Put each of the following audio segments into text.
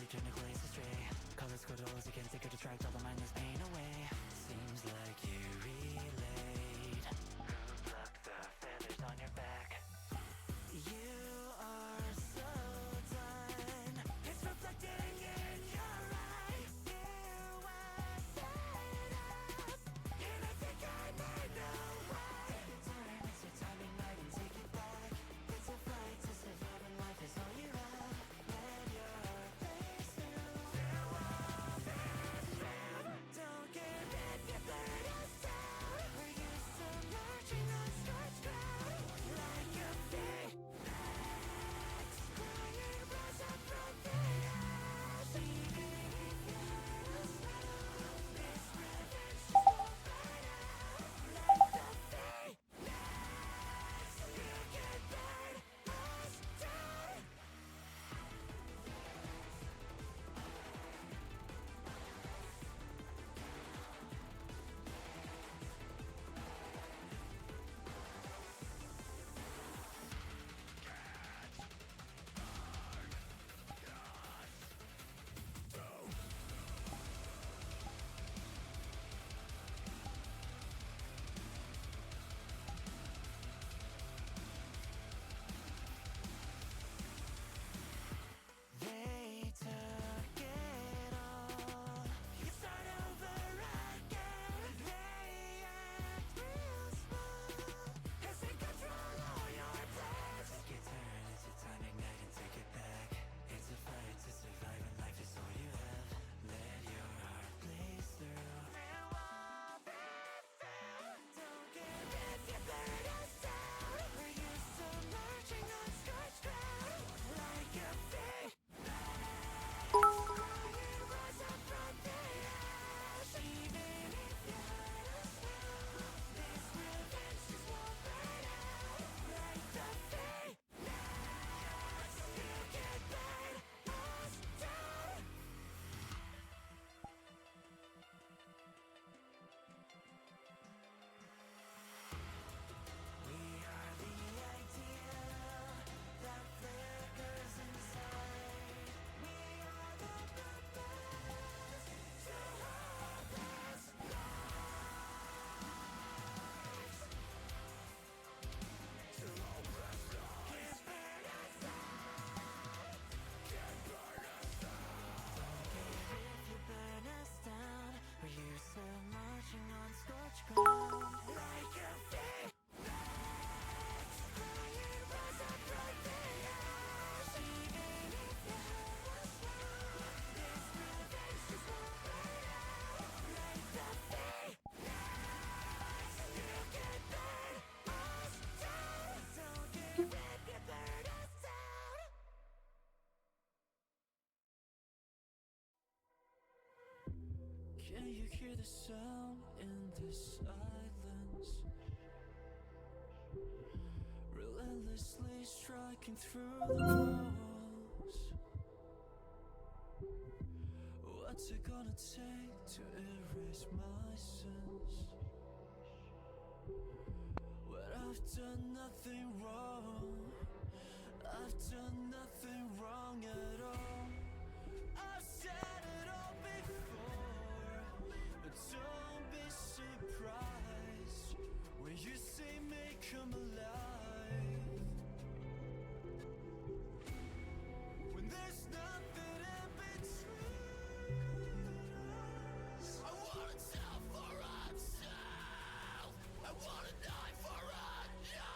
turn to glaze astray. Colors squiddles, you can't take or distract all the mindless pain away. Seems like you relayed. Who plucked the feathers on your back? You are so done. It's reflecting in your eyes. You are fed up, and I think I might know why. Turn, it's your timing night and take it back. It's a fight to survive and life is all you have. Let your heart race through. Farewell, farewell. Don't care if you burn us down. We're used to marching on scorched ground. Like a phoenix, crying, rise up from the ash. Even if you hurt us now, this revenge just won't burn out. Like the phoenix, you can burn us down. They took it all. You start over again. They act real small as they control all your plans. Take your turn, it's your time, ignite and take it back. It's a fight to survive and life is all you have. Let your heart blaze through. Farewell, farewell. Don't care if you burn us down. We're used to marching on scorched ground. Like a phoenix, crying, rise up from the ash. Even if you hurt us now, this revenge just won't burn out. Like the phoenix, you can burn us down. We are the idea that flickers inside. We are the purpose to hopeless lives. To hopeless lives. Can't burn us out. Can't burn us out. Don't care if you burn us down. We're used to marching on scorched ground. Like a phoenix, crying, rise up from the ash. Even if you hurt us now, this revenge just won't burn out. Like the phoenix, you can burn us down. Don't care if you burn us down. Can you hear the sound in the silence? Relentlessly striking through the walls. What's it gonna take to erase my sins? When I've done nothing wrong, I've done nothing wrong at all. I've said it all before, but don't be surprised when you see me come alive. When there's nothing in between us. I wanna tell for myself. I wanna die for a die.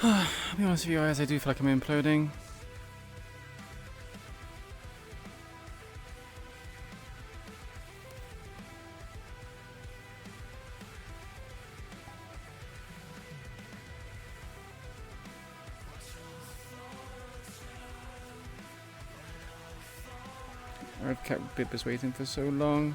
I'll be honest with you guys, I do feel like I'm imploding. I've kept Bibbers waiting for so long.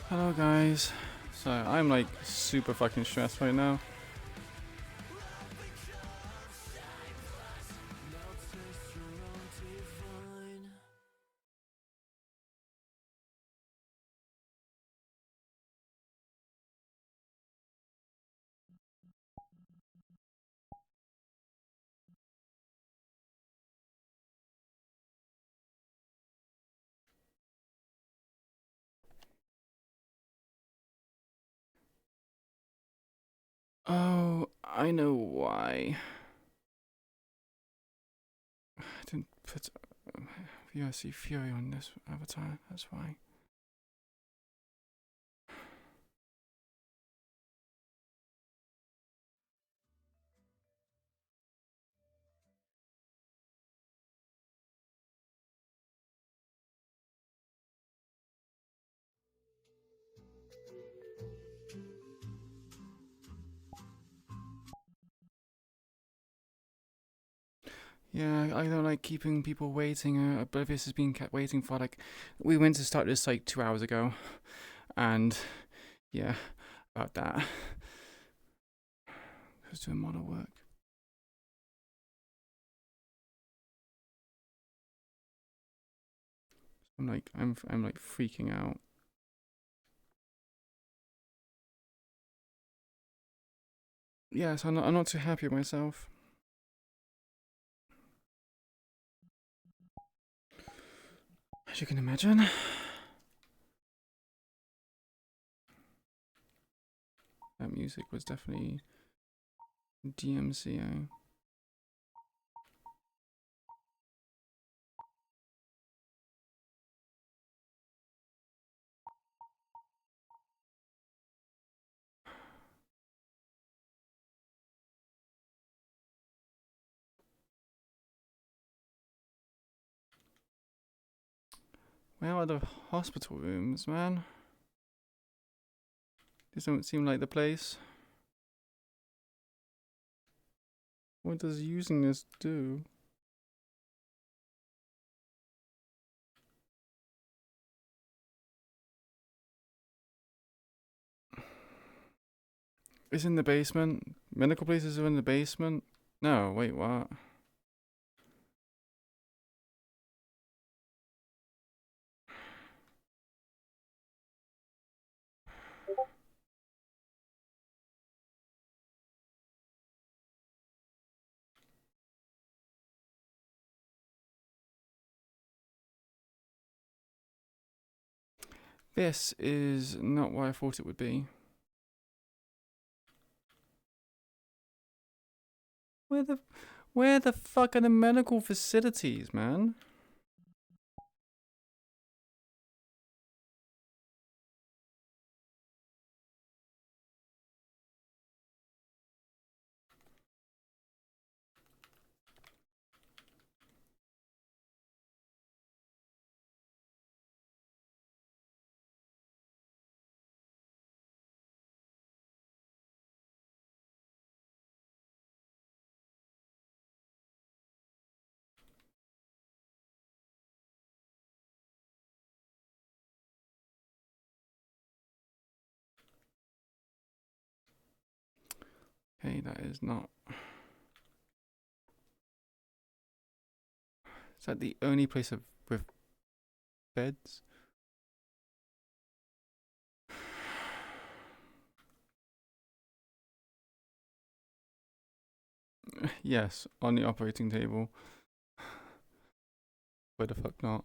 Hello guys. So I'm like super fucking stressed right now. Oh, I know why. I didn't put VRC Fury on this avatar, that's why. Yeah, I don't like keeping people waiting. But this has been kept waiting for like, we went to start this like 2 hours ago, and yeah, about that. I was doing model work. I'm like freaking out. Yes, I'm not too happy with myself. As you can imagine. That music was definitely DMCA. Where are the hospital rooms, man? This don't seem like the place. What does using this do? It's in the basement. Medical places are in the basement? No, wait, what? This is not what I thought it would be. Where the fuck are the medical facilities, man? Okay, that is not. Is that the only place with beds? Yes, on the operating table. Where the fuck not?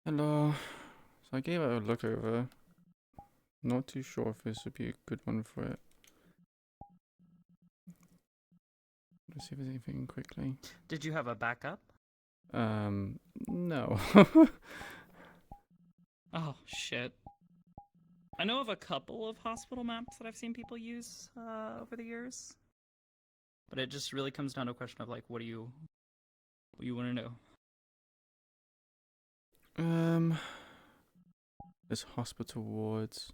Hello. So I gave it a look over. Not too sure if this would be a good one for it. Let's see if there's anything quickly. Did you have a backup? No. Oh, shit. I know of a couple of hospital maps that I've seen people use over the years. But it just really comes down to a question of, like, what do you want to know? There's hospital wards.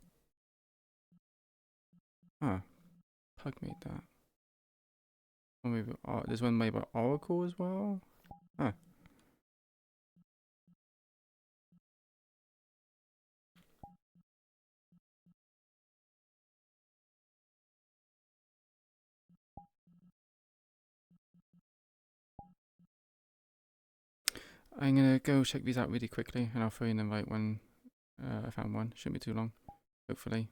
Ah, Pug made that. Or maybe there's one made by Oracle as well. Huh. I'm gonna go check these out really quickly, and I'll throw you an invite when I found one. Shouldn't be too long, hopefully.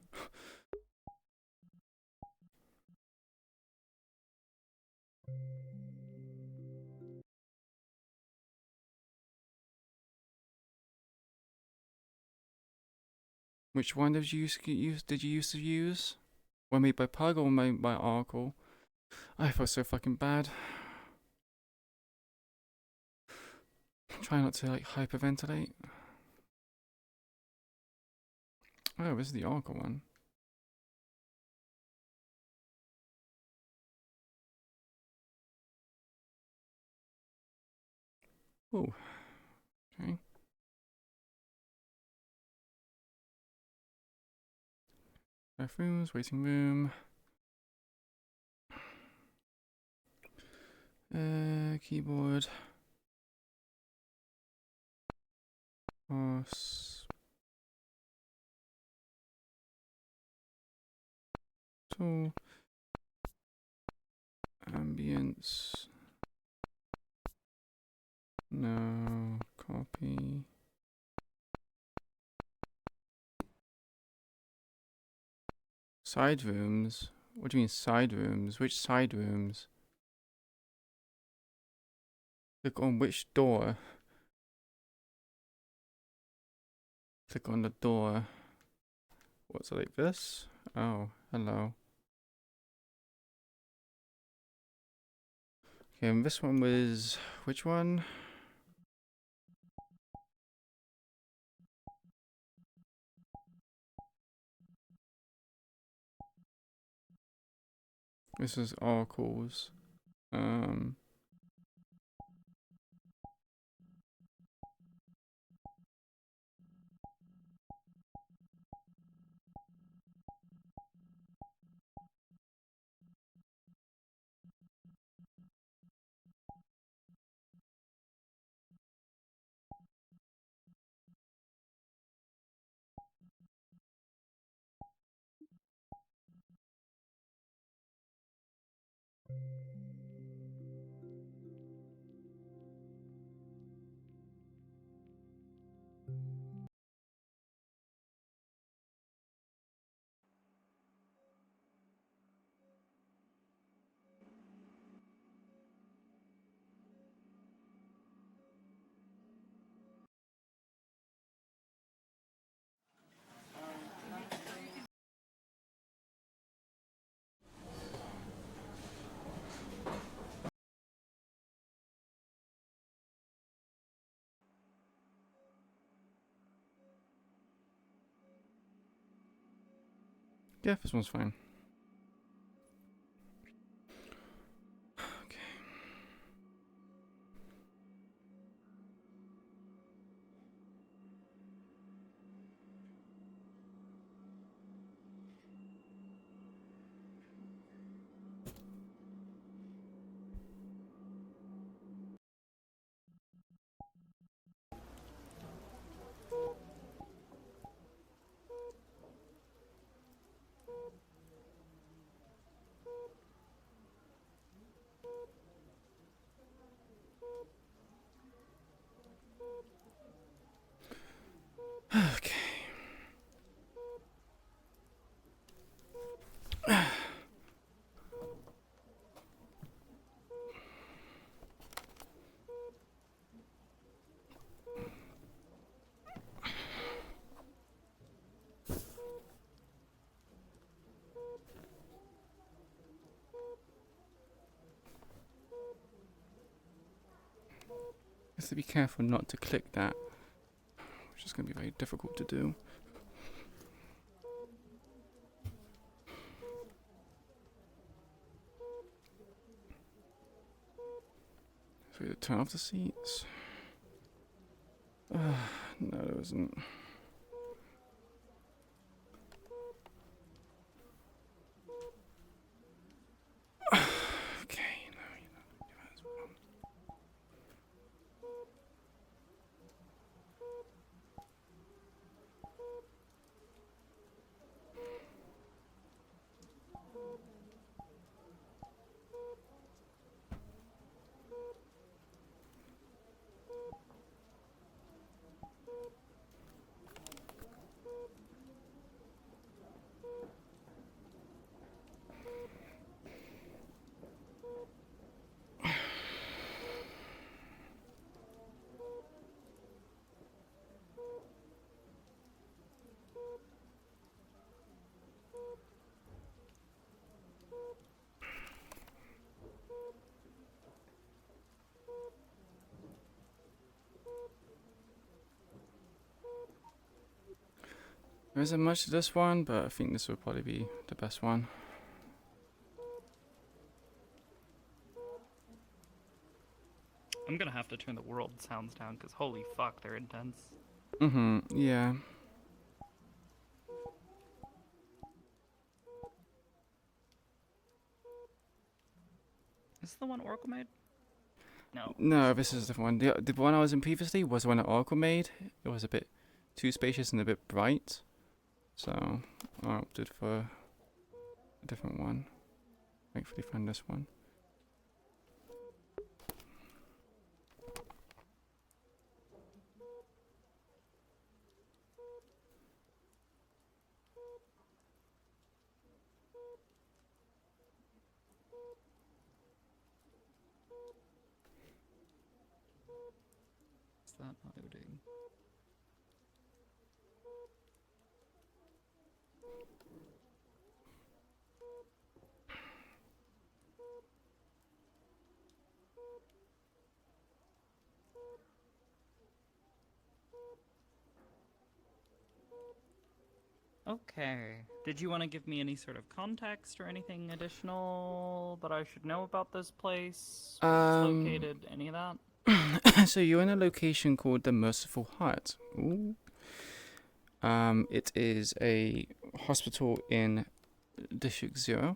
Which one did you used to use? One made by Pug or made by Oracle? I feel so fucking bad. Try not to like hyperventilate. Oh, this is the Oracle one. Oh, okay. Bathrooms, waiting room. Keyboard. Tool. Ambience. No. Copy. Side rooms? What do you mean side rooms? Which side rooms? Click on which door? Click on the door. What's it like this? Oh, hello. Okay, and this one was which one? This is oracles. Yeah, this one's fine. Okay. Okay. Just to be careful not to click that, which is going to be very difficult to do. So we turn off the seats. No, there isn't. Okay, no, that's one. There isn't much to this one, but I think this would probably be the best one. I'm gonna have to turn the world sounds down because holy fuck, they're intense. Yeah. Is this the one Oracle made? No. No, this is the one. The one I was in previously was the one that Oracle made. It was a bit too spacious and a bit bright. So I opted for a different one. Thankfully found this one. Is that not loading? Okay. Did you want to give me any sort of context or anything additional that I should know about this place? Where it's located? Any of that? So you're in a location called the Merciful Heart. Ooh. It is a hospital in District 0.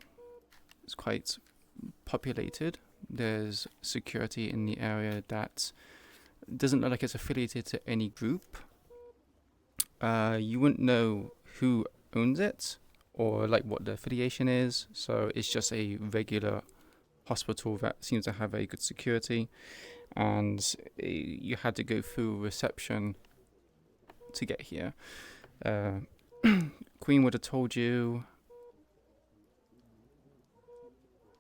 It's quite populated. There's security in the area that doesn't look like it's affiliated to any group. You wouldn't know who owns it or like what the affiliation is, so it's just a regular hospital that seems to have very good security, and you had to go through reception to get here. Queen would have told you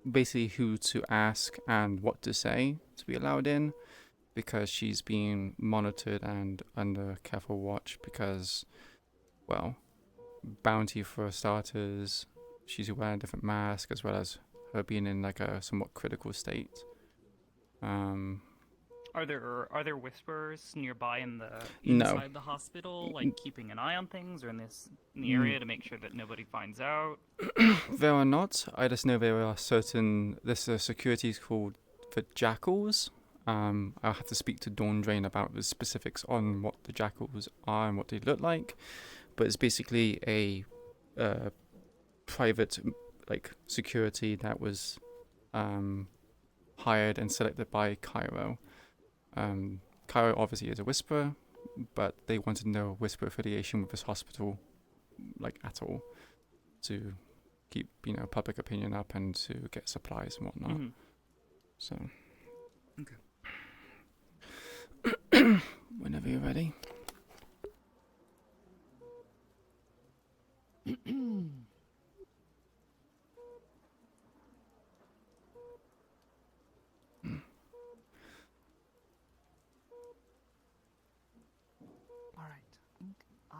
basically who to ask and what to say to be allowed in, because she's being monitored and under careful watch because, well, bounty for starters, she's wearing a different mask, as well as her being in like a somewhat critical state. Are there whisperers nearby in the No. inside the hospital, like keeping an eye on things, or in the area to make sure that nobody finds out? There are not. I just know there are certain. This security is called the Jackals. I'll have to speak to Dawn Drain about the specifics on what the Jackals are and what they look like, but it's basically a private like security that was hired and selected by Cairo. Cairo obviously is a Whisperer, but they wanted no Whisper affiliation with this hospital, like at all, to keep public opinion up and to get supplies and whatnot. Mm-hmm. So, okay. Whenever you're ready. All right. I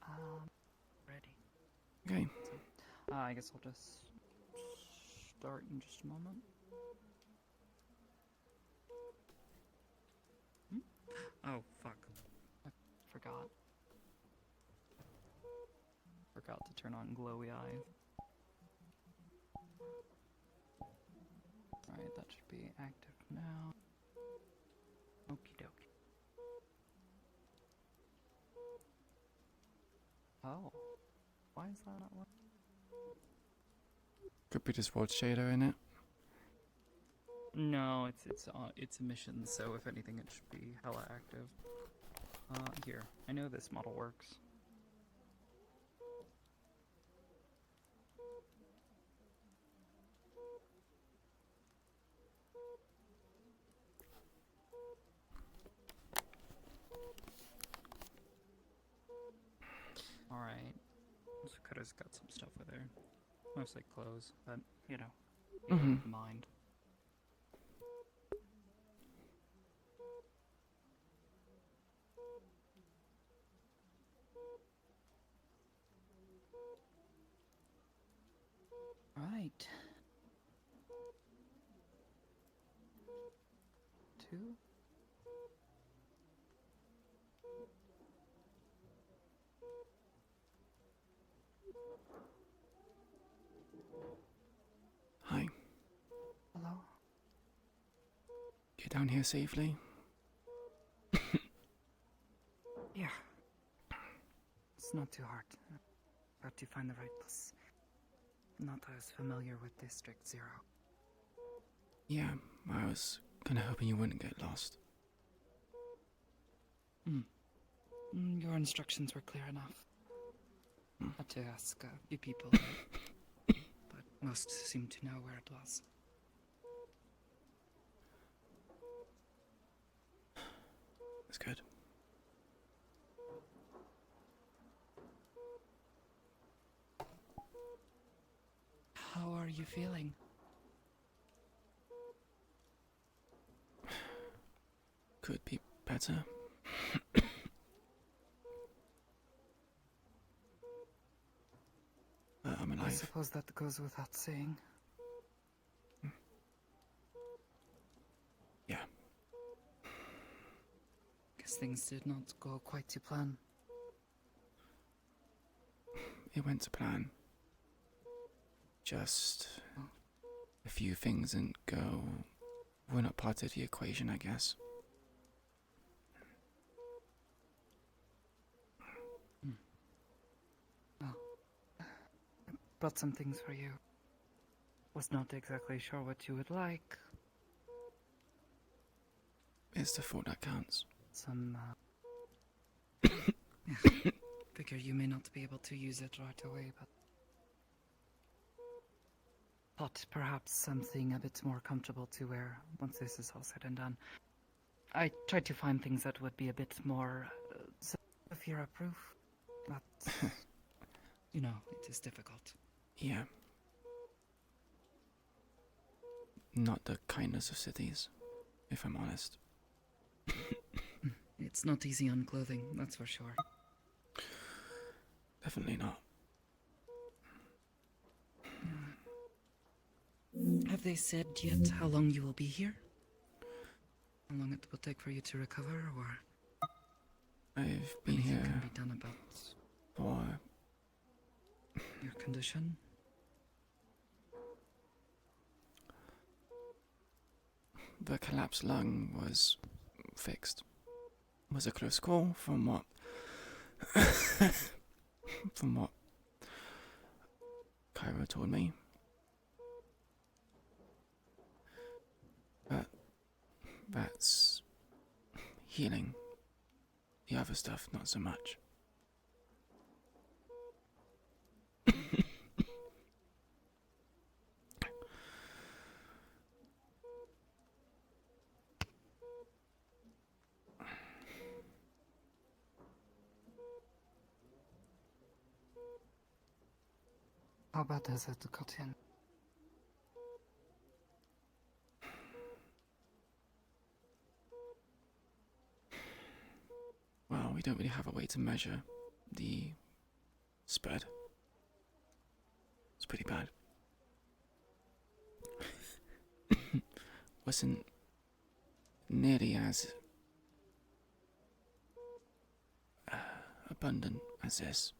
am ready. Okay. I guess I'll just start in just a moment. Oh, fuck. I forgot. Forgot to turn on glowy eye. Alright, that should be active now. Okie dokie. Oh. Why is that not working? Could be just World Shader in it. No, it's emissions, so if anything it should be hella active. Here. I know this model works. Alright. So Cutter's got some stuff with her. Mostly clothes, but, you know, mind. Right. 2. Hi. Hello? Get down here safely. Yeah. It's not too hard. But to find the right place. Not as familiar with District 0. Yeah, I was kind of hoping you wouldn't get lost. Your instructions were clear enough. Had to ask a few people, but most seemed to know where it was. That's good. How are you feeling? Could be better. I'm alive. I suppose that goes without saying. Yeah. Guess things did not go quite to plan. it went to plan. Just a few things didn't go. Were not part of the equation, I guess. Well, I brought some things for you. Was not exactly sure what you would like. It's the thought that counts. Some, yeah, figure you may not be able to use it right away, but thought perhaps something a bit more comfortable to wear once this is all said and done. I tried to find things that would be a bit more Saphira-proof, but you know, it is difficult. Yeah. Not the kindness of cities, if I'm honest. It's not easy on clothing, that's for sure. Definitely not. Have they said yet how long you will be here? How long it will take for you to recover, or I've been anything here can be done about for your condition? the collapsed lung was fixed. It was a close call from what Cairo told me. But that's healing. The other stuff, not so much. How bad has it got in? Well, we don't really have a way to measure the spread. It's pretty bad. Wasn't nearly as abundant as this.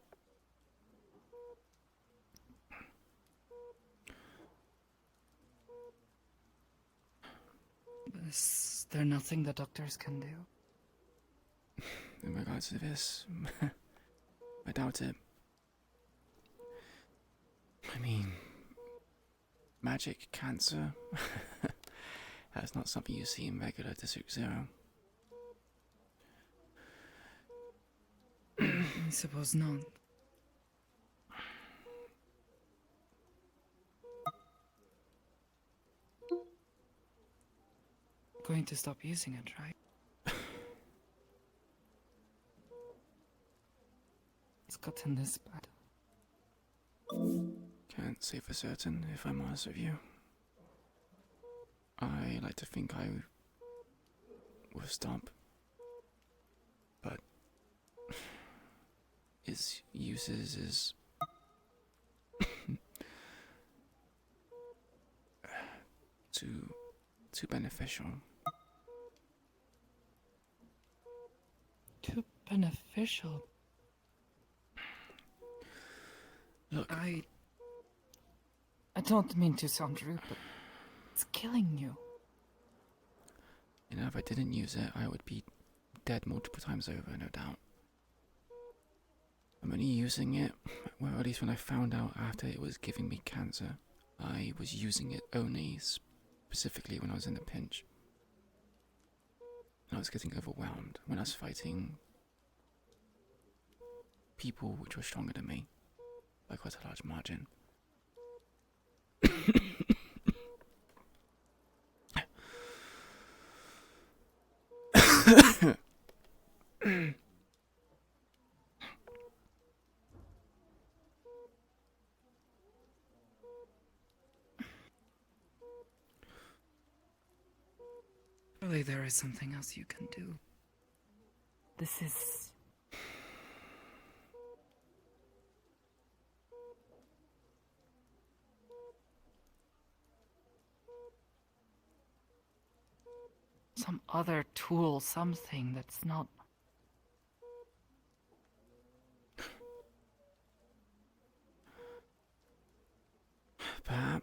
Is there nothing the doctors can do? In regards to this, I doubt it. I mean, magic cancer? That's not something you see in regular District Zero. I suppose not. Going to stop using it, right? It's gotten this bad. Can't say for certain, if I'm honest with you. I like to think I will stop. But its uses is too beneficial. Too beneficial. Look, I don't mean to sound rude, but it's killing you. you know, if I didn't use it, I would be dead multiple times over, no doubt. I'm only using it, well, at least when I found out after it was giving me cancer, I was using it only specifically when I was in a pinch. And I was getting overwhelmed when I was fighting people which were stronger than me by quite a large margin. Surely there is something else you can do. This is... some other tool, something that's not...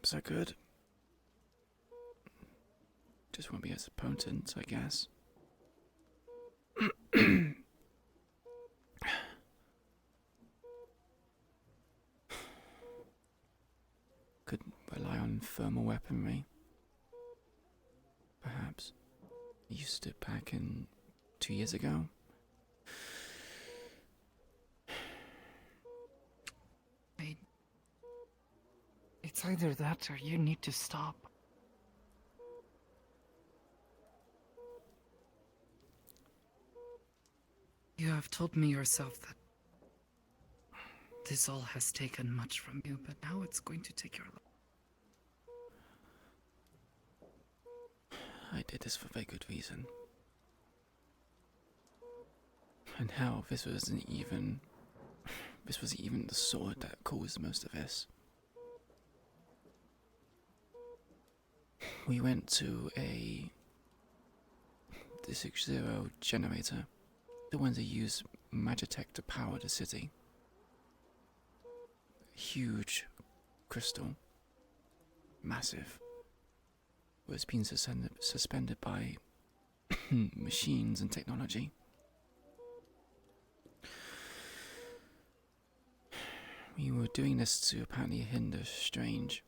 maps are good. Just won't be as potent, I guess. Could rely on thermal weaponry. Perhaps. I used it back in 2 years ago. It's either that or you need to stop. You have told me yourself that this all has taken much from you, but now it's going to take your life. I did this for a very good reason. And hell, this wasn't even the sword that caused most of this. We went to the 60 generator, the ones that use Magitech to power the city. Huge crystal, massive, was being suspended by machines and technology. We were doing this to apparently hinder Strange,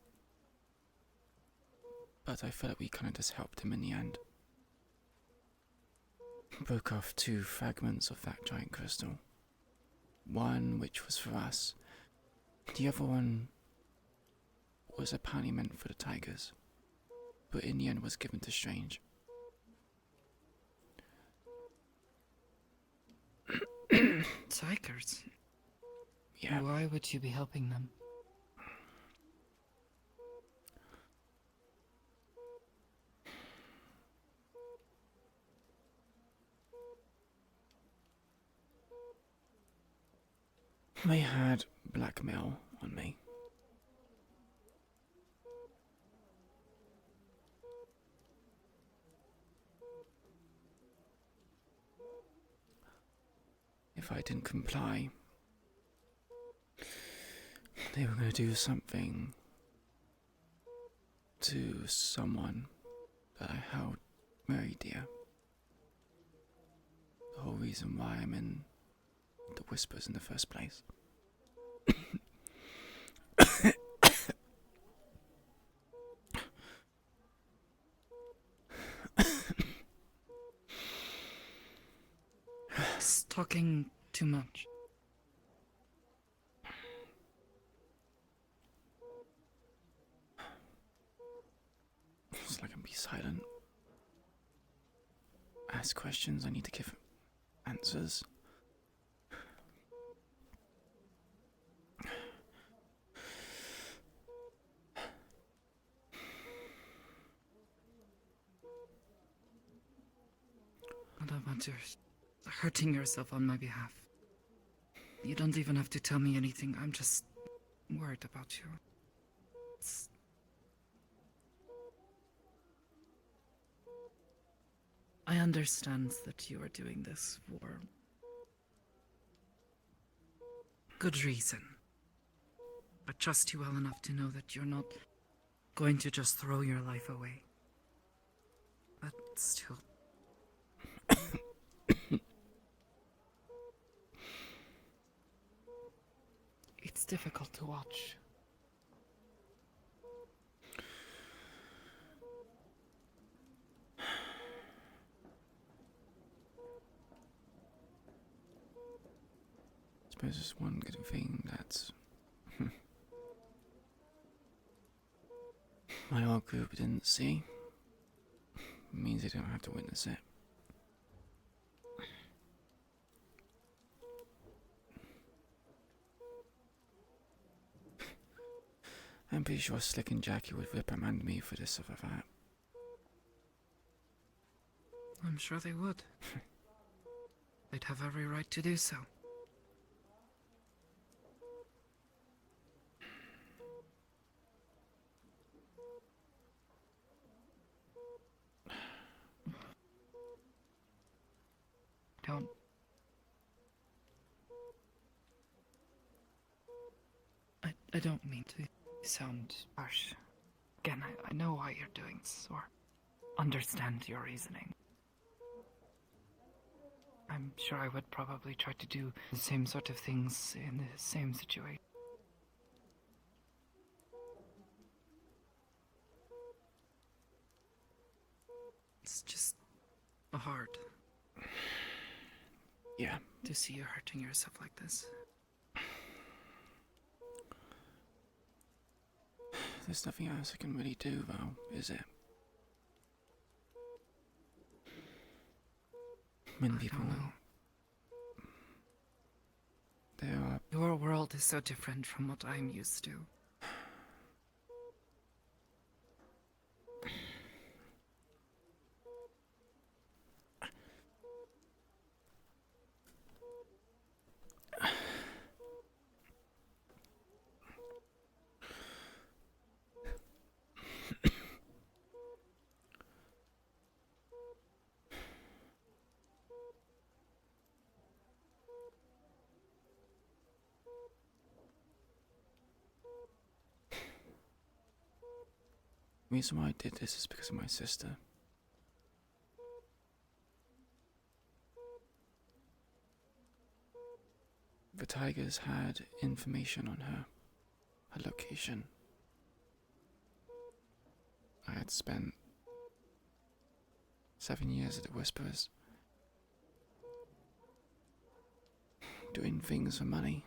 but I felt like we kind of just helped him in the end. Broke off 2 fragments of that giant crystal. One which was for us, the other one was apparently meant for the tigers, but in the end was given to Strange. Tigers? Yeah. Why would you be helping them? They had blackmail on me. If I didn't comply, they were going to do something to someone that I held very dear. The whole reason why I'm in the Whispers in the first place. It's talking too much. Just like I can be silent. Ask questions, I need to give answers. I don't want you hurting yourself on my behalf. You don't even have to tell me anything. I'm just worried about you. I understand that you are doing this for good reason. I trust you well enough to know that you're not going to just throw your life away. But still. It's difficult to watch. I suppose there's one good thing that's my old group didn't see. It means they don't have to witness it. I'm pretty sure Slick and Jackie would reprimand me for this or that. I'm sure they would. They'd have every right to do so. Don't. I don't mean to sound harsh, Again, I know why you're doing this, or understand your reasoning. I'm sure I would probably try to do the same sort of things in the same situation. It's just hard Yeah. to see you hurting yourself like this. There's nothing else I can really do, though, is it? When people... I don't know. They are... Your world is so different from what I'm used to. The reason why I did this is because of my sister. The Tigers had information on her location. I had spent 7 years at the Whisperers, doing things for money,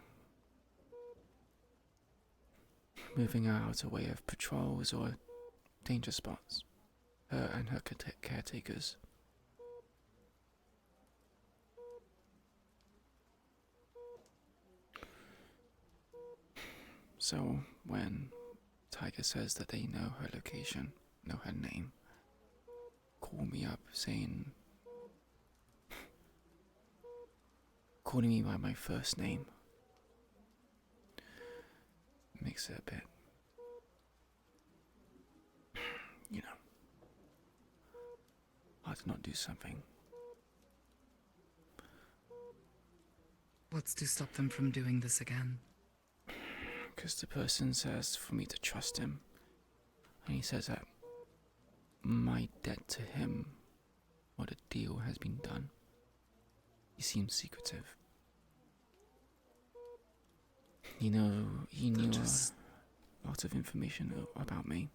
moving her out away of patrols or danger spots, her and her caretakers. So when Tiger says that they know her location, know her name, call me up saying, calling me by my first name, makes it a bit, you know, hard to not do something. What's to stop them from doing this again? Because the person says for me to trust him, and he says that my debt to him, or the deal has been done. He seems secretive. He knew a lot of information about me,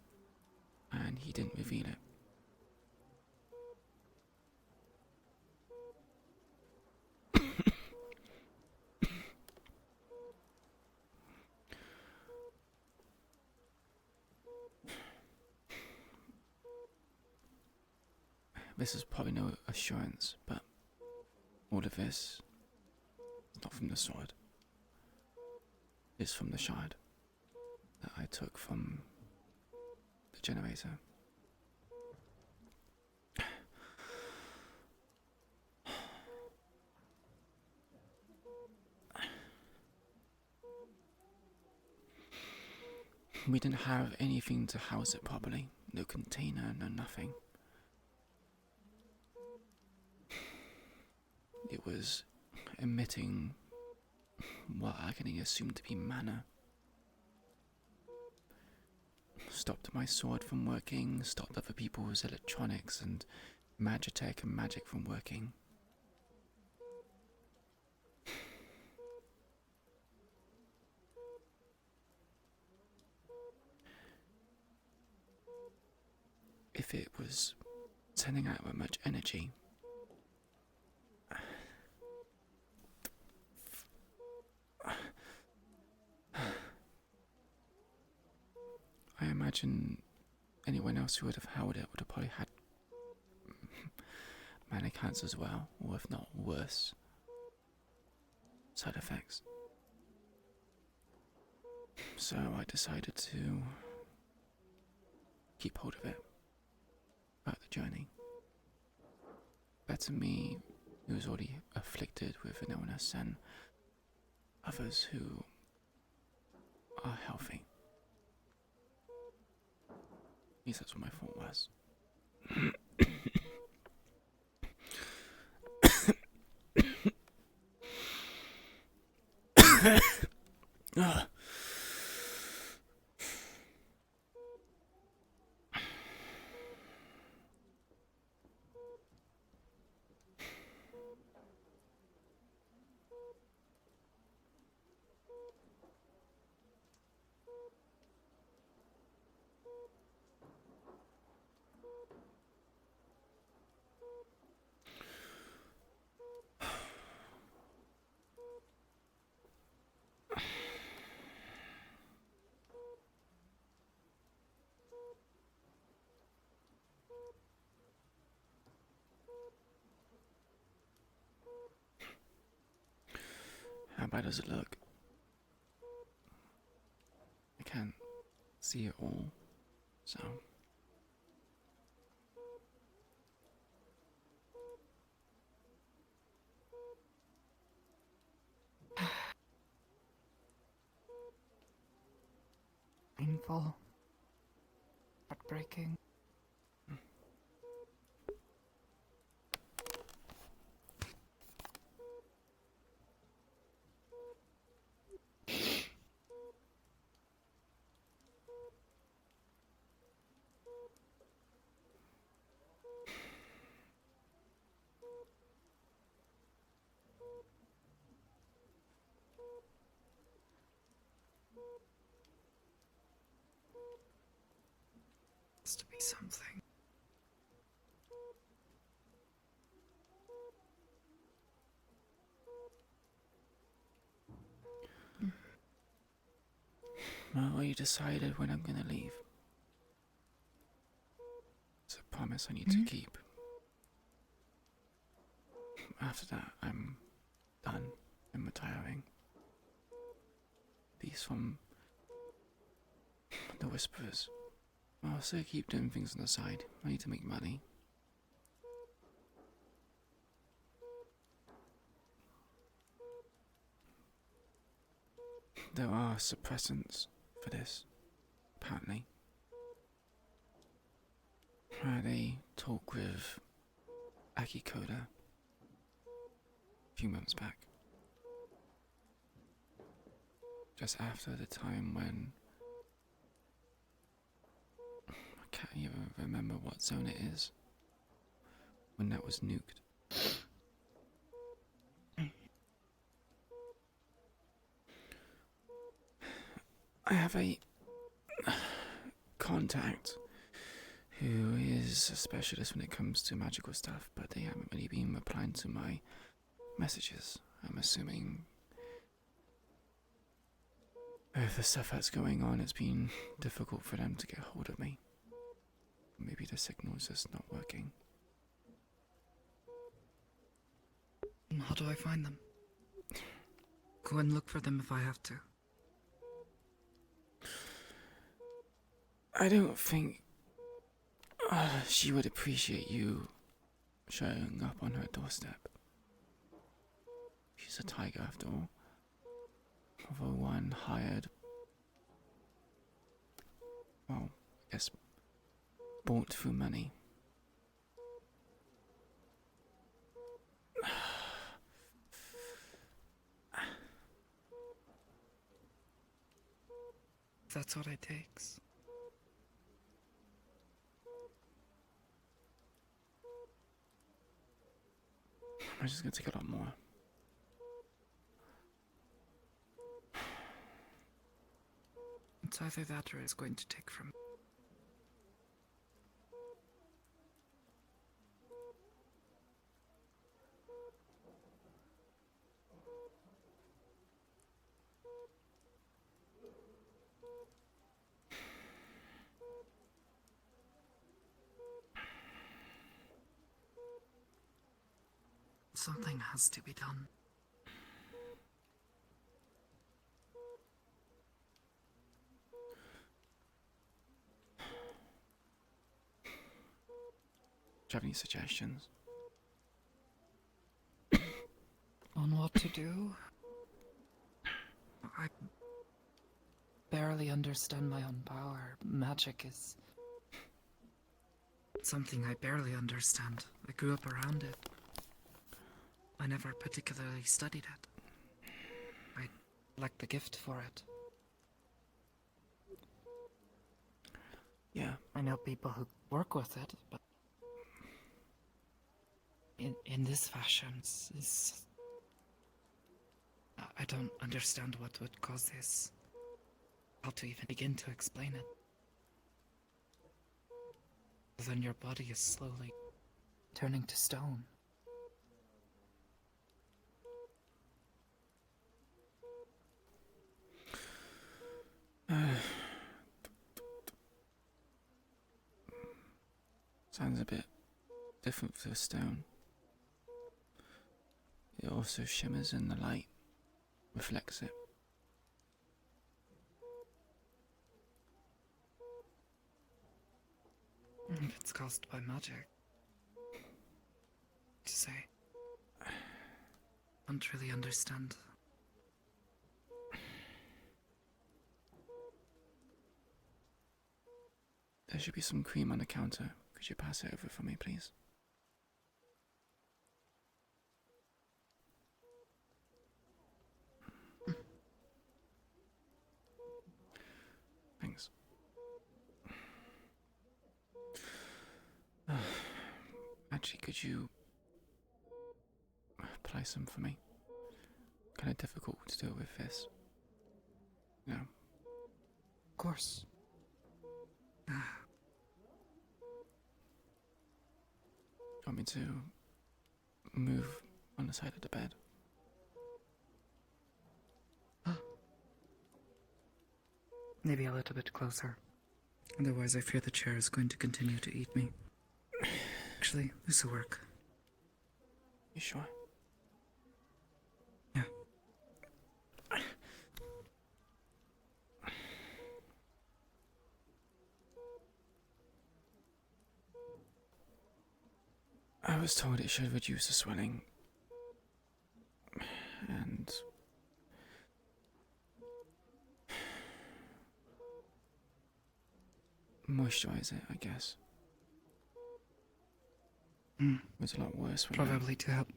and he didn't reveal it. This is probably no assurance, but all of this is not from the sword. It's from the shard that I took from the generator. We didn't have anything to house it properly. No container, no nothing. It was emitting what I can only assume to be mana. Stopped my sword from working, stopped other people's electronics and magitech and magic from working. If it was sending out that much energy, I imagine anyone else who would have held it would have probably had mana cancer as well, or if not worse, side effects. So I decided to keep hold of it throughout the journey. Better me, who was already afflicted with an illness, and others who are healthy. At least that's what my thought was. How bad does it look? I can't see it all, so... Painful. Heartbreaking. Has to be something. Well, you decided when I'm gonna leave. It's a promise I need to keep. After that, I'm done. I'm retiring. Peace from the Whisperers. I'll still keep doing things on the side. I need to make money. There are suppressants for this, apparently. I had a talk with Akikoda a few months back. Just after the time when... I can't even remember what zone it is. When that was nuked. I have a contact who is a specialist when it comes to magical stuff, but they haven't really been replying to my messages. I'm assuming with the stuff that's going on, it's been difficult for them to get hold of me. Maybe the signal's just not working. How do I find them? Go and look for them if I have to. I don't think she would appreciate you showing up on her doorstep. She's a tiger after all. Although one hired, well, I guess, bought through money. That's what it takes. I'm just gonna take a lot more. It's either that or it's going to take from... Something has to be done. Do you have any suggestions? On what to do? I barely understand my own power. Magic is something I barely understand. I grew up around it. I never particularly studied it. I lack the gift for it. Yeah. I know people who work with it, but in this fashion, I don't understand what would cause this. How to even begin to explain it. Then your body is slowly turning to stone. Sounds a bit different for the stone. It also shimmers in the light. reflects it. If it's caused by magic. To say. Don't really understand. There should be some cream on the counter. Could you pass it over for me, please? Thanks. Actually, could you apply some for me? Kind of difficult to do with this. No. Of course. Want me to move on the side of the bed? Maybe a little bit closer. Otherwise, I fear the chair is going to continue to eat me. Actually, this will work. You sure? Yeah. I was told it should reduce the swelling. And moisturize it, I guess. It's a lot worse when Probably to help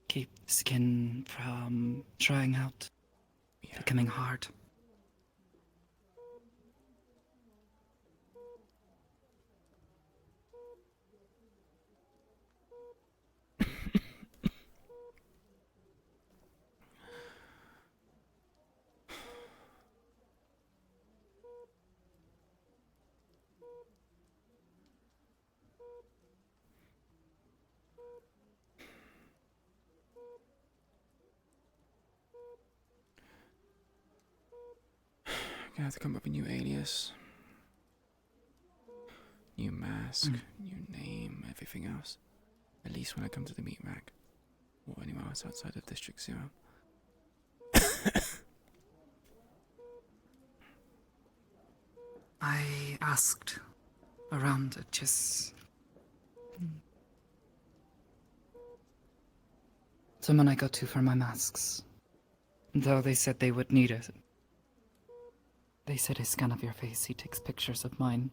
keep the skin from drying out, becoming hard. I'm gonna have to come up with a new alias. New mask, new name, everything else. At least when I come to the meat rack. Or anywhere else outside of District 0. I asked around it, just... Someone I go to for my masks. Though they said they would need it. They said a scan of your face, he takes pictures of mine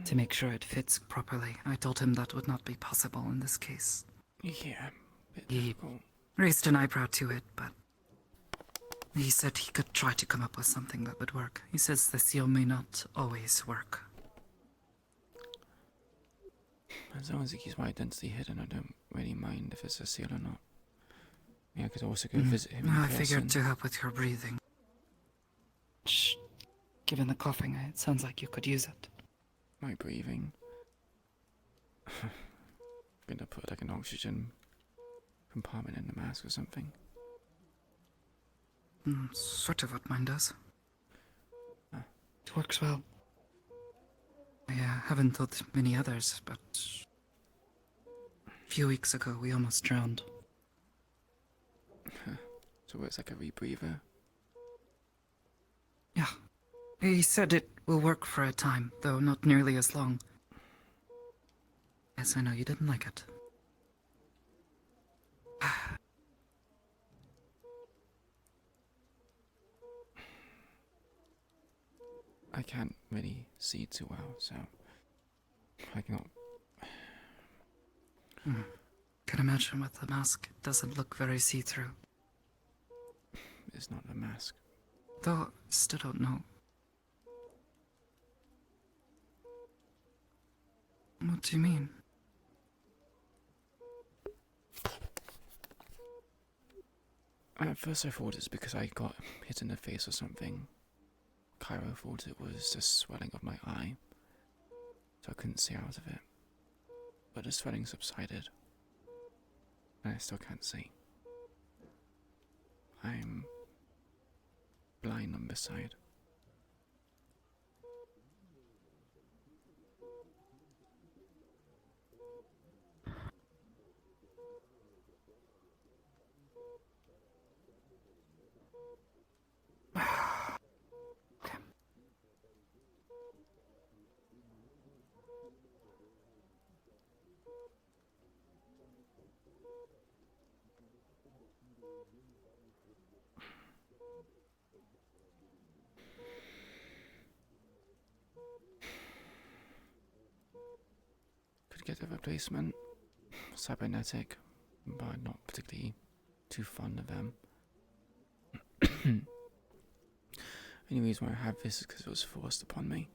to make sure it fits properly. I told him that would not be possible in this case. Yeah, bit He difficult. raised an eyebrow to it, but he said he could try to come up with something that would work. He says the seal may not always work. As long as it keeps my identity hidden, I don't really mind if it's a seal or not. Yeah, I could also go visit him in I person. figured to help with your breathing. Given the coughing, it sounds like you could use it. My breathing. I'm gonna put like an oxygen compartment in the mask or something. Sort of what mine does. Ah. It works well. I haven't thought many others, but a few weeks ago we almost drowned. So it's like a rebreather. Yeah. He said it will work for a time, though not nearly as long. Yes, I know you didn't like it. I can't really see too well, so I cannot. Can imagine with the mask, it doesn't look very see-through. It's not the mask. Though, still don't know. What do you mean? At first I thought it's because I got hit in the face or something. Cairo thought it was just swelling of my eye, so I couldn't see out of it. But the swelling subsided, and I still can't see. I'm blind on this side. get a replacement. Cybernetic, but I'm not particularly too fond of them. Only reason why I have this is because it was forced upon me.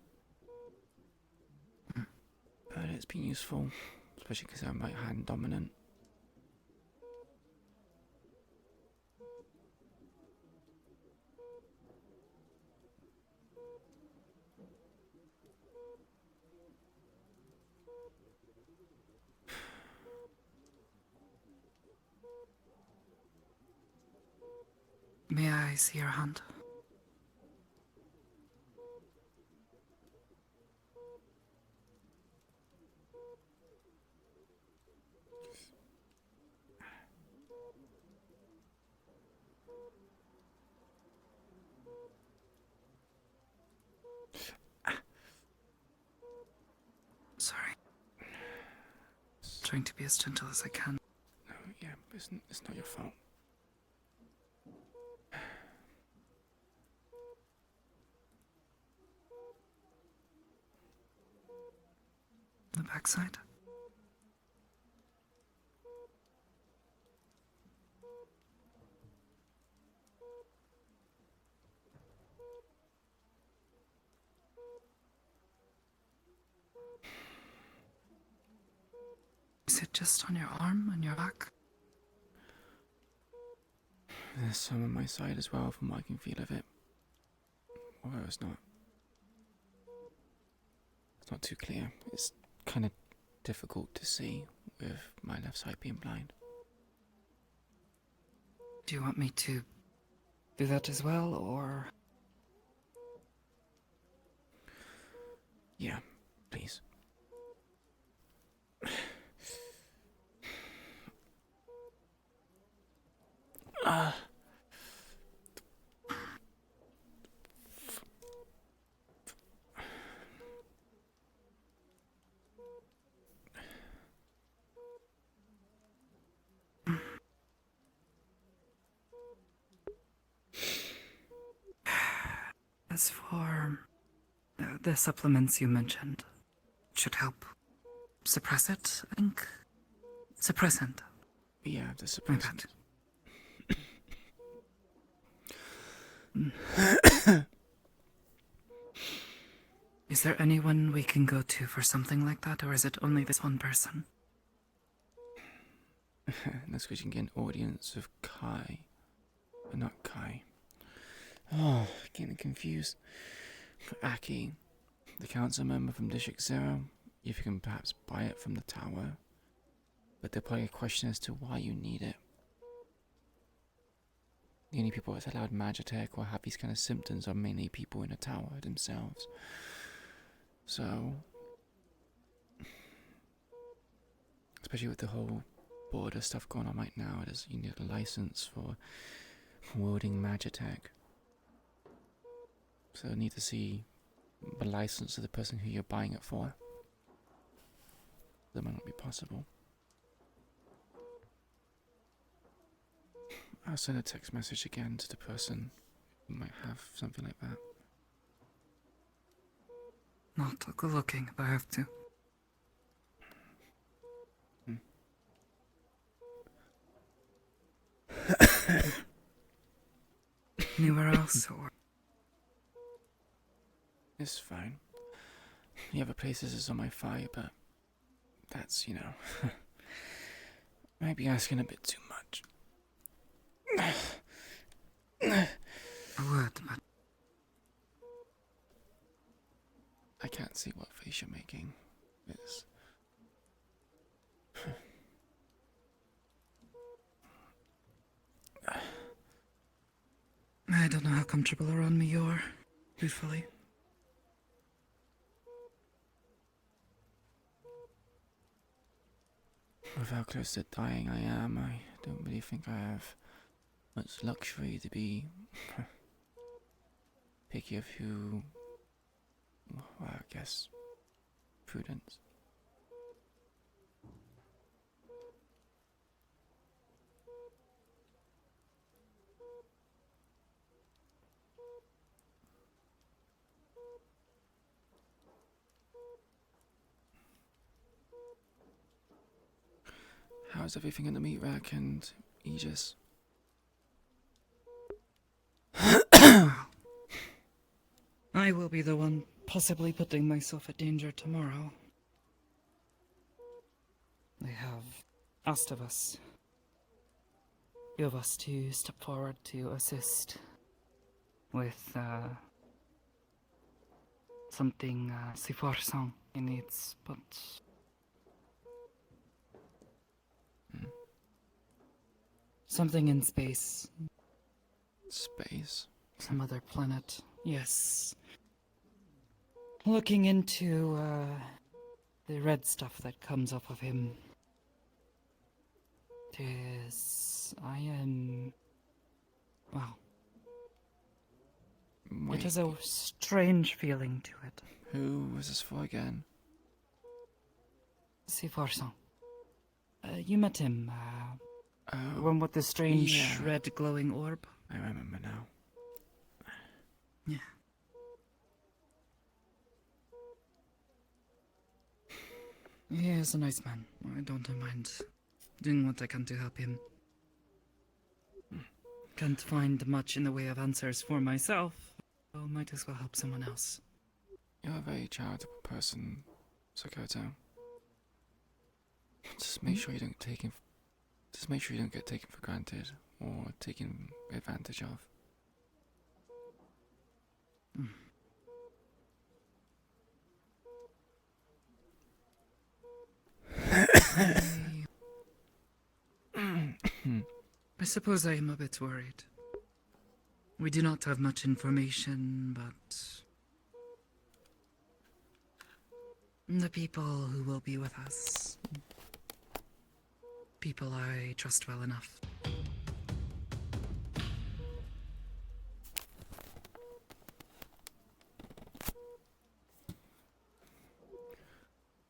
But it's been useful, especially because I'm right hand dominant. May I see your hand? Sorry. Trying to be as gentle as I can. No, yeah, it's not your fault. The backside? Is it just on your arm and your back? There's some on my side as well, from what I can feel of it. Although it's not too clear. It's kind of difficult to see with my left side being blind. Do you want me to do that as well, or? Yeah, please. As for the supplements you mentioned, should help suppress it, I think. Suppressant. Yeah, the My suppressant. bad. Is there anyone we can go to for something like that, or is it only this one person? That's because you can get an audience of Kai. But not Kai. Oh, getting confused. For Aki, the council member from District 0, if you can perhaps buy it from the tower. But they'll probably question as to why you need it. The only people that's allowed Magitech or have these kind of symptoms are mainly people in the tower themselves. So, especially with the whole border stuff going on right now, you need a license for wielding Magitech. So I need to see the license of the person who you're buying it for. That might not be possible. I'll send a text message again to the person who might have something like that. Not I'll go looking if I have to. Anywhere else, or? It's fine. The other places is on my fire, but that's, might be asking a bit too much. I would, but I can't see what face you're making. It's... I don't know how comfortable around me you are, truthfully. With how close to dying I am, I don't really think I have much luxury to be picky of who, well, I guess, prudence. how's everything in the meat rack and Aegis? I will be the one possibly putting myself at danger tomorrow. They have asked of us, few of us, to step forward to assist with something Siforsong he needs, but something in space. Space? Some other planet. Yes. Looking into the red stuff that comes off of him. I am... Well, Wait, it has a strange feeling to it. who was this for again? Siforsong. You met him, the Oh, one with the strange yeah. red glowing orb? I remember now. Yeah. He is a nice man. I don't mind doing what I can to help him. Can't find much in the way of answers for myself, so might as well help someone else. You're a very charitable person, Sokoto. Just make sure you don't just make sure you don't get taken for granted or taken advantage of. I suppose I am a bit worried. We do not have much information, but the people who will be with us, people I trust well enough.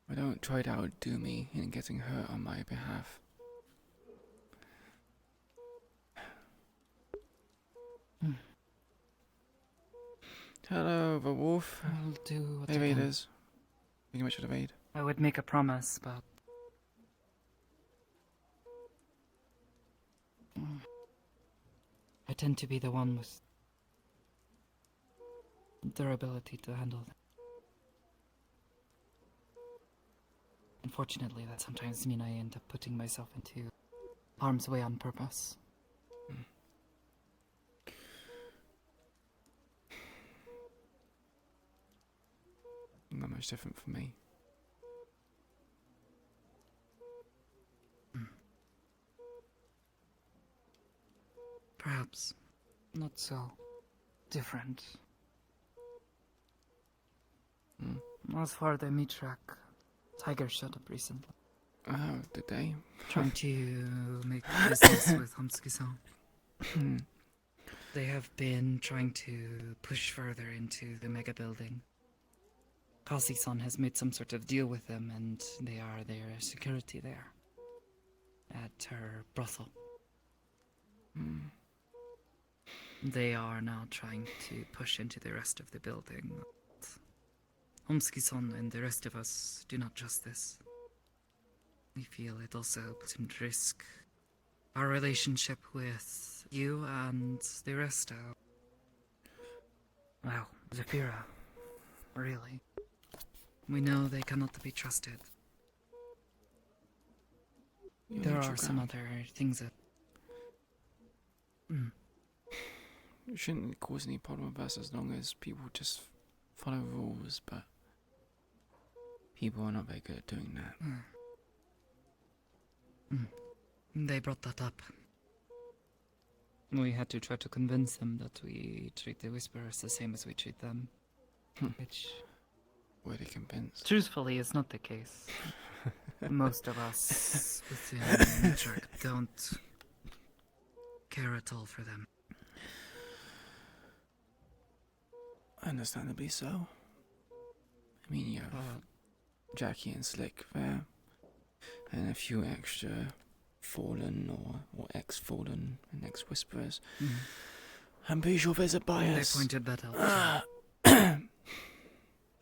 But don't try to outdo me in getting hurt on my behalf. Hello, the wolf. I'll do what Hey, I can. raiders. Thank you much for the raid. I would make a promise, but I tend to be the one with their ability to handle them. Unfortunately, that sometimes means I end up putting myself into harm's way on purpose. Not much different from me. Perhaps not so different. As for the meat track, Tiger showed up recently, Oh, did they? trying to make business with Homsuki-san. They have been trying to push further into the mega building. Kasi-san has made some sort of deal with them, and they are their security there at her brothel. They are now trying to push into the rest of the building. Homsuki-san and the rest of us do not trust this. We feel it also puts at risk our relationship with you and the rest of... Wow, Zafira. Really. We know they cannot be trusted. You're There neutral are some ground. other things that... It shouldn't cause any problem with us as long as people just follow rules, but people are not very good at doing that. They brought that up. We had to try to convince them that we treat the Whisperers the same as we treat them. Which, Were they convinced? truthfully, is not the case. Most of us within Network don't care at all for them. Understandably so. I mean, you have Jackie and Slick there, and a few extra fallen or ex-fallen and ex-whisperers. I'm pretty sure there's a bias. They pointed that out.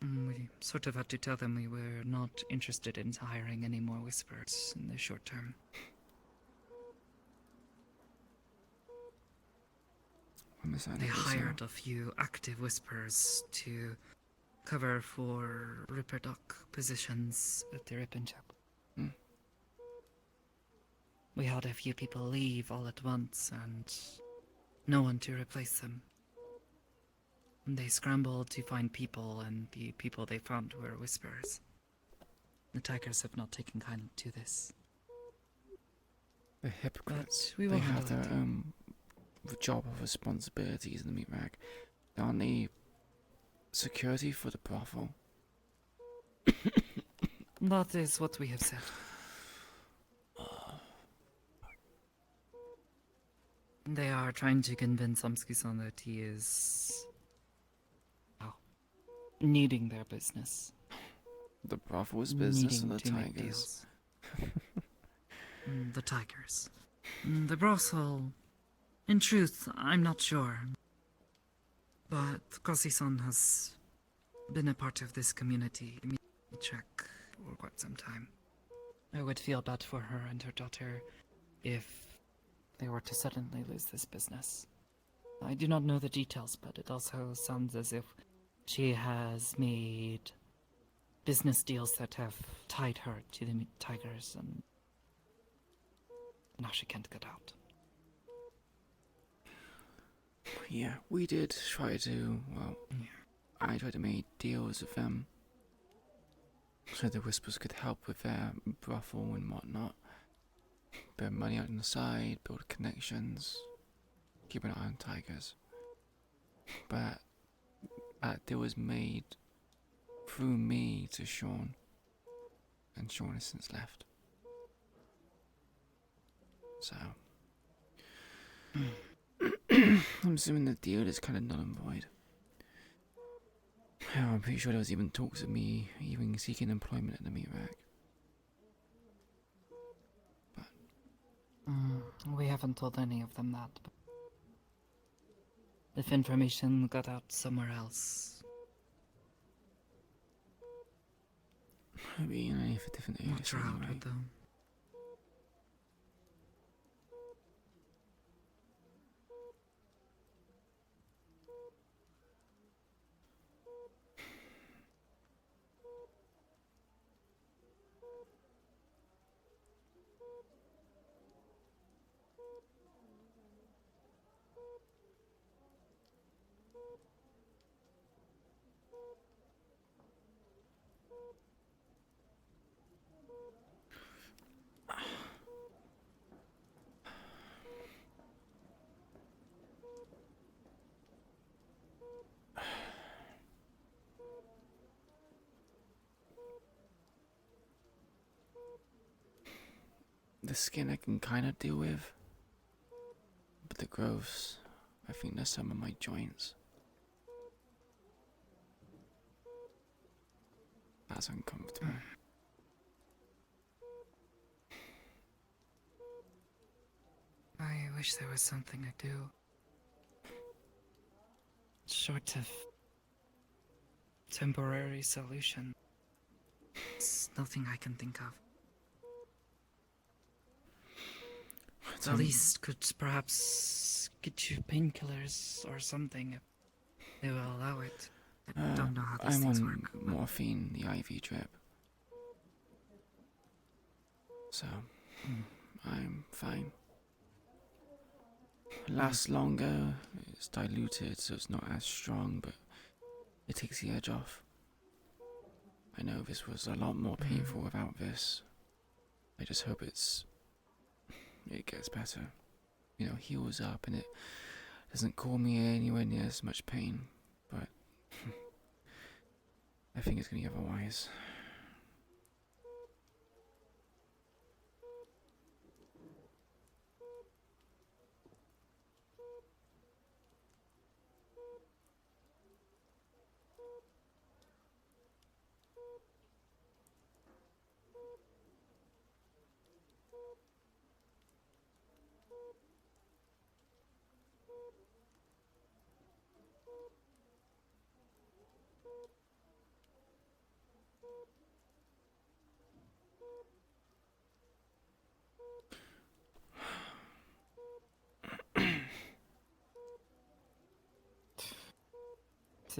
We sort of had to tell them we were not interested in hiring any more Whisperers in the short term. Understandable, They so- hired a few active whispers to cover for Ripper Duck positions at the Rippin' Shop. Hmm. We had a few people leave all at once and no one to replace them. They scrambled to find people, and the people they found were whispers. The Tigers have not taken kindly to this. The hypocrites. But we They will have handle their it. own job of responsibilities in the meat rack. Aren't they security for the brothel? That is what we have said. They are trying to convince Samski-san that he is... well, needing their business. The brothel's business or Needing the to make tigers? deals. The Tigers. The brothel... In truth, I'm not sure. But Kosi-san has been a part of this community, check, for quite some time. I would feel bad for her and her daughter if they were to suddenly lose this business. I do not know the details, but it also sounds as if she has made business deals that have tied her to the Tigers, and now she can't get out. Yeah, we did try to, well, Yeah. I tried to make deals with them so the Whispers could help with their brothel and whatnot. Build money out on the side, build connections, keep an eye on tigers. But that deal was made through me to Sean, and Sean has since left. So, I'm assuming the deal is kind of null and void. Hell, I'm pretty sure there was even talks of me even seeking employment at the meat rack. We haven't told any of them that. But if information got out somewhere else, Maybe in any for different not areas sure how it anyway. would though. The skin I can kind of deal with, but the growths, I think there's some of my joints. That's uncomfortable. I wish there was something to do. Short of temporary solution. It's nothing I can think of. At least could perhaps get you painkillers or something if they will allow it. I don't know how these I'm things on work. morphine, the IV drip. So, I'm fine. It lasts longer, it's diluted so it's not as strong, but it takes the edge off. I know this was a lot more painful without this. I just hope it gets better. You know, heals up and it doesn't cause me anywhere near as much pain, but I think it's gonna be otherwise.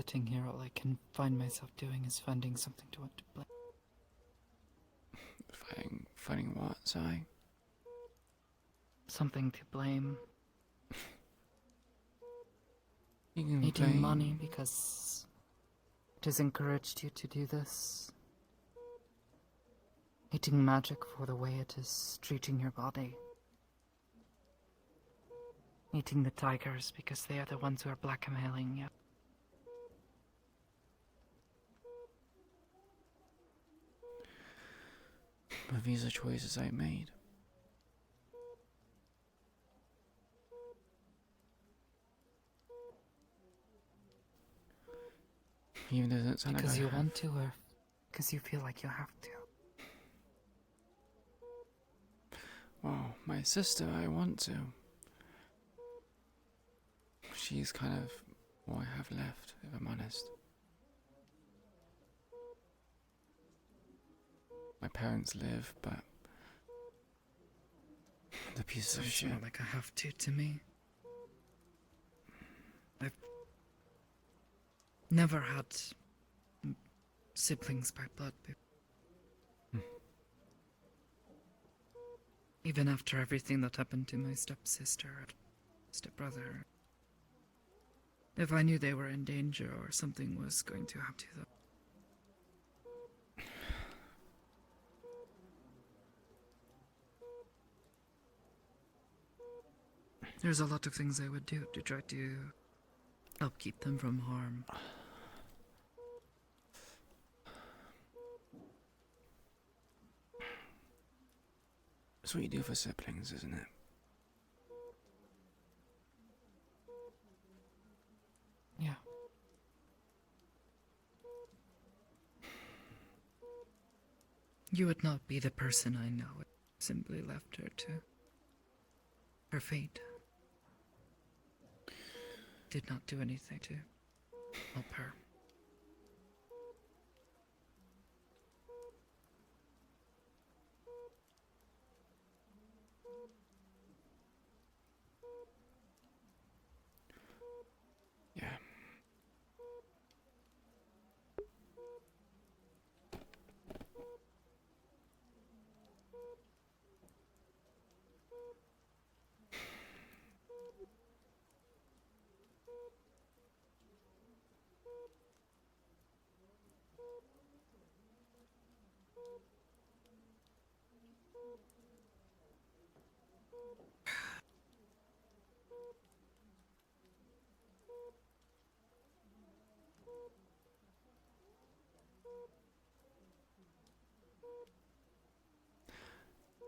sitting here, all I can find myself doing is finding something to want to blame. Finding what, sorry? Something to blame. You can Needing blame money because it has encouraged you to do this. Hating magic for the way it is treating your body. Hating the tigers because they are the ones who are blackmailing you. But these are choices I made. Even though it doesn't sound Because like I you have. want to, or because you feel like you have to? Well, my sister, I want to. She's kind of all I have left, if I'm honest. My parents live, but the piece of Sounds shit. more like a have to me. I've never had siblings by blood. Even after everything that happened to my stepsister and stepbrother. If I knew they were in danger or something was going to happen to them. There's a lot of things I would do to try to help keep them from harm. That's what you do for siblings, isn't it? Yeah. You would not be the person I know. It simply left her to her fate. Did not do anything to help her. Yeah.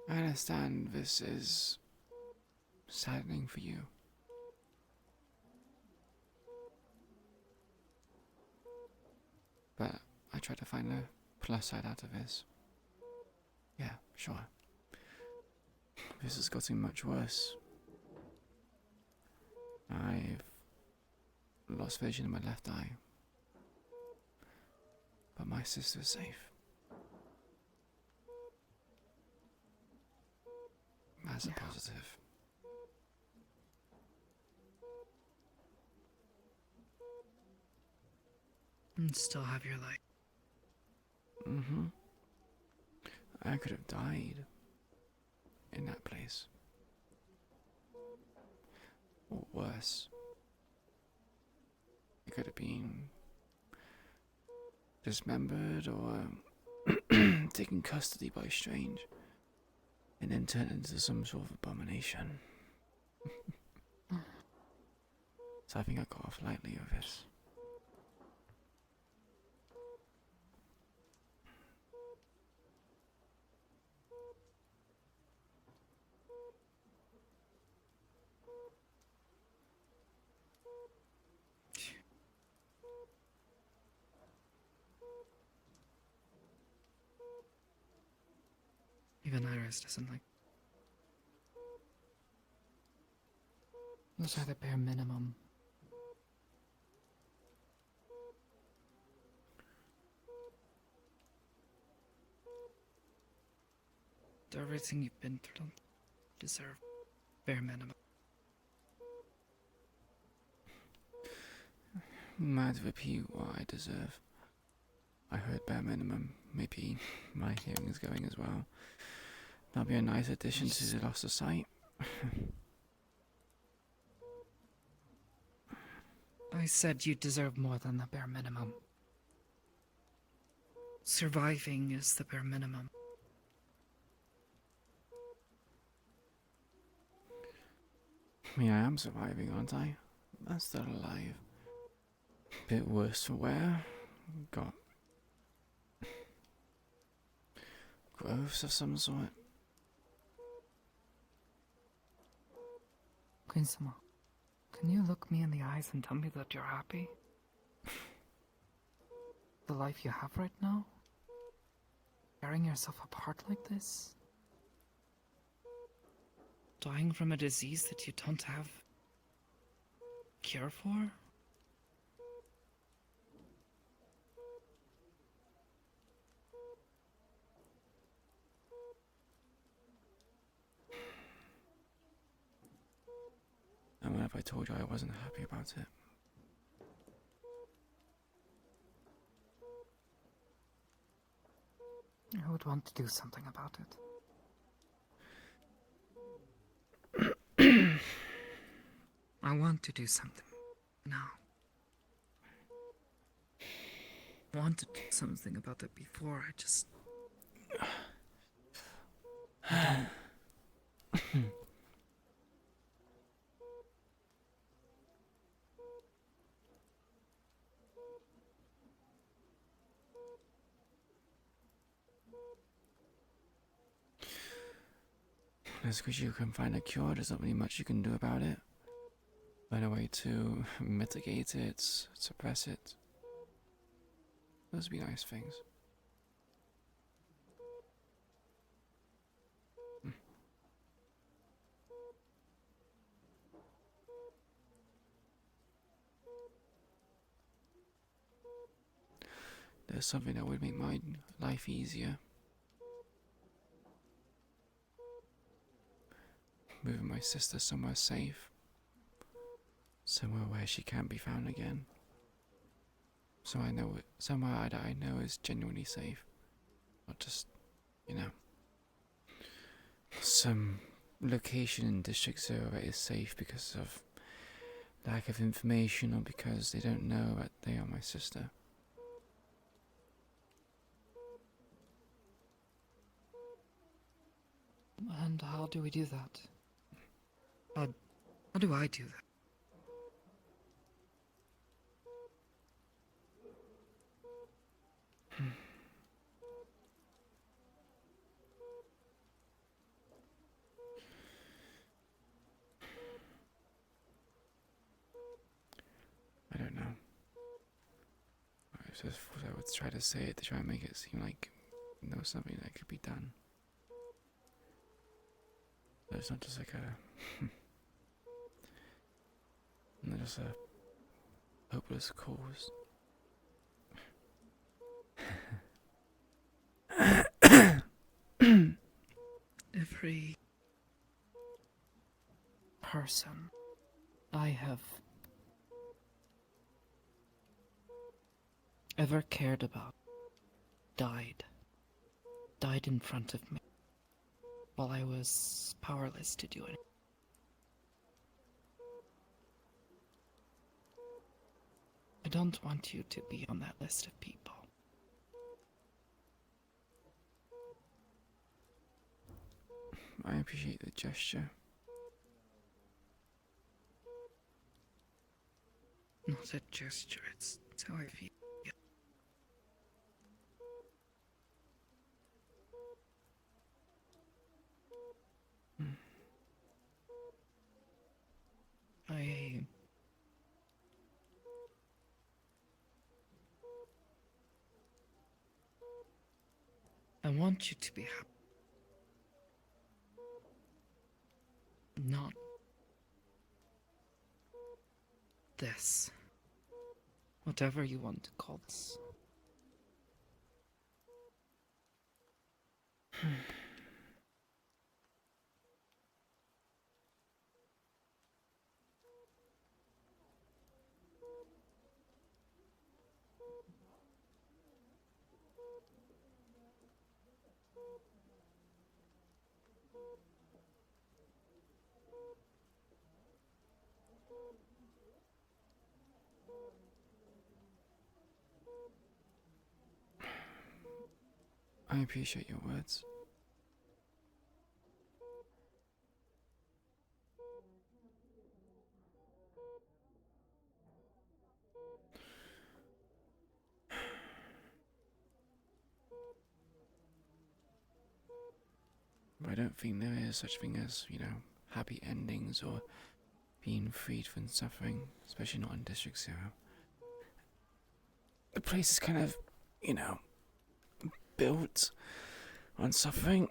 I understand this is saddening for you. But I try to find a plus side out of this. Yeah, sure. This has gotten much worse. I've lost vision in my left eye. But my sister's safe. That's a positive. And still have your life. Mm-hmm. I could have died in that place. Or worse. It could have been dismembered or taken custody by strange and then turned into some sort of abomination. So I think I got off lightly with this. Even Iris doesn't like. Those are the bare minimum. Everything you've been through, don't deserve bare minimum. Mad repeat what I deserve. I heard bare minimum. Maybe my hearing is going as well. That'll be a nice addition to the loss of sight. I said you deserve more than the bare minimum. Surviving is the bare minimum. Yeah, I am surviving, aren't I? I'm still alive. Bit worse for wear. Got growths of some sort. Queen-sama, can you look me in the eyes and tell me that you're happy? The life you have right now? Tearing yourself apart like this? Dying from a disease that you don't have a cure for? And what if I told you I wasn't happy about it? I would want to do something about it. I want to do something now. I want to do something about it before. I just... Just because you can find a cure, there's not really much you can do about it. Find a way to mitigate it, suppress it. Those would be nice things. There's something that would make my life easier. Moving my sister somewhere safe. Somewhere where she can't be found again. So I know it, somewhere that I know is genuinely safe. Not just, you know, some location in District 0 that is safe because of lack of information or because they don't know that they are my sister. And how do we do that? How do I do that? I don't know. I just thought I would try to say it to try and make it seem like there was something that could be done. But it's not just like a... not just a hopeless cause. Every person I have ever cared about died in front of me while I was powerless to do anything. I don't want you to be on that list of people. I appreciate the gesture. Not a gesture, it's how I feel. I want you to be happy. Not this. Whatever you want to call this. I appreciate your words. But I don't think there is such thing as, happy endings or being freed from suffering, especially not in District Zero. The place is kind of, built on suffering.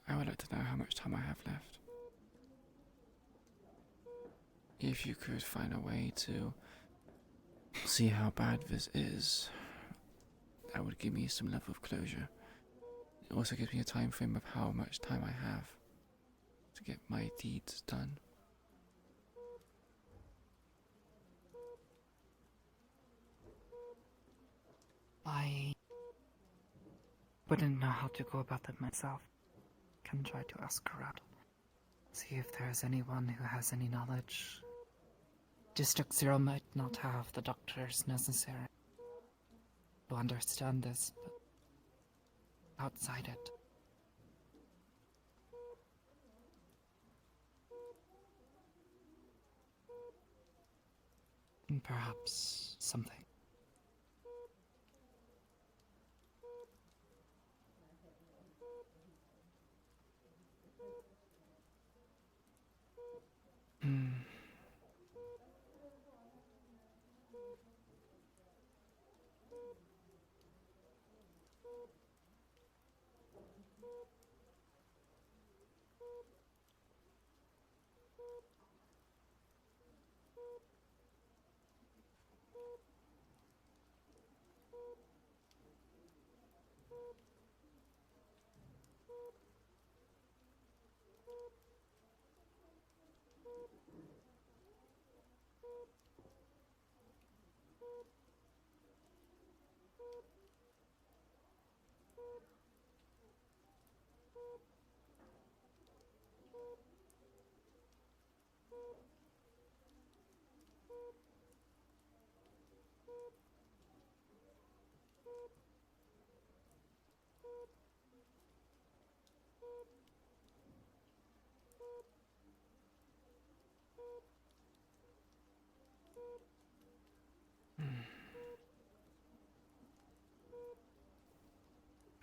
I would like to know how much time I have left. If you could find a way to see how bad this is, that would give me some level of closure. It also gives me a time frame of how much time I have to get my deeds done. I wouldn't know how to go about that myself. Can try to ask around. See if there's anyone who has any knowledge. District Zero might not have the doctors necessary to understand this, but outside it. And perhaps something.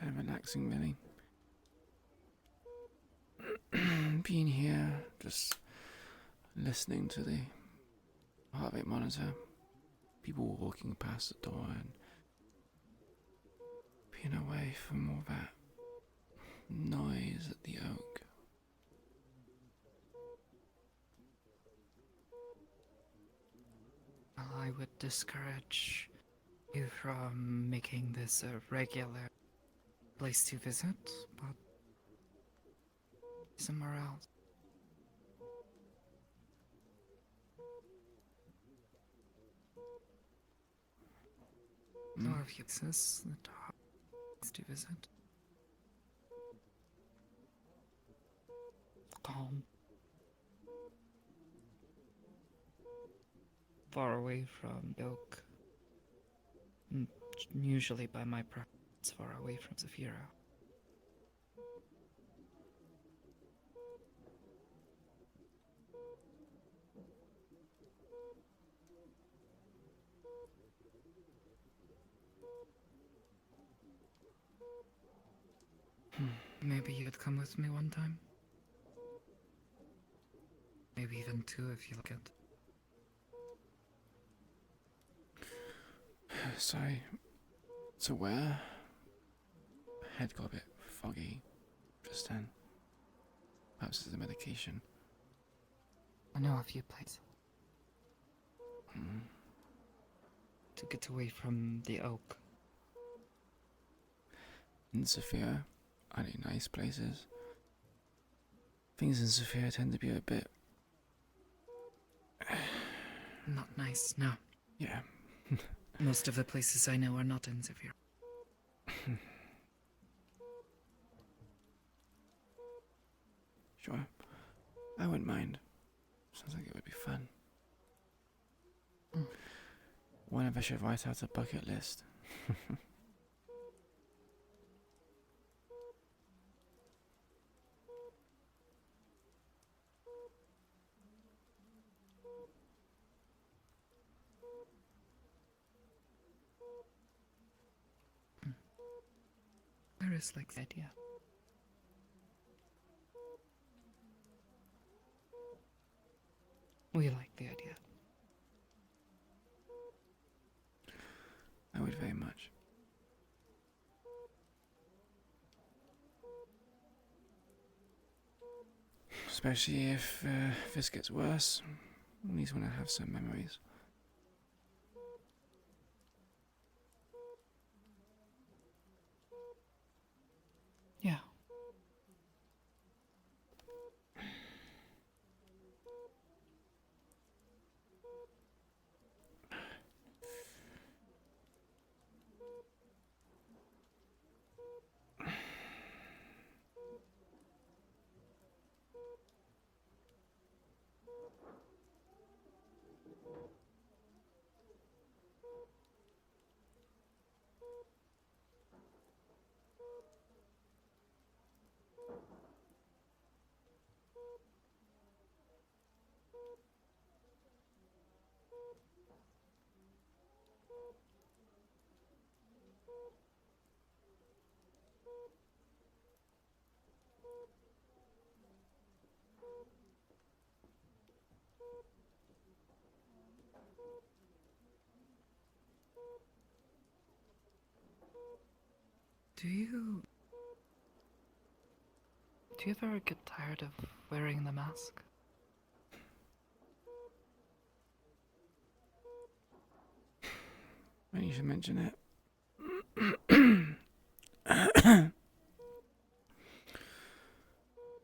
Kind of relaxing, really. Being here, just listening to the heart rate monitor, people walking past the door, and being away from all that noise at the oak. Well, I would discourage you from making this a regular place to visit, but somewhere else. There are places that are nice to visit. Calm. Far away from Oak. Usually by my preference, far away from Zafira. maybe you'd come with me one time? Maybe even two if you like it. Sorry. So where? Head got a bit foggy just then. Perhaps it's the medication. I know a few places Hmm. to get away from the oak. In Sophia, are they nice places? Things in Sophia tend to be a bit... Not nice, no. yeah. Most of the places I know are not in Zephyr. Sure. I wouldn't mind. Sounds like it would be fun. Mm. One of us should write out a bucket list. Iris likes the idea. We like the idea. I would very much. Especially if this gets worse. At least when I have some memories. Yeah. Do you ever get tired of wearing the mask? When you should mention it.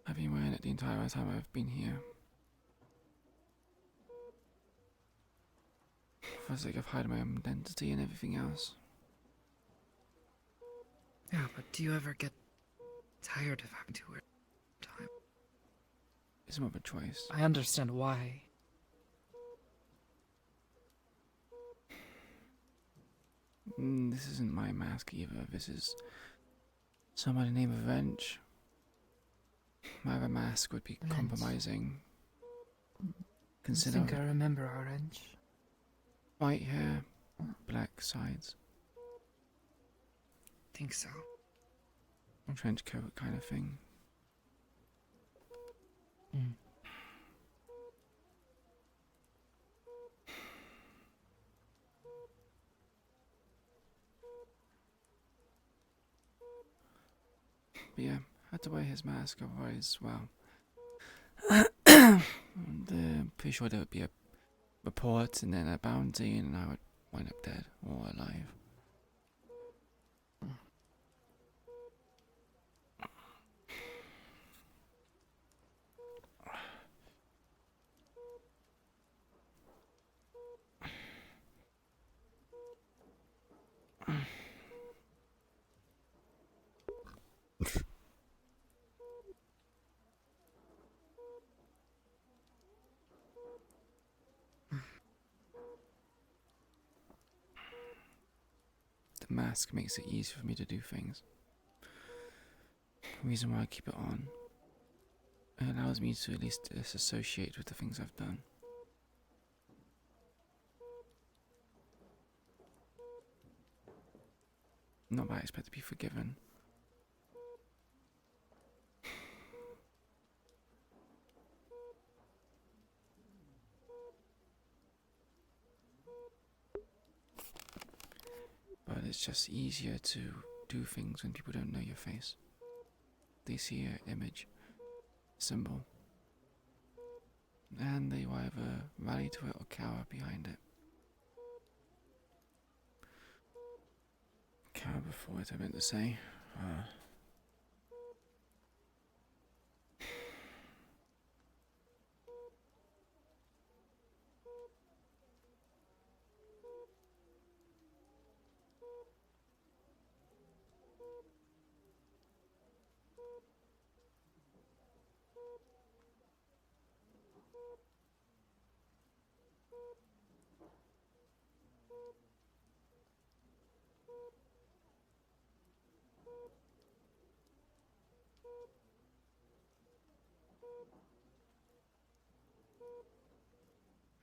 I've been wearing it the entire time I've been here. For the sake of hiding my own identity and everything else. Yeah, but do you ever get tired of having to wear it all the time? It's more of a choice. I understand why. This isn't my mask either. This is somebody named Wrench. My other mask would be Wrench. compromising. I Consider think I remember Orange. white hair, black sides, Think so. trench coat kind of thing. Mm. But yeah, had to wear his mask, otherwise, well, pretty sure there would be a report and then a bounty, and I would wind up dead or alive. The mask makes it easy for me to do things. The reason why I keep it on, it allows me to at least disassociate with the things I've done. Not that I expect to be forgiven. but it's just easier to do things when people don't know your face. They see your image, symbol, and they will either rally to it or cower behind it. Cower before it, I meant to say.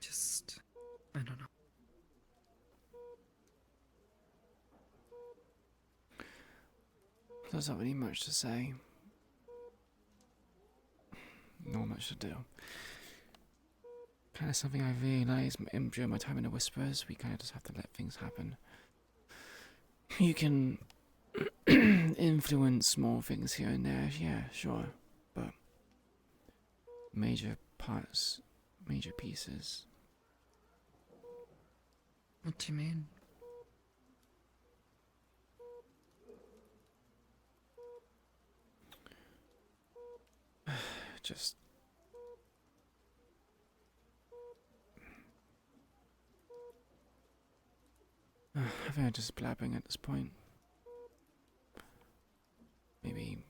Just, I don't know. There's not really much to say. Not much to do. Kind of something I realised during my time in the Whisperers, we kind of just have to let things happen. You can influence small things here and there, yeah, sure, but major parts, major pieces. What do you mean? Just I think I'm just blabbering at this point. Maybe.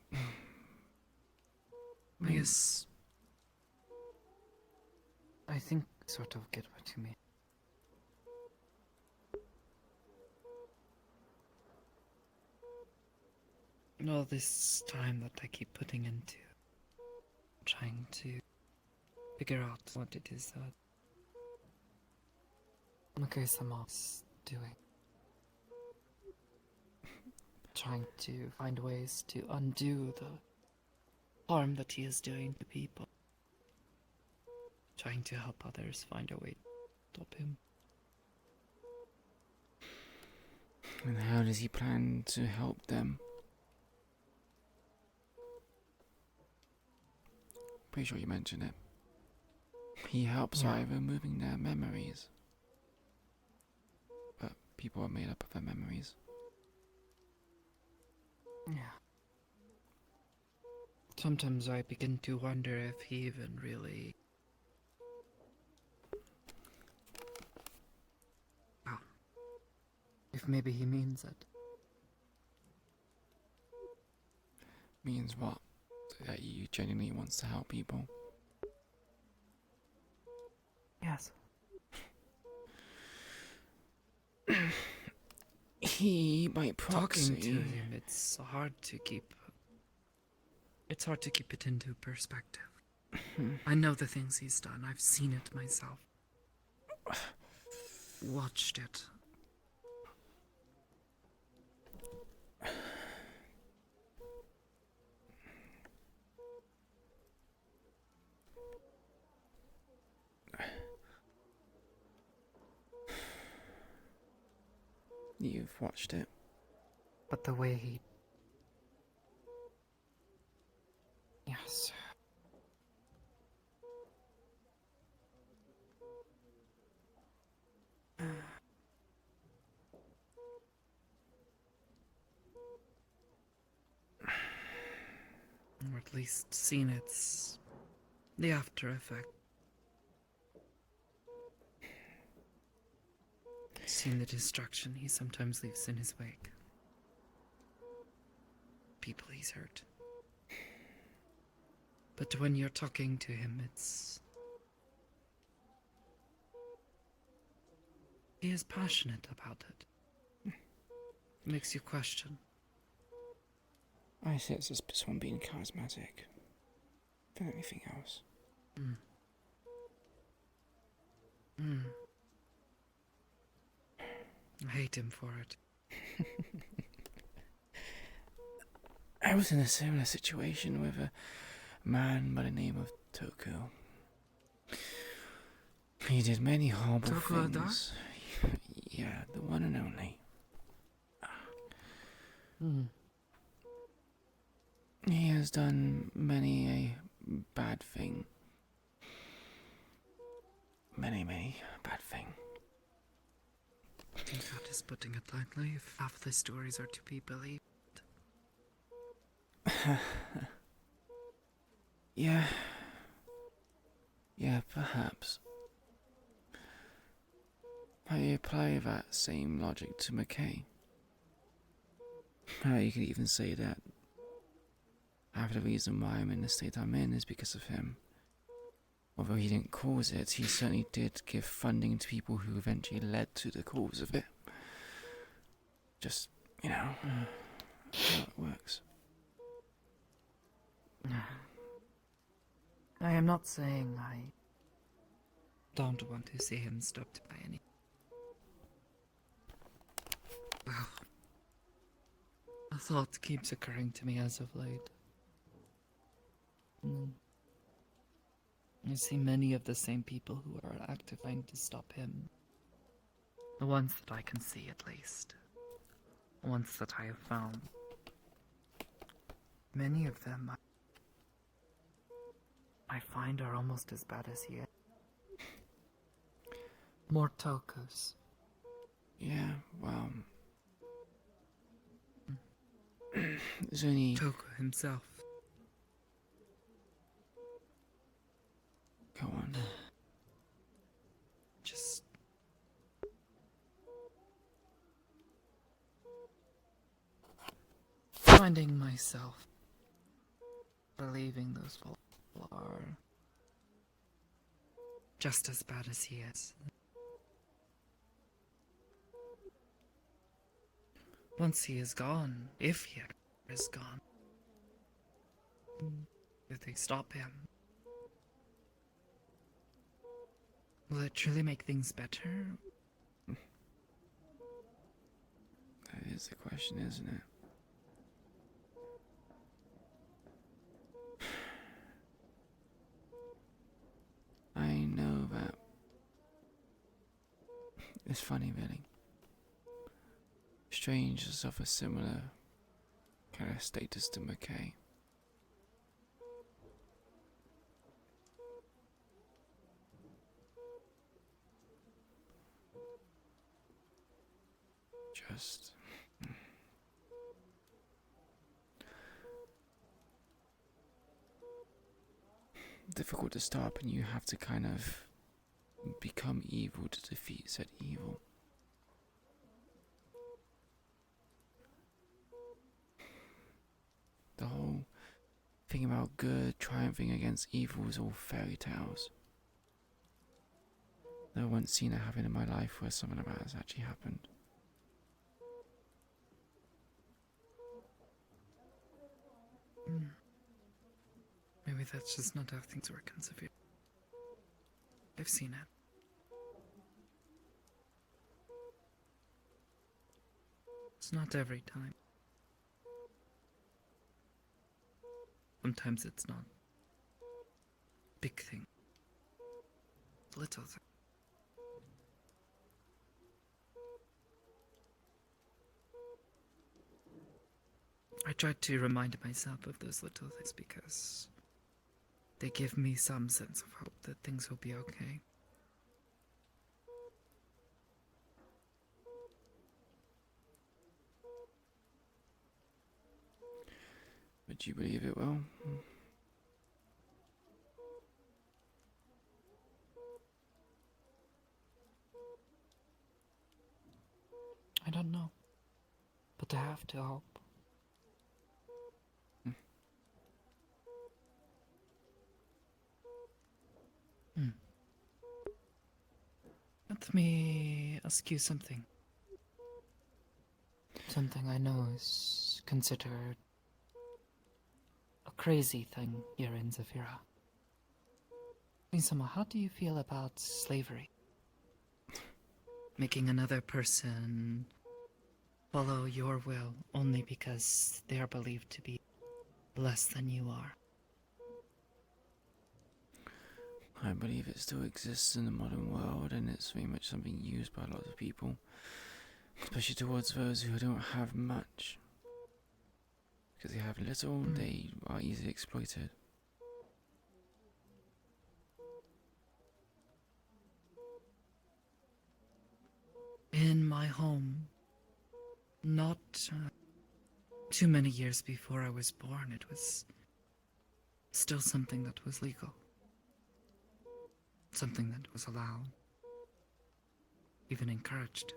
I guess I think sort of get what you mean. All this time that I keep putting into trying to figure out what it is that Makaya-sama's doing. Trying to find ways to undo the harm that he is doing to people. Trying to help others find a way to stop him. And how does he plan to help them? Pretty sure you mentioned it. He helps by removing their memories. But people are made up of their memories. Yeah. Sometimes I begin to wonder if he even really... Well, if maybe he means it. Means what? That he genuinely wants to help people. Yes. He might proxy. Talking to him, it's hard to keep it into perspective. I know the things he's done. I've seen it myself. Watched it. You've watched it. But the way he... Yes. Or at least seen its... the after effect. Seen the destruction he sometimes leaves in his wake. People he's hurt. But when you're talking to him, it's... he is passionate about it. Makes you question. I say it's just someone being charismatic. Than anything else. I hate him for it. I was in a similar situation with a man by the name of Toku. He did many horrible Toku things. Yeah, the one and only. Hmm. He has done many a bad thing. Many bad thing. I think that is putting it lightly, if half the stories are to be believed. Yeah. Yeah, perhaps. I apply that same logic to McKay. You could even say that half the reason why I'm in the state I'm in is because of him. Although he didn't cause it, he certainly did give funding to people who eventually led to the cause of it. Just, how it works. I am not saying I don't want to see him stopped by any. Well, a thought keeps occurring to me as of late. I see many of the same people who are actively trying to stop him. The ones that I can see, at least. The ones that I have found. Many of them I find are almost as bad as he is. More Tokus. Yeah, well... there's only... Toku himself. Go on. Just... finding myself believing those people are just as bad as he is. Once he is gone, if he is gone, if they stop him, will it truly make things better? That is the question, isn't it? I know that. It's funny, really. Strange is of a similar kind of status to McKay. Just... difficult to stop, and you have to kind of become evil to defeat said evil. The whole thing about good triumphing against evil is all fairy tales. I've once seen it happen in my life where something like that has actually happened. Maybe that's just not how things work in Severe. I've seen it. It's not every time. Sometimes it's not. Big thing. Little thing. I try to remind myself of those little things because they give me some sense of hope that things will be okay. But you believe it will? I don't know. But I have to hope. Let me ask you something. Something I know is considered a crazy thing here in Zafira. Isama, how do you feel about slavery? Making another person follow your will only because they are believed to be less than you are. I believe it still exists in the modern world, and it's very much something used by a lot of people, especially towards those who don't have much. Because they have little, they are easily exploited. In my home, not too many years before I was born, it was still something that was legal. Something that was allowed, even encouraged.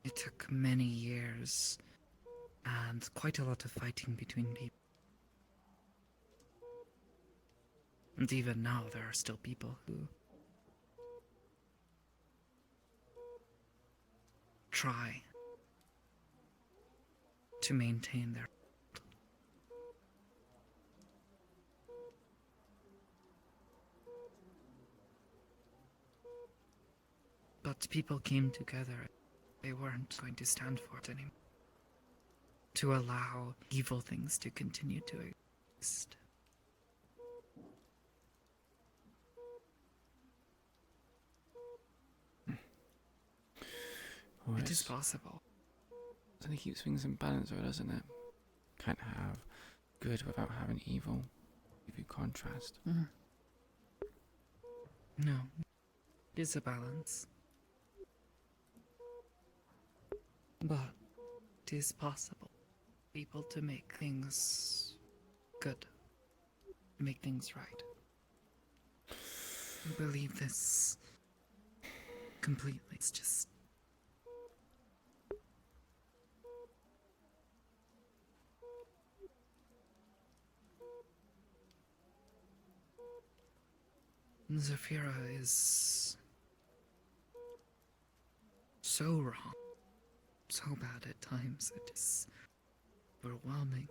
It took many years and quite a lot of fighting between people. And even now, there are still people who try to maintain their. But people came together. They weren't going to stand for it anymore. To allow evil things to continue to exist. Oh, It is possible. It only keeps things in balance, though, doesn't it? Can't have good without having evil. Give you contrast. No, it is a balance. But it is possible for people to make things good, make things right. I believe this completely. It's just. Zafira is so wrong, so bad at times. It is overwhelming.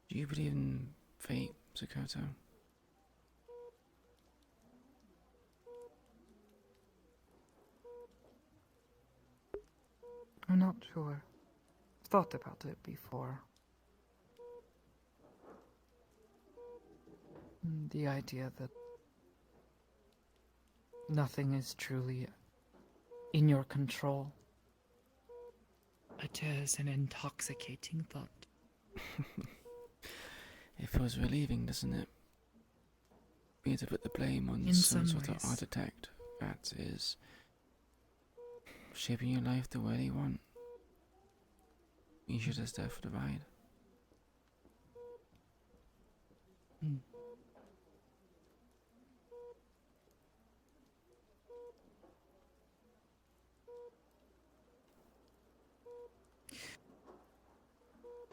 Do you believe in fate, Zakoto? I'm not sure. I've thought about it before. The idea that nothing is truly in your control. It is an intoxicating thought. It feels relieving, doesn't it? We need to put the blame on In some some sort of ways. architect that is shaping your life the way they want. You should just there for the ride.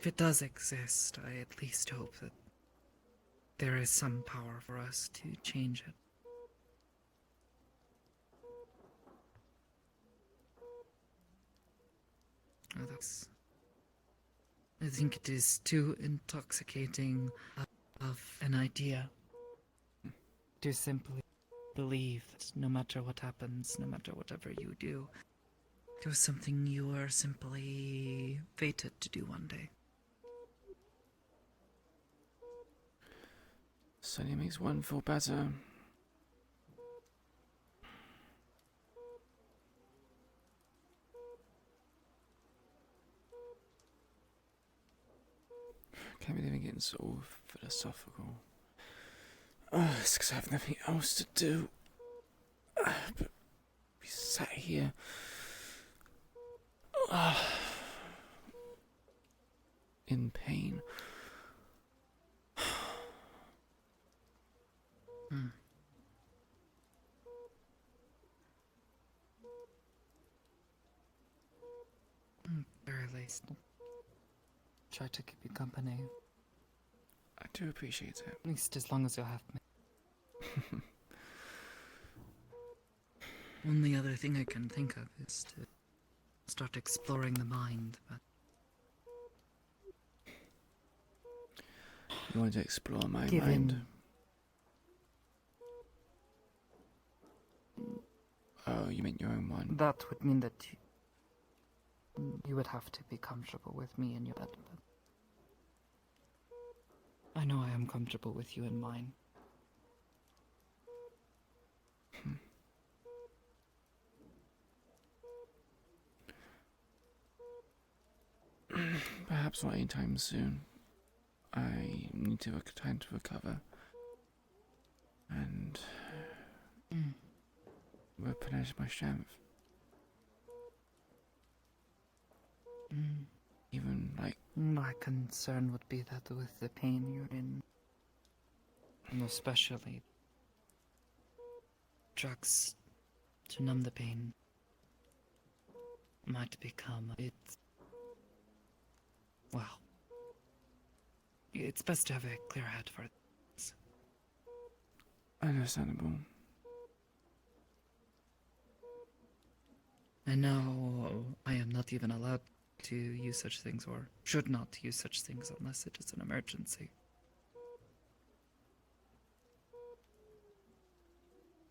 If it does exist, I at least hope that there is some power for us to change it. I think it is too intoxicating of an idea to simply believe that no matter what happens, no matter whatever you do, it was something you were simply fated to do one day. Certainly makes one feel better. Can't believe I'm getting so philosophical. It's because I have nothing else to do. But we sat here. In pain. Very least, try to keep you company, I do appreciate it. at least as long as you'll have me. Only other thing I can think of is to start exploring the mind, but You want to explore my mind? Given Oh, you meant your own one. that would mean that you would have to be comfortable with me in your bed, but I know I am comfortable with you in mine. Perhaps not anytime soon. I need to time to recover and replenish my strength. Even like My concern would be that with the pain you're in, and especially drugs to numb the pain, might become a bit. Well, it's best to have a clear head for this. understandable. And now I am not even allowed to use such things, or should not use such things unless it is an emergency.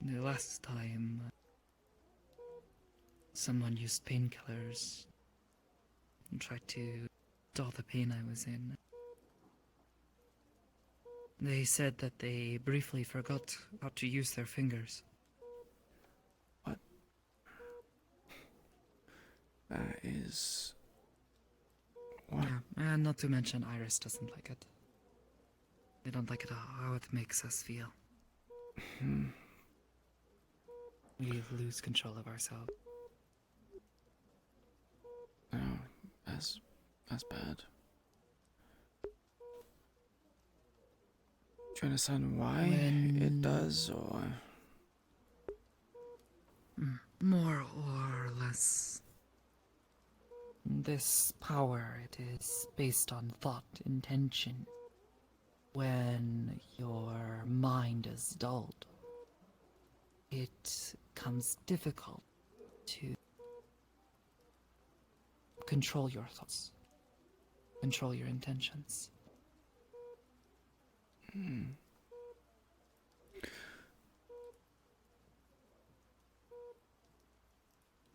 The last time someone used painkillers and tried to dull the pain I was in, they said that they briefly forgot how to use their fingers. What? That is... What? Yeah, and not to mention Iris doesn't like it. They don't like it how it makes us feel. We lose control of ourselves. Oh, that's bad. Do you understand why it does, or...? More or less. This power, it is based on thought, intention. When your mind is dulled, it becomes difficult to control your thoughts, control your intentions.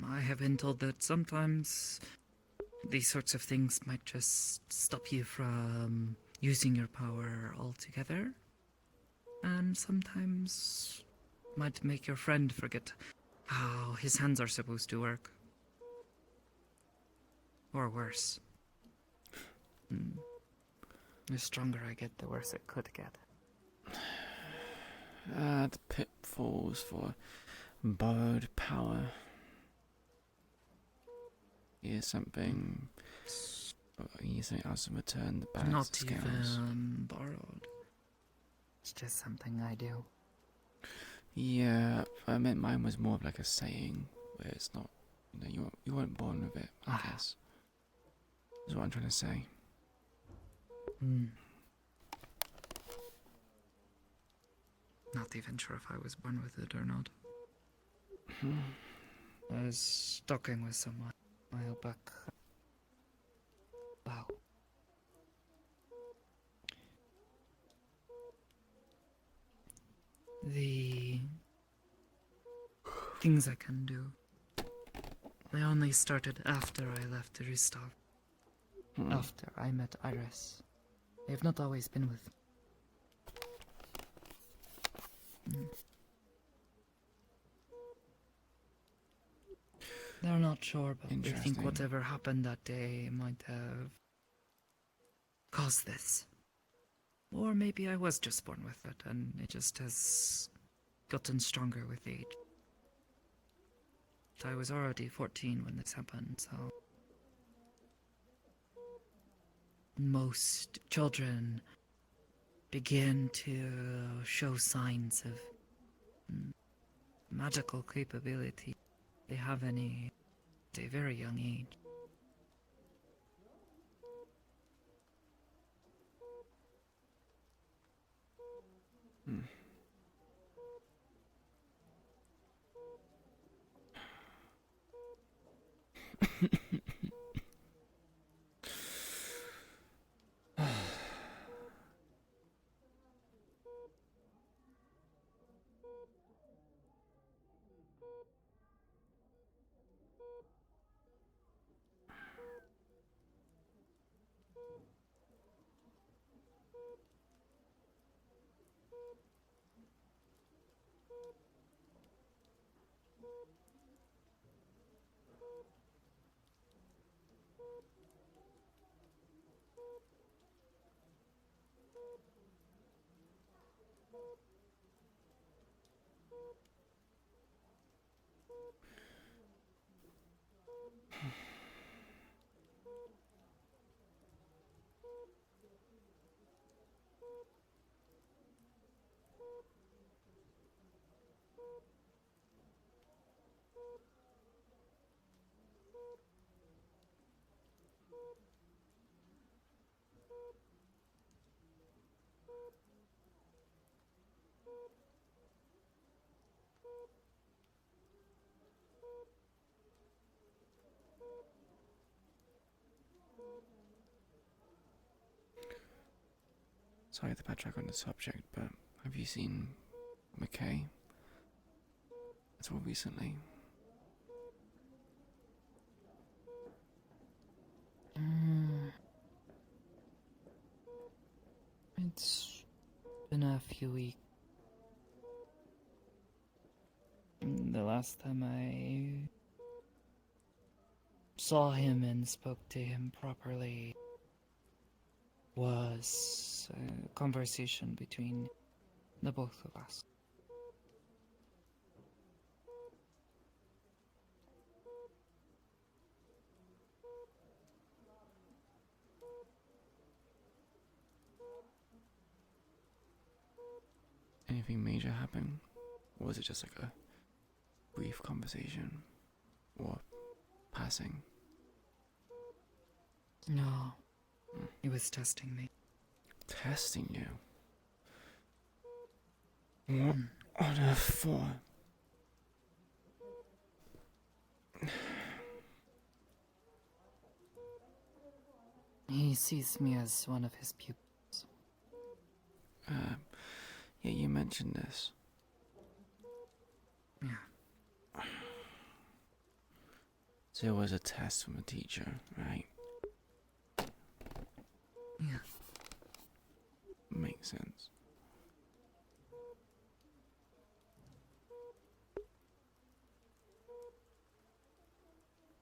I have been told that sometimes these sorts of things might just stop you from using your power altogether, and sometimes might make your friend forget how his hands are supposed to work. Or worse. The stronger I get, the worse it could get. The pitfalls for borrowed power. Here's something else in return, the balance Not scales. even borrowed. It's just something I do. Yeah, I meant mine was more of like a saying, where it's not, you weren't born with it, I guess. That's what I'm trying to say. Not even sure if I was born with it or not. I was talking with someone a while back. Wow. The things I can do, they only started after I left the Ristov. After I met Iris. They have not always been with me. They're not sure, but they think Interesting. whatever happened that day might have caused this. Or maybe I was just born with it, and it just has gotten stronger with age. I was already 14 when this happened, so... Most children begin to show signs of magical capability. They have any at a very young age. Sorry to backtrack on the subject, but have you seen McKay at all recently? It's been a few weeks. The last time I saw him and spoke to him properly was a conversation between the both of us. Anything major happen? Or was it just like a brief conversation? Or passing? No, he was testing me. Testing you? What on earth for? He sees me as one of his pupils. Yeah, you mentioned this. Yeah. So it was a test from a teacher, right? Yeah. Makes sense.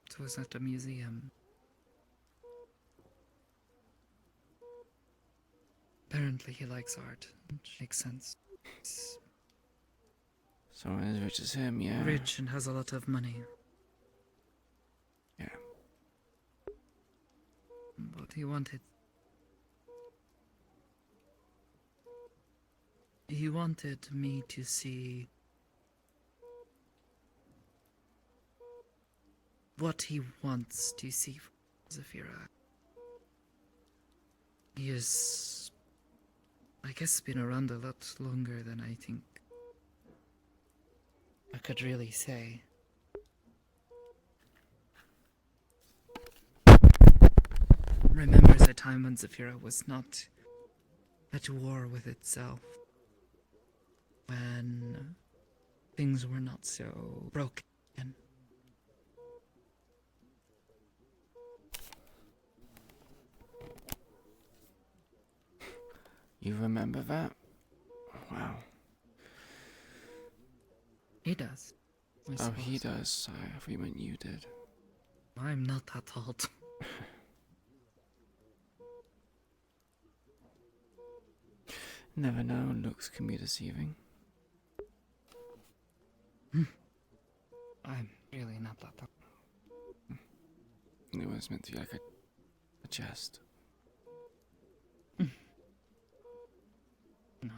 It was at a museum. Apparently he likes art, which makes sense. He's Someone as rich as him, yeah. rich and has a lot of money. Yeah. But he wanted me to see what he wants to see from Zafira. He has, I guess, been around a lot longer than I think I could really say. Remembers a time when Zafira was not at war with itself. When things were not so broken. You remember that? Wow. He does. I Oh, he suppose. does. Sorry, I thought you meant you did. I'm not that old. Never know, looks can be deceiving. I'm really not that old. It was meant to be like a jest. No,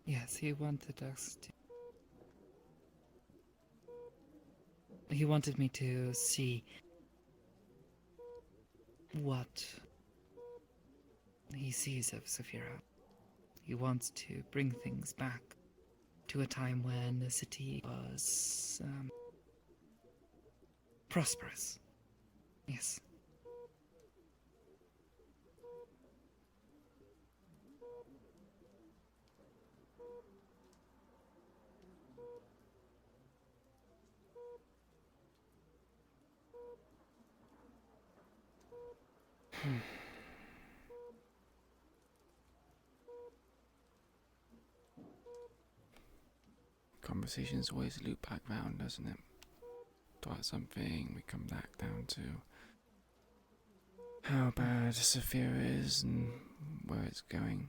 yes, he wanted us to. He wanted me to see what he sees of Saphira. He wants to bring things back to a time when the city was prosperous. Yes. Conversations always loop back round, doesn't it? Start something, we come back down to how bad Sophia is and where it's going.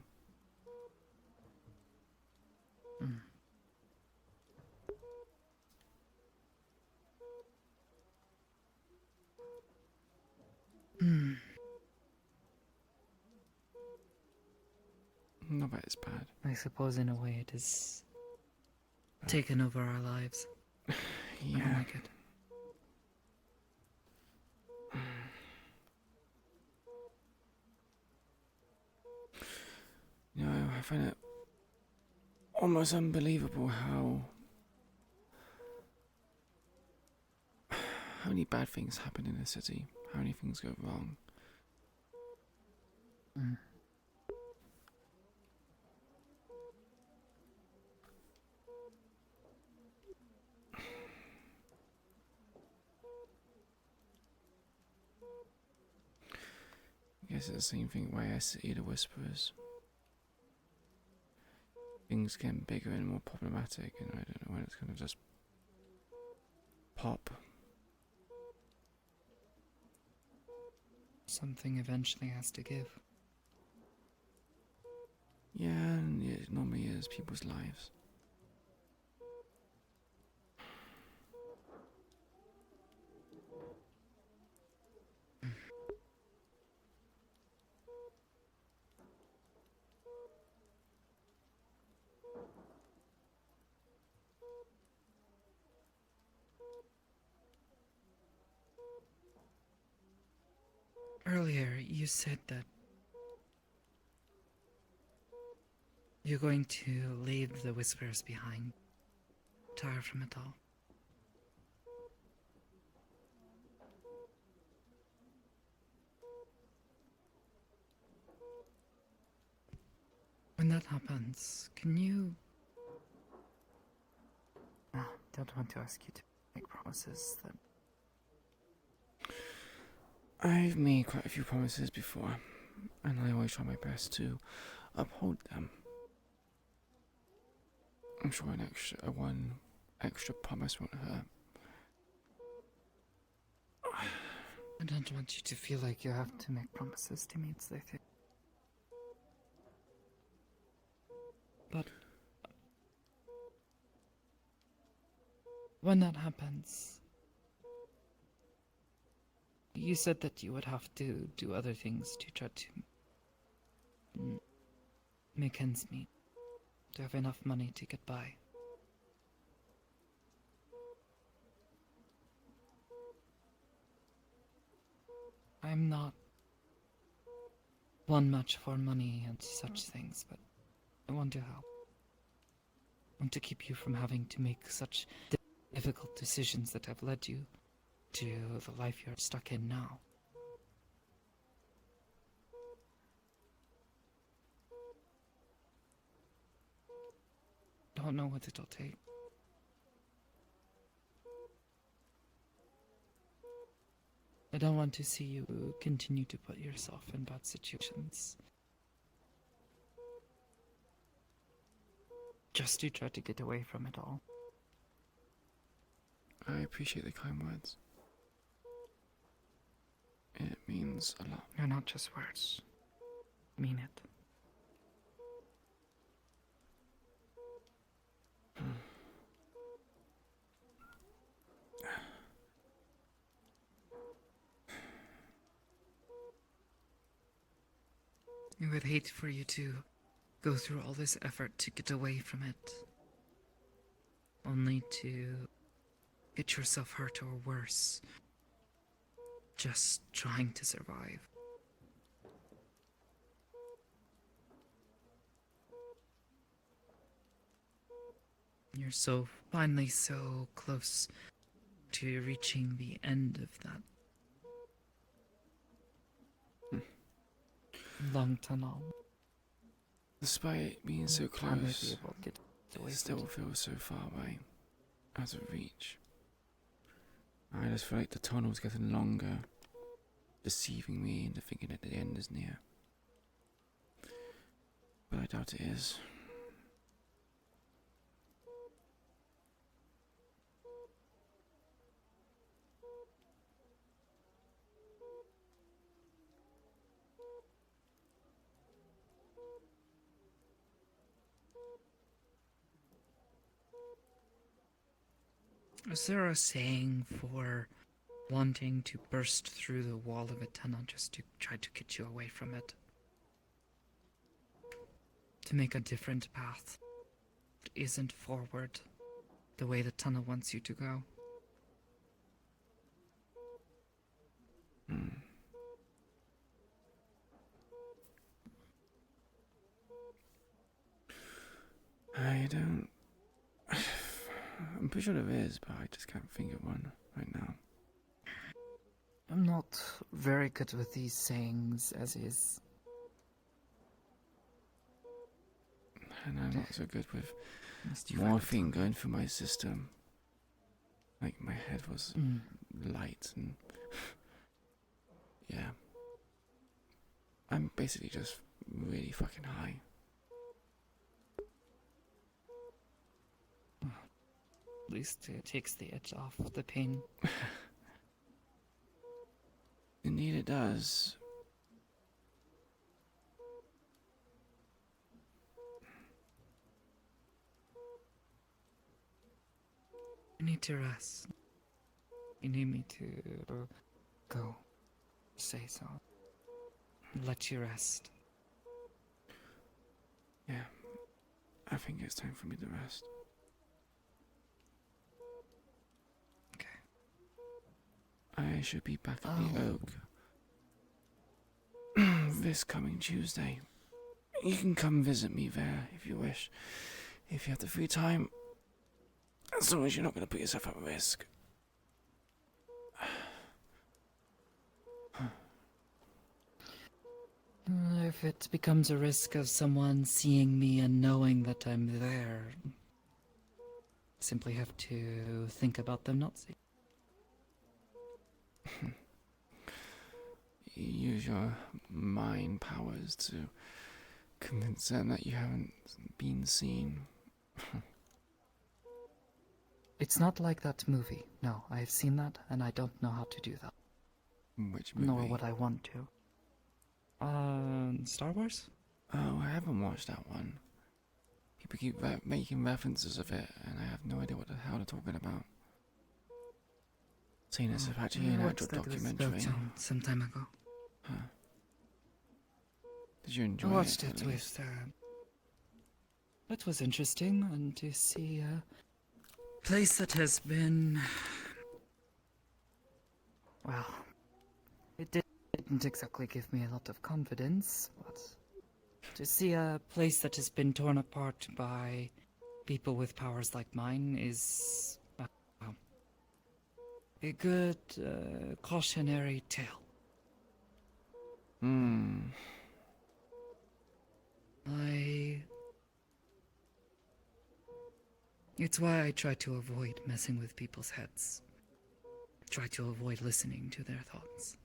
Not that it's bad. I suppose in a way it has taken over our lives. I don't Yeah. like it. You know, I find it almost unbelievable how many bad things happen in the city, how many things go wrong. I guess it's the same thing why I see the Whisperers. Things getting bigger and more problematic, and I don't know when it's gonna just pop. Something eventually has to give. Yeah, and it normally is people's lives. Earlier, you said that you're going to leave the Whispers behind. Tired from it all. When that happens, can you... don't want to ask you to make promises that... I've made quite a few promises before, and I always try my best to uphold them. I'm sure one extra promise won't hurt. I don't want you to feel like you have to make promises to me, it's the thing. But... when that happens... you said that you would have to do other things to try to... make ends meet. To have enough money to get by. I'm not one much for money and such things, but I want to help. I want to keep you from having to make such difficult decisions that have led you to the life you're stuck in now. Don't know what it'll take. I don't want to see you continue to put yourself in bad situations. Just to try to get away from it all. I appreciate the kind words. It means a lot. They're not just words. I mean it. I would hate for you to go through all this effort to get away from it, only to get yourself hurt or worse, just trying to survive. You're finally so close to reaching the end of that long tunnel. Despite being so I may be close, able to get away it from still it. feels so far away, out of reach. I just feel like the tunnel's getting longer, deceiving me into thinking that the end is near. But I doubt it is. Is there a saying for wanting to burst through the wall of a tunnel just to try to get you away from it? To make a different path that isn't forward the way the tunnel wants you to go? I don't... I'm pretty sure there is, but I just can't think of one right now. I'm not very good with these sayings, as is. and I'm not so good with Must you find it morphine so- going through my system. Like, my head was light, and yeah. I'm basically just really fucking high. At least it takes the edge off the pain. Indeed it does. You need to rest. You need me to go. Say so. Let you rest. Yeah. I think it's time for me to rest. Okay. I should be back at the Oh. Oak this coming Tuesday. You can come visit me there if you wish. If you have the free time. As long as you're not going to put yourself at risk. If it becomes a risk of someone seeing me and knowing that I'm there, simply have to think about them not seeing. Use your mind powers to convince them that you haven't been seen. It's not like that movie. No, I've seen that, and I don't know how to do that. Which movie? Nor would I want to. Star Wars? Oh, I haven't watched that one. People keep making references of it, and I have no idea what the hell they're talking about. Seeing as it's actually an actual documentary. Some time ago. Huh. Did you enjoy I watched it? it with. It was interesting, and to see a place that has been. Well, it didn't exactly give me a lot of confidence, but to see a place that has been torn apart by people with powers like mine is well, a good cautionary tale. It's why I try to avoid messing with people's heads. Try to avoid listening to their thoughts.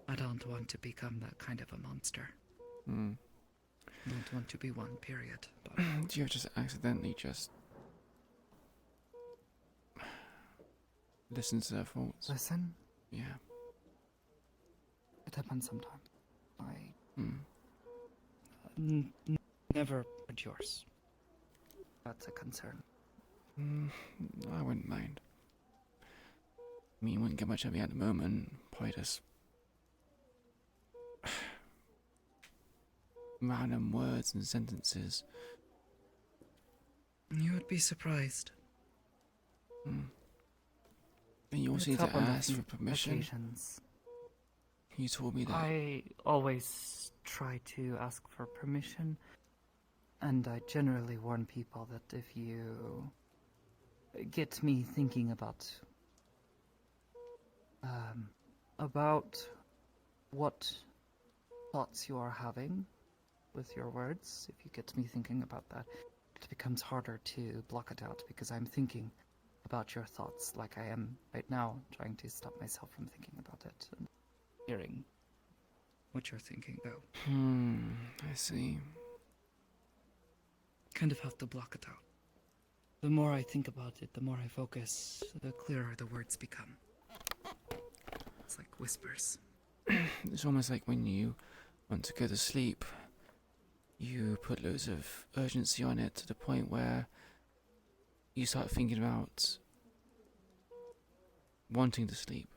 I don't want to become that kind of a monster. Don't want to be one, period. But Do you just accidentally just listen to their thoughts? listen, Yeah. it happens sometimes. I never heard yours. That's a concern. I wouldn't mind. I mean, you wouldn't get much of me at the moment. Probably just random words and sentences. You would be surprised. And you also need It's to happened a ask few for permission. occasions. You told me that. I always try to ask for permission, and I generally warn people that if you get me thinking about what thoughts you are having with your words, if you get me thinking about that, it becomes harder to block it out because I'm thinking about your thoughts like I am right now, trying to stop myself from thinking about it and hearing what you're thinking about. I see. Kind of have to block it out. The more I think about it, the more I focus, the clearer the words become. It's like whispers. It's almost like when you want to go to sleep, you put loads of urgency on it to the point where you start thinking about wanting to sleep.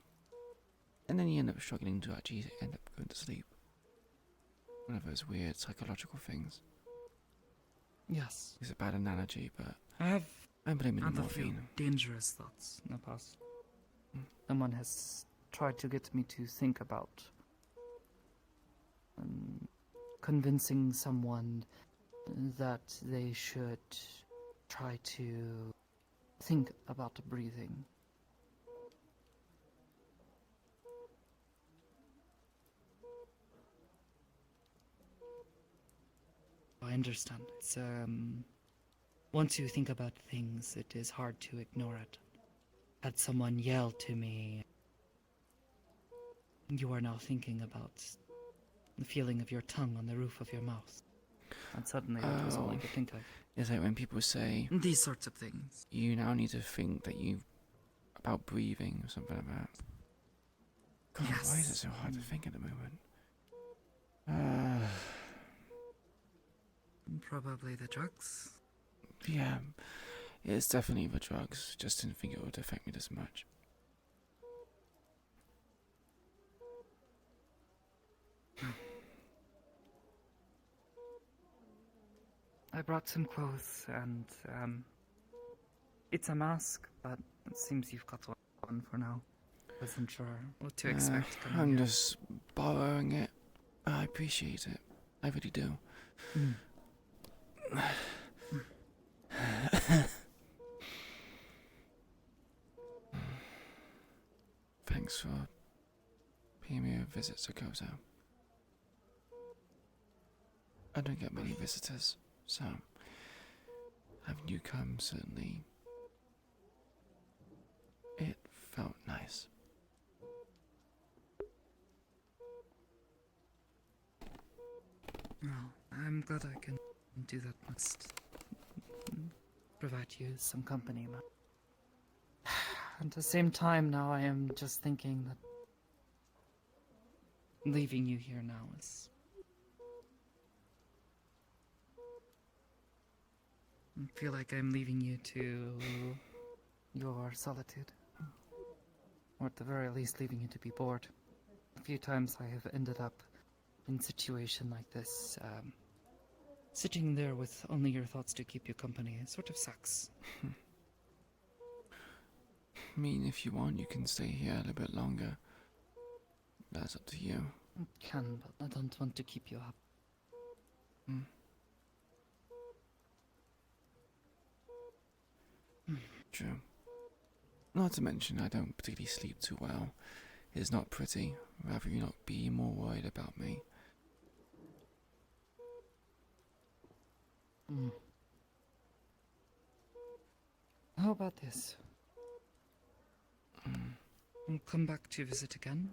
And then you end up struggling to actually end up going to sleep. One of those weird psychological things. Yes. It's a bad analogy, but I have I'm blaming the had a few morphine. dangerous thoughts in the past. Someone has tried to get me to think about convincing someone that they should try to think about breathing. I understand. It's once you think about things, it is hard to ignore it. Had someone yell to me, you are now thinking about the feeling of your tongue on the roof of your mouth. And suddenly that was all I could think of. Is like when people say, These sorts of things. you now need to think that about breathing or something like that. God, Yes. why is it so hard to think at the moment? Probably the drugs. Yeah, it's definitely the drugs. Just didn't think it would affect me this much. I brought some clothes and it's a mask, but it seems you've got one for now. Wasn't sure what to expect. I'm just borrowing it. I appreciate it. I really do. Thanks for paying me a visit to Kozo. I don't get many visitors, so having you come certainly, it felt nice. Well, I'm glad I can do that next. Provide you some company, but at the same time now I am just thinking that leaving you here now is... I feel like I'm leaving you to your solitude. Or at the very least leaving you to be bored. A few times I have ended up in a situation like this, sitting there with only your thoughts to keep you company. It sort of sucks. I mean, if you want, you can stay here a little bit longer. That's up to you. I can, but I don't want to keep you up. True. Not to mention, I don't particularly sleep too well. It's not pretty. Rather you not be more worried about me. How about this? I'll come back to visit again.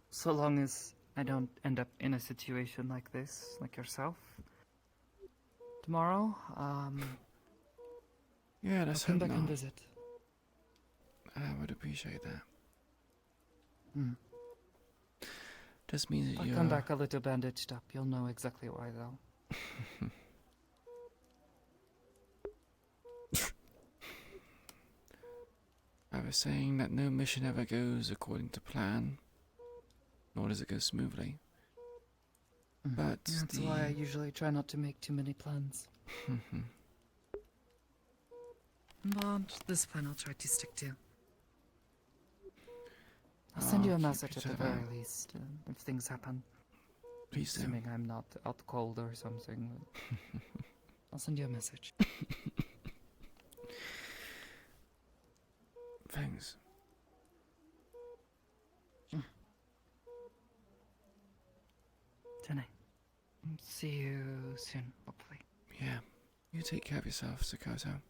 So long as I don't end up in a situation like this, like yourself. Tomorrow, Yeah, I'll let's come hope back and not. visit. I would appreciate that. Hmm. Just means that I'll you're... come back a little bandaged up. You'll know exactly why, though. I was saying that no mission ever goes according to plan, nor does it go smoothly. But That's why I usually try not to make too many plans. But this plan I'll try to stick to. I'll send you a keep message at the yourself very out. least, if things happen. Please do. Assuming I'm not out cold or something. I'll send you a message. Thanks. Jenny, see you soon, hopefully. Yeah. You take care of yourself, Sakoto.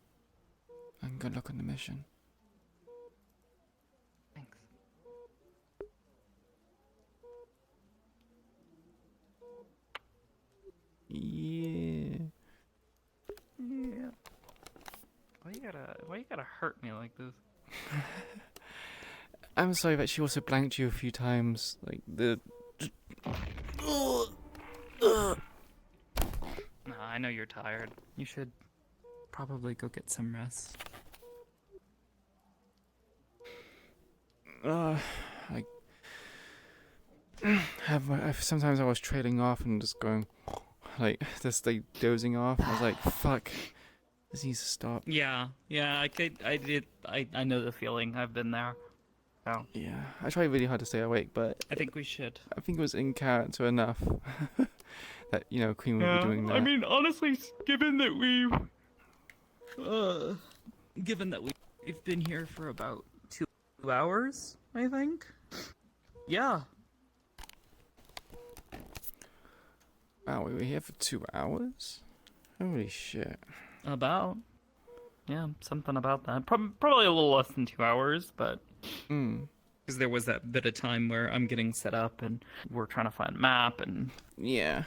And good luck on the mission. Thanks. Yeah. Yeah. Why you gotta hurt me like this? I'm sorry that she also blanked you a few times. Like, the... No, I know you're tired. You should probably go get some rest. Like... sometimes I was trailing off and just going... Like, just like dozing off. I was like, fuck. This needs to stop. Yeah, I know the feeling. I've been there. So Yeah, I tried really hard to stay awake, but I think we should. I think it was in character enough that, you know, Queen would be doing that. I mean, honestly, given that we've been here for about 2 hours, I think. Yeah. Wow, we were here for 2 hours? Holy shit. About. Yeah, something about that. Probably a little less than 2 hours, but because there was that bit of time where I'm getting set up and we're trying to find a map and Yeah.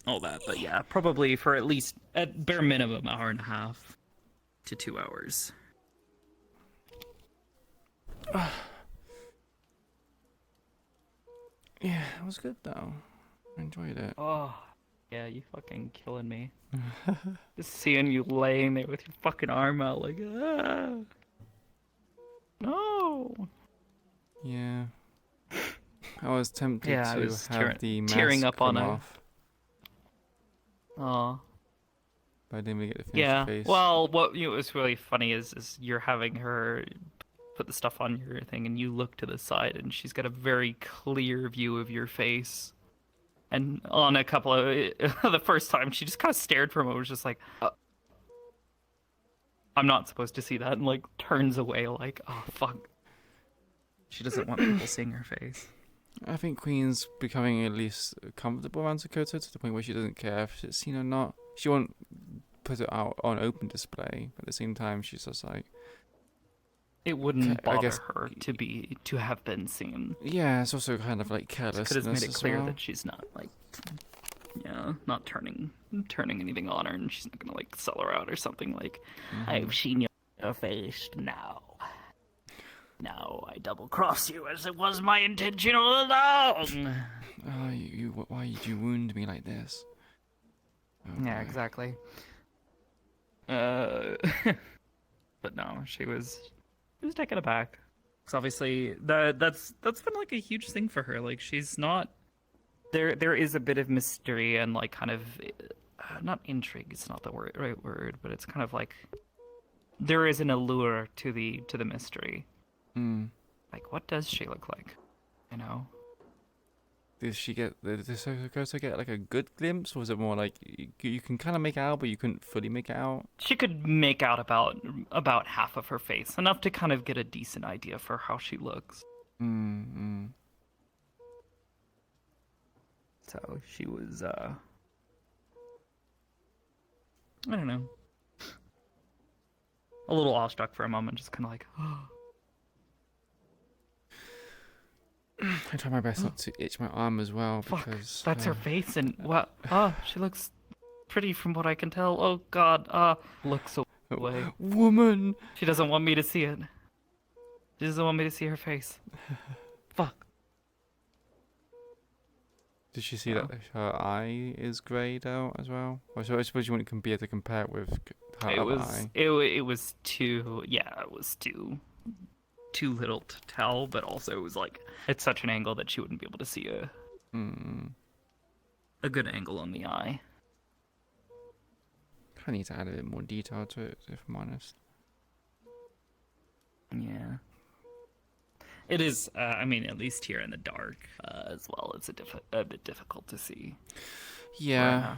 all that. But yeah, probably for at least at bare minimum hour and a half to 2 hours. Yeah, it was good though. I enjoyed it. Oh, yeah, you fucking killing me. Just seeing you laying there with your fucking arm out like, ah. No. Yeah. I was tempted Yeah, I to was have the mask tearing up on come a- off, Aw. but I didn't really get to finish Yeah. the face. Well, what was really funny is you're having her put the stuff on your thing, and you look to the side, and she's got a very clear view of your face. And on a couple of the first time, she just kind of stared for a moment, was just like, "I'm not supposed to see that," and like turns away, like, "Oh fuck." She doesn't want people seeing her face. I think Queen's becoming at least comfortable around Dakota to the point where she doesn't care if it's seen or not. She won't put it out on open display, but at the same time, she's just like, It wouldn't I bother guess- her to have been seen. yeah, it's also kind of like Could carelessness have made it as clear well. that she's not like, yeah, not turning anything on her, and she's not gonna like sell her out or something. Like, I've seen your face now. Now I double cross you as it was my intention all along. Oh, why did you wound me like this? Oh, Yeah, boy. exactly. But no, she was taken aback. Because obviously that's been like a huge thing for her. Like she's not there is a bit of mystery and like kind of not intrigue. It's not the right word, but it's kind of like there is an allure to the mystery. Like, what does she look like? You know? Did Dakota get like a good glimpse, or was it more like you can kind of make it out, but you couldn't fully make it out? She could make out about half of her face, enough to kind of get a decent idea for how she looks. So she was, I don't know, a little awestruck for a moment, just kind of like, oh. I try my best not to itch my arm as well Fuck, because that's her face, and what? Oh, she looks pretty from what I can tell. Oh God, looks away. Woman. She doesn't want me to see it. She doesn't want me to see her face. Fuck. Did she see that her eye is greyed out as well? Or so I suppose you wouldn't be able to compare it with her other eye. It was too too little to tell, but also it was like it's such an angle that she wouldn't be able to see a good angle on the eye. I need to add a bit more detail to it, if I'm honest. Yeah. It is, I mean, at least here in the dark as well, it's a bit difficult to see. Yeah.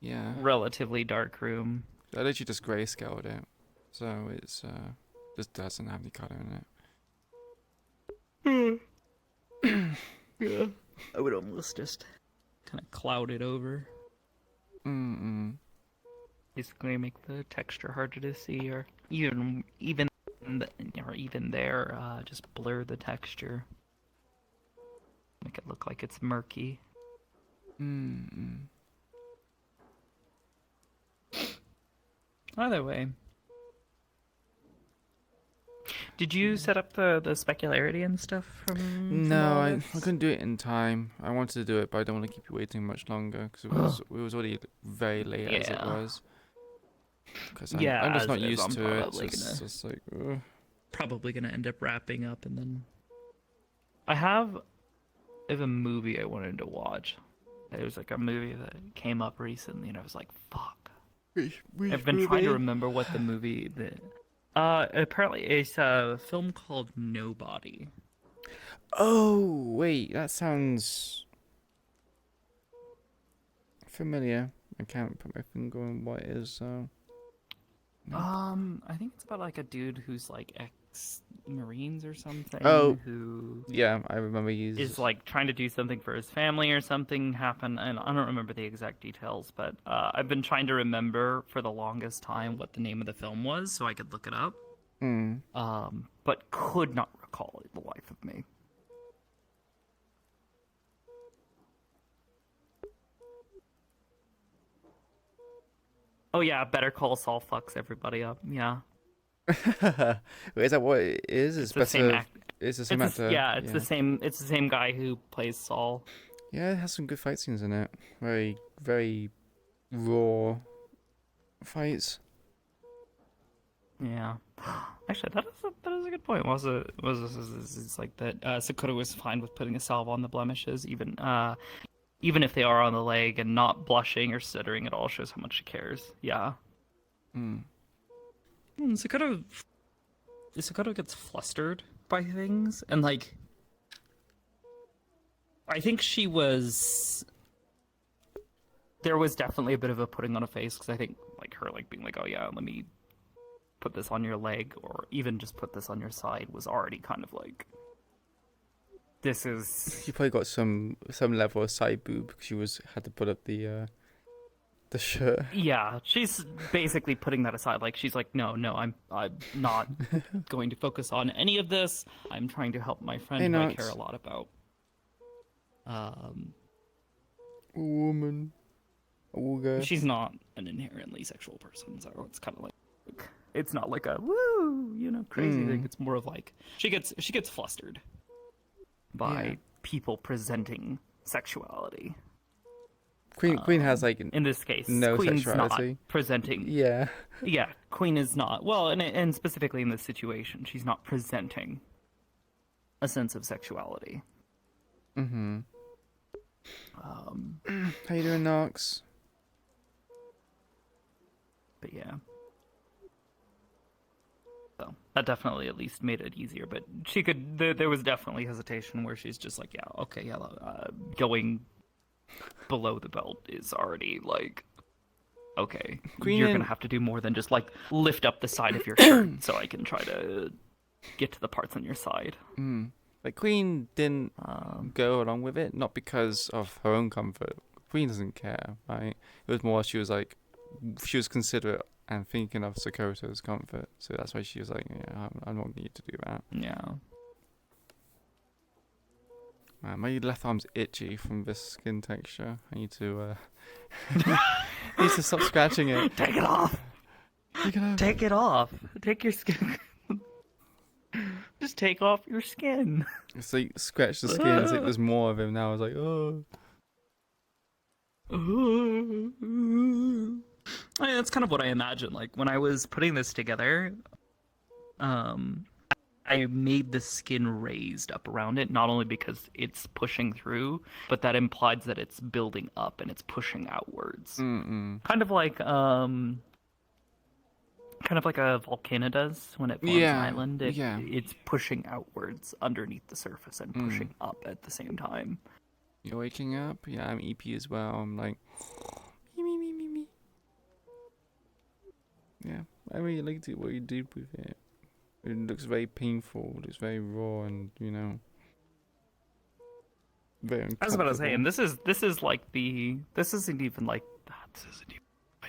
Yeah. Relatively dark room. I literally just grayscaled it, so it's just doesn't have any color in it. Yeah. I would almost just kind of cloud it over. Basically make the texture harder to see, or even there, just blur the texture. Make it look like it's murky. Either way. Did you set up the specularity and stuff from No, all I this? couldn't do it in time. I wanted to do it, but I don't want to keep you waiting much longer because it was already very late as it Yeah. was. Because Yeah, I'm just as not is, used I'm to it. So probably it's gonna- just like, ugh. Probably gonna end up wrapping up, and then I have a movie I wanted to watch. There was like a movie that came up recently, and I was like, "Fuck." I've been trying to remember what the movie that. Apparently it's a film called Nobody. Oh wait, that sounds familiar. I can't put my finger on what it is. So. I think it's about like a dude who's like Marines or something. Oh. Who Yeah, I remember he's is like trying to do something for his family or something happened, and I don't remember the exact details, but I've been trying to remember for the longest time what the name of the film was so I could look it up. But could not recall it the life of me. Oh yeah, Better Call Saul fucks everybody up. Yeah. Wait, is that what it is? It's the same better. act. It's the same It's actor. the same. It's the same guy who plays Saul. Yeah, it has some good fight scenes in it. Very, very raw fights. Yeah. Actually, that is a good point. It's like that Sakura was fine with putting a salve on the blemishes, even if they are on the leg, and not blushing or stuttering at all shows how much she cares. Yeah. Sakura gets flustered by things, and like I think there was definitely a bit of a putting on a face, because I think like her like being like, oh yeah, let me put this on your leg, or even just put this on your side, was already kind of like, this is... She probably got some level of side boob because she had to put up the shirt. Yeah, she's basically putting that aside. Like, she's like, no, I'm not going to focus on any of this. I'm trying to help my friend who I care a lot about. Woman. Ooga. She's not an inherently sexual person, so it's kind of like, it's not like a woo, crazy thing. It's more of like she gets flustered by people presenting sexuality. Queen has like in this case no Queen's sexuality. not presenting. Yeah. Yeah, Queen is not. Well, and specifically in this situation, she's not presenting a sense of sexuality. How you doing, Nox? But yeah. So that definitely at least made it easier. But she could. There was definitely hesitation where she's just like, yeah, okay, yeah, going below the belt is already like, okay, you're gonna have to do more than just like lift up the side of your shirt so I can try to get to the parts on your side. Like, Queen didn't go along with it, not because of her own comfort. Queen doesn't care, right? It was more she was considerate and thinking of Sakura's comfort, so that's why she was like, yeah, I don't need to do that. Yeah. Man, my left arm's itchy from this skin texture. I need to stop scratching it. Take it off. Take it off. Take your skin. Just take off your skin. It's like scratch the skin. It's like there's more of him now. I was like, oh. I mean, that's kind of what I imagined. Like when I was putting this together, I made the skin raised up around it, not only because it's pushing through, but that implies that it's building up and it's pushing outwards. Kind of like a volcano does when it forms an island. It's pushing outwards underneath the surface and pushing up at the same time. You're waking up? Yeah, I'm EP as well. I'm like, me. Yeah, I really liked it, what you did with it. It looks very painful. It looks very raw, and very uncomfortable. I was about to say, and this isn't even my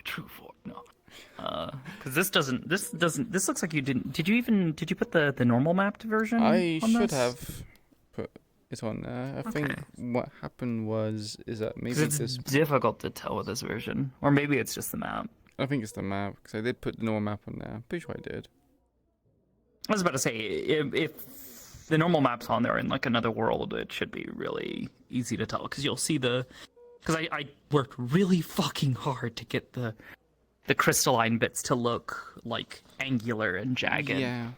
true form, no. Because this looks like you didn't. Did you put the normal mapped version? I on should this? have put it on there. I think what happened is that maybe it's difficult to tell with this version, or maybe it's just the map. I think it's the map, because I did put the normal map on there. I'm pretty sure I did. I was about to say, if the normal map's on there in like another world, it should be really easy to tell, because you'll see because I worked really fucking hard to get the crystalline bits to look like angular and jagged. Yeah.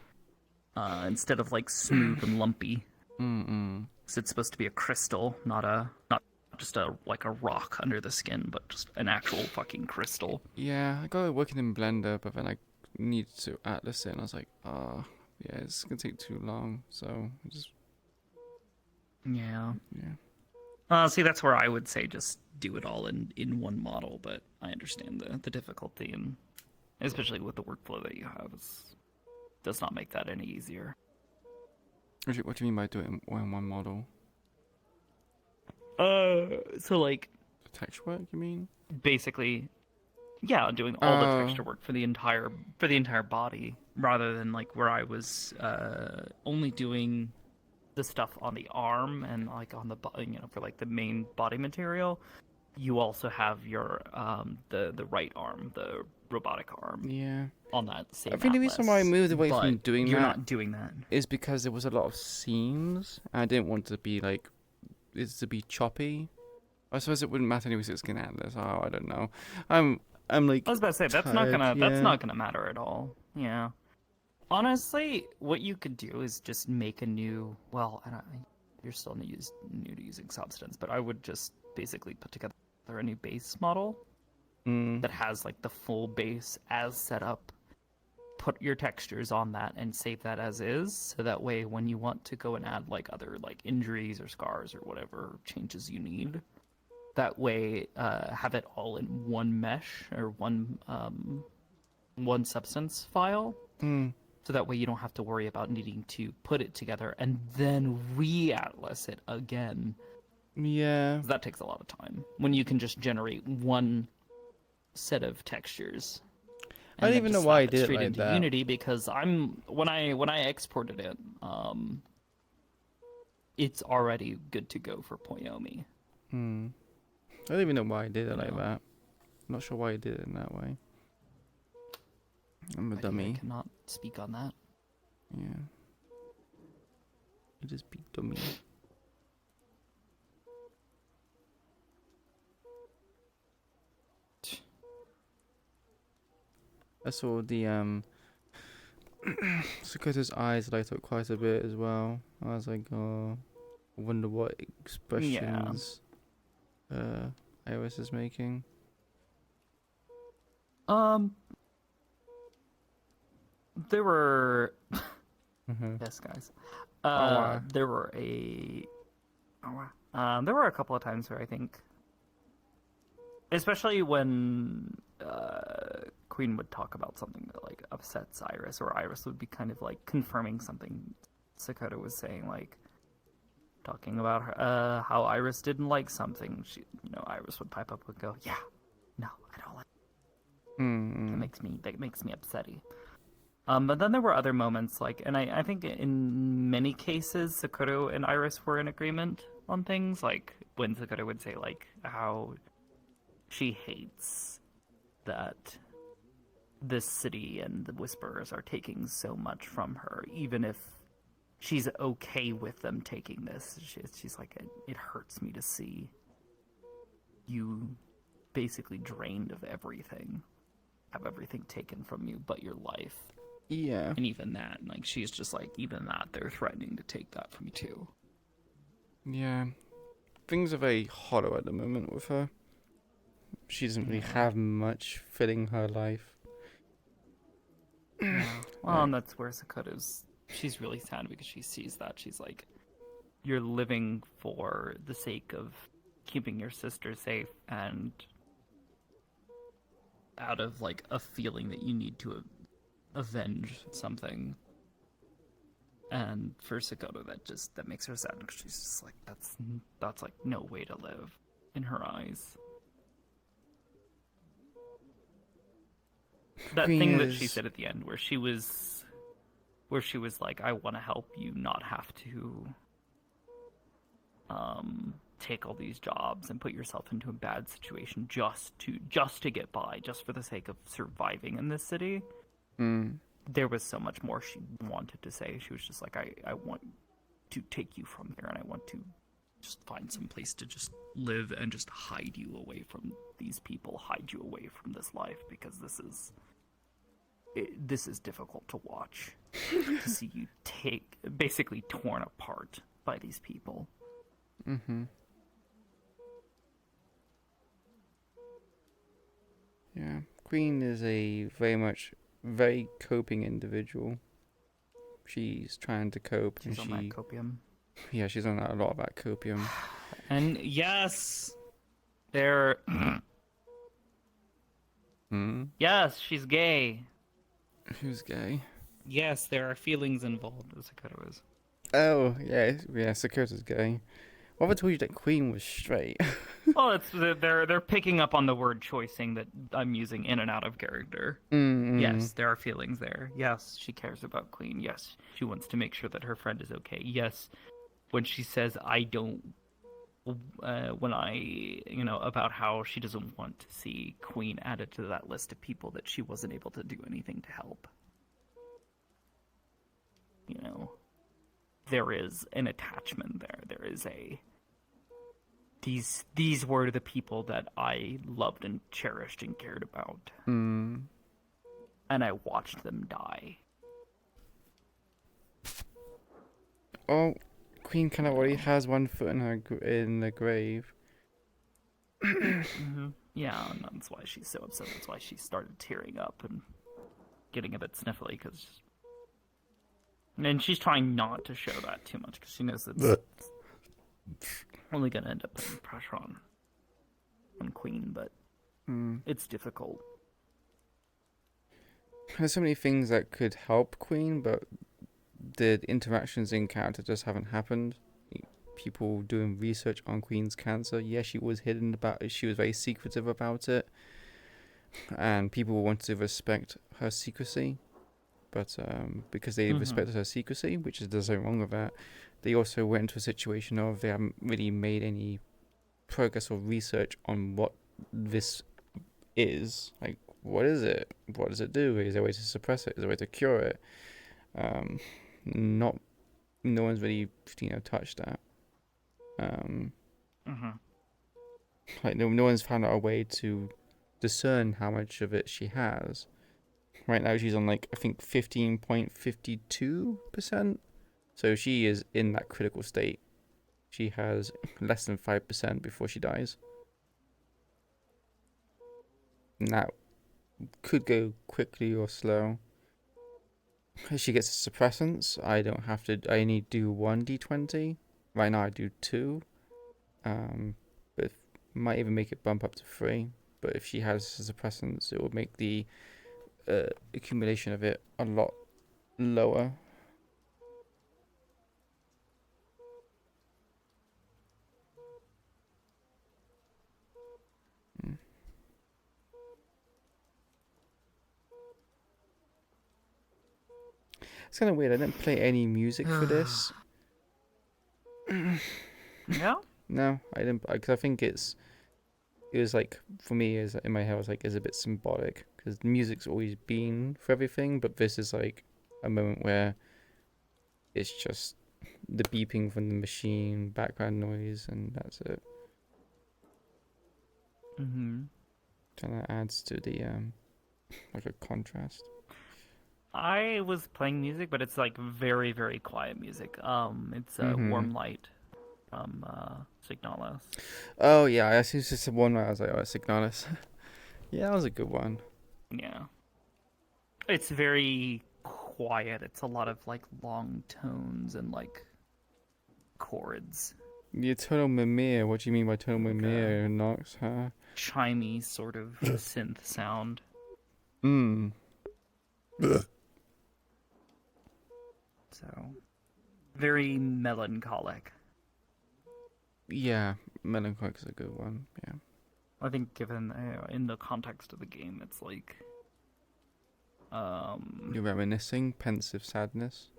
Instead of like smooth and lumpy. So it's supposed to be a crystal, not just a rock under the skin, but just an actual fucking crystal. Yeah, I got it working in Blender, but then I needed to atlas it, and I was like, yeah, it's gonna take too long, so I just... Yeah. Yeah. See, that's where I would say just do it all in one model, but I understand the difficulty, and especially with the workflow that you have, it's does not make that any easier. What do you mean by doing it in one model? So like The texture work, you mean? basically, yeah, doing all the texture work for the entire body, rather than like where I was only doing the stuff on the arm and like on the for like the main body material. You also have your the right arm, the robotic arm. Yeah. On that same. I think the reason why I moved away from doing you're that not doing that is because there was a lot of seams. And I didn't want to be like, to be choppy. I suppose it wouldn't matter anyway. It's Skin Atlas. Oh, I don't know. I'm like. I was about to say that's tired, that's not gonna matter at all. Yeah. Honestly, what you could do is just make a new. Well, you're still new to using Substance, but I would just basically put together a new base model that has like the full base as set up. Put your textures on that and save that as is, so that way when you want to go and add like other like injuries or scars or whatever changes you need, that way have it all in one mesh or one substance file. So that way you don't have to worry about needing to put it together and then re-atlas it again. Yeah. That takes a lot of time when you can just generate one set of textures. I don't even know why I did it like into that. Unity, because when I exported it, it's already good to go for Poyomi. I don't even know why I did it like that. I'm not sure why I did it in that way. I'm a dummy. I cannot speak on that. Yeah. You just be dummy. I saw the Sakota's eyes light up quite a bit as well. I was like, oh, I wonder what expressions Iris is making. There were Mm-hmm. yes, guys. Wow. There were a couple of times where I think, especially when Queen would talk about something that like upsets Iris, or Iris would be kind of like confirming something Sakota was saying, like talking about her, how Iris didn't like something. Iris would pipe up and go, "Yeah, no, I don't like it. That makes me upsetty." But then there were other moments, like, and I think in many cases Sakota and Iris were in agreement on things, like when Sakota would say like how she hates that this city and the Whisperers are taking so much from her, even if she's okay with them taking this. She's like, it hurts me to see you basically drained of everything, have everything taken from you but your life. Yeah. And even that, like, she's just like, even that, they're threatening to take that from you too. Yeah. Things are very hollow at the moment with her. She doesn't really have much filling her life. Yeah. Well, and that's where she's really sad, because she sees that. She's like, you're living for the sake of keeping your sister safe, and out of like a feeling that you need to avenge something. And for Sakota, that makes her sad, because she's just like, that's like no way to live in her eyes. That thing that she said at the end, where she was like, I want to help you not have to take all these jobs and put yourself into a bad situation just to get by, just for the sake of surviving in this city. There was so much more she wanted to say. She was just like, I want to take you from here, and I want to just find some place to just live and just hide you away from these people, hide you away from this life, because this is difficult to watch. To see you basically torn apart by these people. Yeah. Queen is a very coping individual. She's trying to cope. She's on that copium. Yeah, she's on a lot of that copium. And yes, they're... Yes, she's gay. Who's gay? Yes, there are feelings involved, as Sakura was. Oh, yeah, yeah, Sakura's gay. What if I told you that Queen was straight? Well, it's they're picking up on the word choicing that I'm using in and out of character. Yes, there are feelings there. Yes, she cares about Queen. Yes, she wants to make sure that her friend is okay. Yes, when she says I don't when about how she doesn't want to see Queen added to that list of people that she wasn't able to do anything to help. There is an attachment there. There is a these were the people that I loved and cherished and cared about. And I watched them die. Oh, Queen kind of already has one foot in the grave. Yeah, and that's why she's so upset. That's why she started tearing up and getting a bit sniffly, and she's trying not to show that too much because she knows it's only going to end up putting pressure on Queen, but it's difficult. There's so many things that could help Queen, but the interactions in character just haven't happened. People doing research on Queen's cancer. Yeah, she was hidden about it. She was very secretive about it. And people wanted to respect her secrecy. But because they respected her secrecy, which is there's nothing wrong with that, they also went into a situation of they haven't really made any progress or research on what this is. Like, what is it? What does it do? Is there a way to suppress it? Is there a way to cure it? No one's really, touched that. Like, no one's found out a way to discern how much of it she has. Right now she's on, like, I think 15.52%. So she is in that critical state. She has less than 5% before she dies. And that could go quickly or slow. If she gets suppressants, I don't have to. I need to do 1d20. Right now I do 2. But might even make it bump up to 3. But if she has suppressants, it will make the accumulation of it a lot lower. It's kind of weird. I didn't play any music for this. Yeah? No, I didn't. Because I think it was like, for me, is in my head, I was like, is a bit symbolic. Because music's always been for everything, but this is like a moment where it's just the beeping from the machine, background noise, and that's it. Kind of adds to the like a contrast. I was playing music, but it's like very, very quiet music. It's Warm Light from Signalis. Oh yeah, I see. It's just one where I was like, oh, Signalis. Yeah, that was a good one. Yeah, it's very quiet. It's a lot of like long tones and like chords. Yeah, tonal mimir. What do you mean by tonal mimir, Nox? Huh? Chimey sort of synth sound. So, very melancholic. Yeah, melancholic is a good one. Yeah. I think, given in the context of the game, it's like, You're reminiscing, pensive sadness.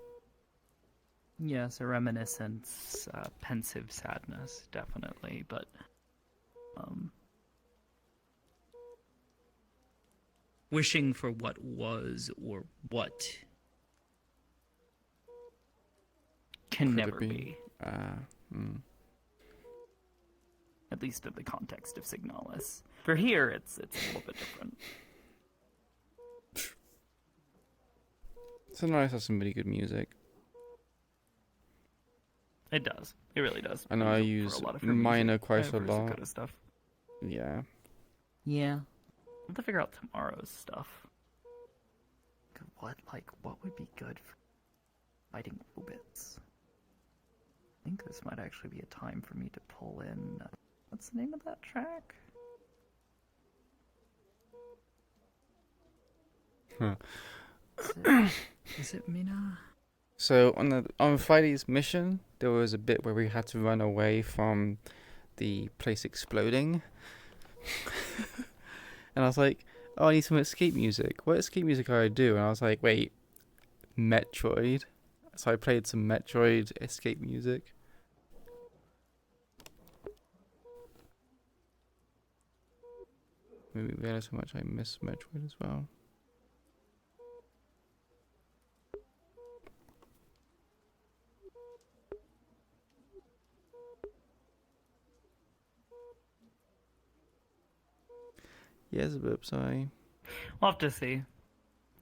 yes, a reminiscence, pensive sadness, definitely, but wishing for what was or what can never be. At least in the context of Signalis. For here, it's a little bit different. Signalis has some really good music. It does. It really does. I know I use minor quite a lot. Kind of stuff. Yeah. Yeah. I'll have to figure out tomorrow's stuff. What would be good for fighting Obits? I think this might actually be a time for me to pull in. What's the name of that track? Is it Mina? So on Friday's mission, there was a bit where we had to run away from the place exploding, and I was like, "Oh, I need some escape music. What escape music can I do?" And I was like, "Wait, Metroid." So I played some Metroid escape music. Maybe realize how much I miss Metroid as well. Yes, but sorry. We'll have to see.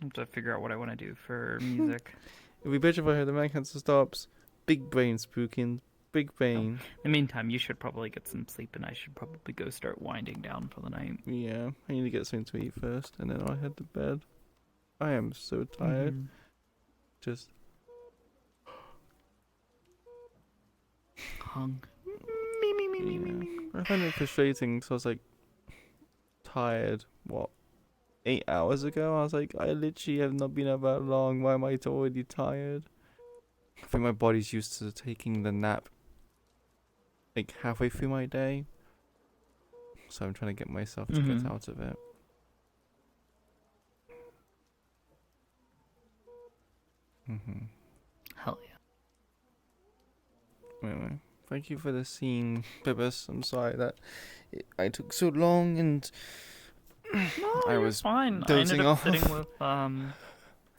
I'll have to figure out what I want to do for music. It'd be better if I heard the man cancer stops. Big brain spooking. Big brain. In the meantime, you should probably get some sleep, and I should probably go start winding down for the night. Yeah, I need to get something to eat first, and then I'll head to bed. I am so tired. Mhm. Just Hung. I find it frustrating because I was like tired. What? 8 hours ago? I was like, I literally have not been up that long. Why am I already tired? I think my body's used to taking the nap like halfway through my day, so I'm trying to get myself to get out of it. Hell yeah. Anyway, thank you for the scene, Bibus. I'm sorry that I took so long and No, I you're was fine. I dozing ended up off. sitting with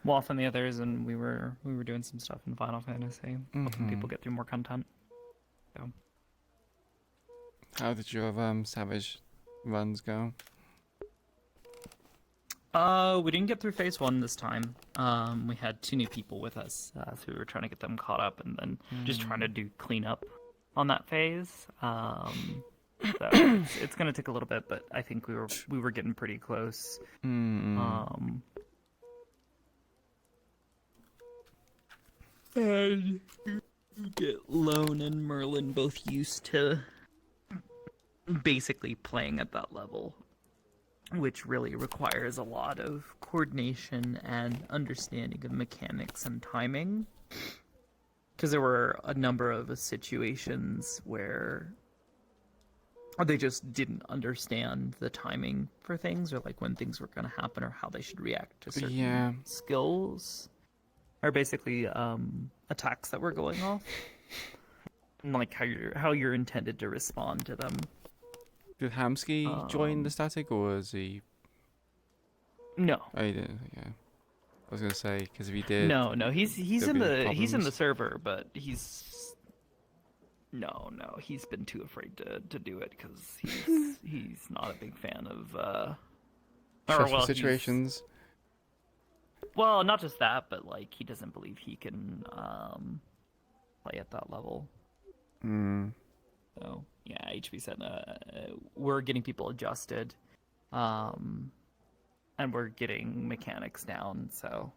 Waff and the others, and we were doing some stuff in Final Fantasy, helping people get through more content. So. How did your Savage runs go? We didn't get through phase 1 this time. We had 2 new people with us, so we were trying to get them caught up, and then just trying to do cleanup on that phase. So it's gonna take a little bit, but I think we were getting pretty close. And get Lone and Merlin both used to basically playing at that level, which really requires a lot of coordination and understanding of mechanics and timing. Because there were a number of situations where they just didn't understand the timing for things, or like when things were going to happen, or how they should react to certain skills, or basically attacks that were going off, and like how you're intended to respond to them. Did Hamsky join the static, or was he? No. Oh, he did. Yeah. I was gonna say, because if he did, No, he's in there'd be he's in the problems. server, but he's he's been too afraid to do it because he's not a big fan of stressful situations. Well, not just that, but like he doesn't believe he can play at that level. So yeah, HB said we're getting people adjusted, and we're getting mechanics down. So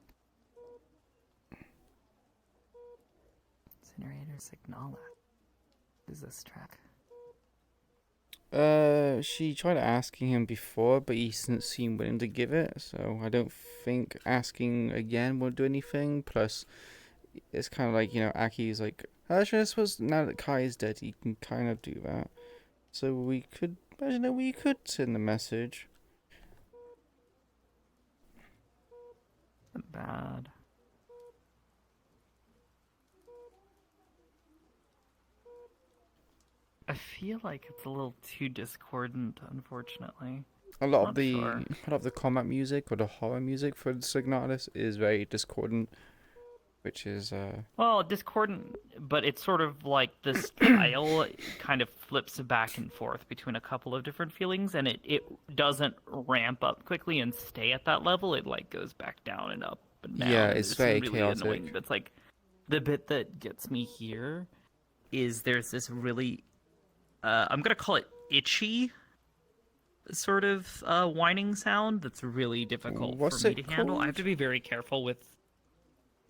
Incinerator's Signala. What is this track? She tried asking him before, but he didn't seem willing to give it. So I don't think asking again will do anything. Plus, it's kind of like, Aki's like, actually, I suppose now that Kai is dead, he can kind of do that. So we could imagine that we could send a message. Not bad. I feel like it's a little too discordant, unfortunately. A lot Not of the sure. a lot of the combat music or the horror music for the Signatus is very discordant, which is Well, discordant, but it's sort of like the style kind of flips back and forth between a couple of different feelings, and it doesn't ramp up quickly and stay at that level. It like goes back down and up and down. Yeah, and it's very really chaotic. annoying. That's like the bit that gets me here is there's this really I'm gonna call it itchy sort of whining sound that's really difficult What's for me it to handle. I have called? to be very careful with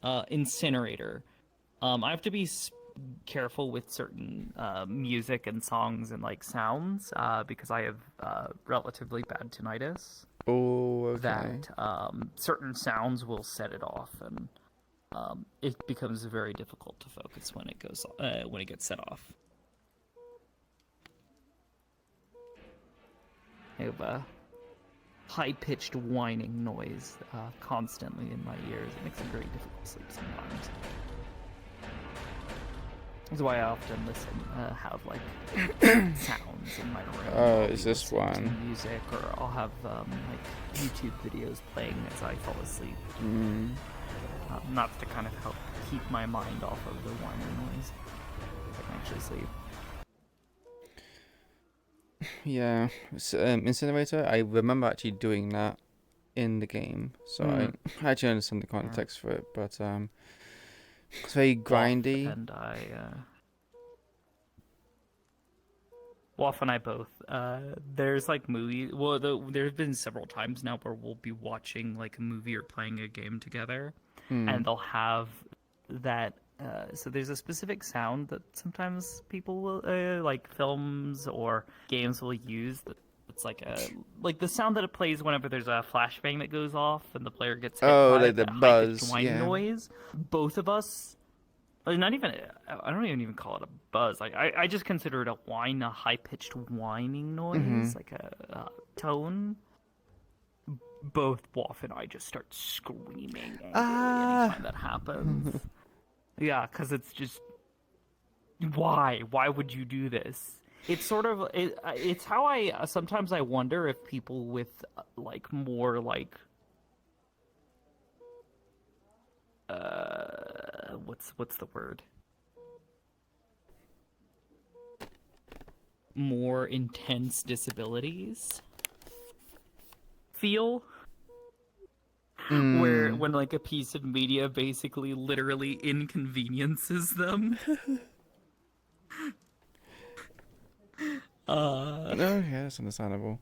Incinerator. I have to be careful with certain music and songs and like sounds because I have relatively bad tinnitus. okay. That certain sounds will set it off, and it becomes very difficult to focus when it gets set off. I have a high-pitched whining noise constantly in my ears. It makes it very difficult to sleep sometimes. That's why I often have like sounds in my room. Oh, I'll is be this listening to one? music, or I'll have like YouTube videos playing as I fall asleep. Not to kind of help keep my mind off of the whining noise. I can actually sleep. Yeah, Incinerator. I remember actually doing that in the game, so I actually understand the context for it. But it's very grindy. And Wolf and I both. There's like movies. Well, there's been several times now where we'll be watching like a movie or playing a game together, and they'll have that. So there's a specific sound that sometimes people will, like films or games will use. It's like the sound that it plays whenever there's a flashbang that goes off and the player gets hit by like the that buzz, high-pitched whining yeah. noise. Both of us. Not even. I don't even call it a buzz. Like I just consider it a high-pitched whining noise, like a tone. Both Wolf and I just start screaming angrily anytime that happens. Yeah, because it's just why? Why would you do this? It's sort of it's how I sometimes I wonder if people with like more like what's the word? More intense disabilities feel where when like a piece of media basically literally inconveniences them. Okay, that's understandable.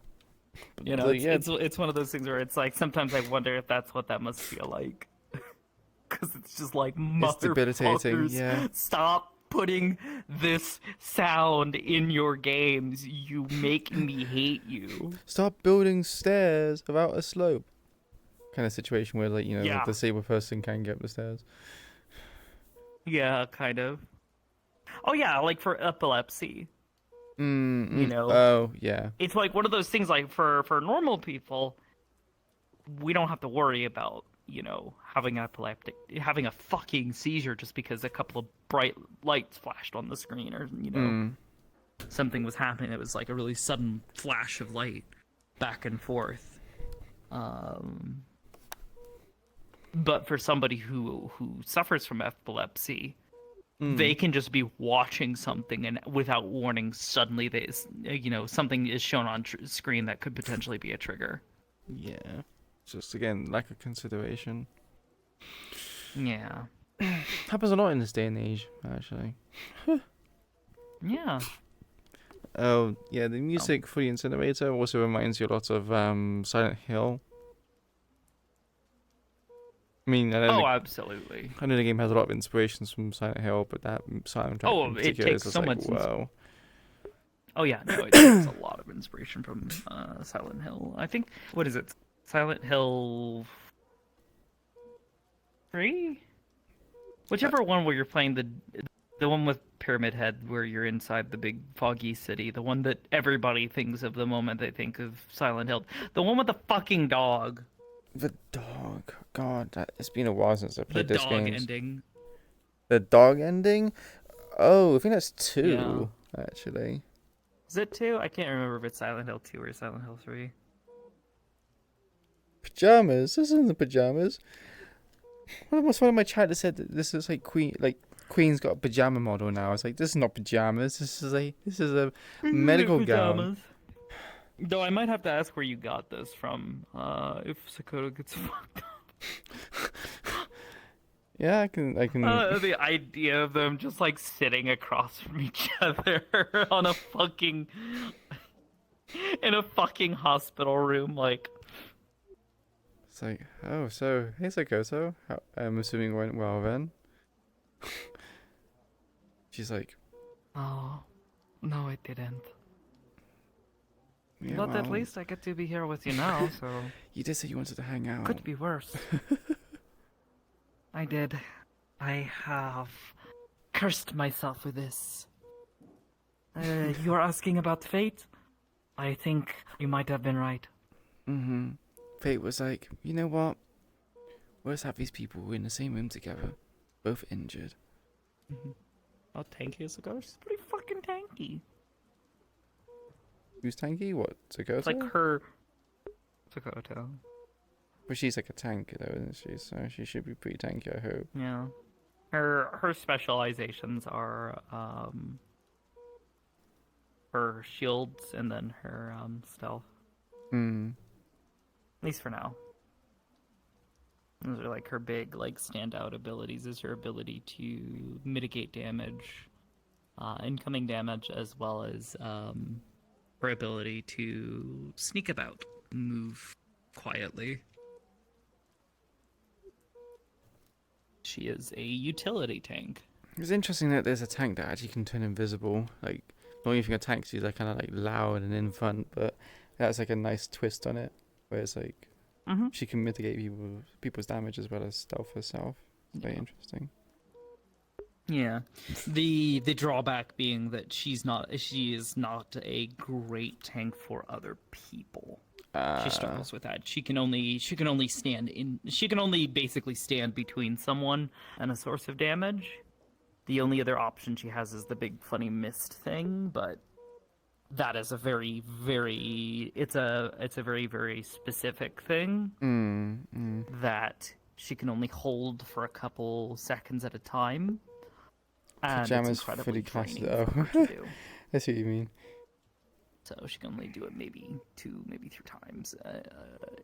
You know, But yeah, it's one of those things where it's like sometimes I wonder if that's what that must feel like. Because it's just like, it's debilitating. motherfuckers, Yeah. stop putting this sound in your games. You make me hate you. Stop building stairs without a slope. Kind of situation where, like, you know, Yeah. the disabled person can get up the stairs. Yeah, kind of. Oh yeah, like for epilepsy. You know. Oh, yeah. It's like one of those things like for normal people, we don't have to worry about, you know, having a fucking seizure just because a couple of bright lights flashed on the screen, or, you know, something was happening. It was like a really sudden flash of light back and forth. But for somebody who suffers from epilepsy, they can just be watching something and without warning, suddenly something is shown on screen that could potentially be a trigger. Yeah. Just, again, lack of consideration. Yeah. Happens a lot in this day and age, actually. Yeah. Oh, yeah, the music for the Incinerator also reminds you a lot of Silent Hill. I mean, Absolutely. I know the game has a lot of inspirations from Silent Hill, but that soundtrack in particular is just like, whoa. Oh yeah, no, it takes a lot of inspiration from Silent Hill. I think, what is it? Silent Hill 3? Whichever one where you're playing the one with Pyramid Head, where you're inside the big foggy city, the one that everybody thinks of the moment they think of Silent Hill. The one with the fucking dog. The dog. God, it's been a while since I played this game. The dog ending. The dog ending? Oh, I think that's 2, actually. Is it 2? I can't remember if it's Silent Hill 2 or Silent Hill 3. Pajamas? This isn't the pajamas. One of my chat said that this is like Queen's got a pajama model now. It's like, this is not pajamas. This is a medical gown. Though I might have to ask where you got this from, if Sakota gets fucked up. Yeah, I can. The idea of them just like sitting across from each other on in a fucking hospital room, like. It's like, oh, so hey Sakota, I'm assuming it went well then. She's like, Oh, no, it didn't. yeah, But at well, least I get to be here with you now, so you did say you wanted to hang out. could be worse. I did. I have cursed myself for this. You are asking about fate? I think you might have been right. Mm-hmm. Fate was like, you know what? We'll just have these people in the same room together, both injured. How tanky is the ghost? It's pretty fucking tanky. Who's tanky? What? Dakota? It's like her. Dakota. But she's like a tank though, isn't she? So she should be pretty tanky, I hope. Yeah. Her specializations are her shields and then her stealth. Hmm. At least for now. Those are like her big like standout abilities. Is her ability to mitigate damage, incoming damage, as well as her ability to sneak about, move quietly. She is a utility tank. It's interesting that there's a tank that actually can turn invisible. Like, not even a tank, she's like kind of like loud and in front, but that's like a nice twist on it. Where it's like she can mitigate people's damage as well as stealth herself. It's very interesting. Yeah, the drawback being that she is not a great tank for other people. She struggles with that. She can only basically stand between someone and a source of damage. The only other option she has is the big funny mist thing, but that is a very very specific thing that she can only hold for a couple seconds at a time. And Pajama's it's incredibly fully casted. draining for her Oh, to do. I see what you mean. So she can only do it maybe 2, maybe 3 times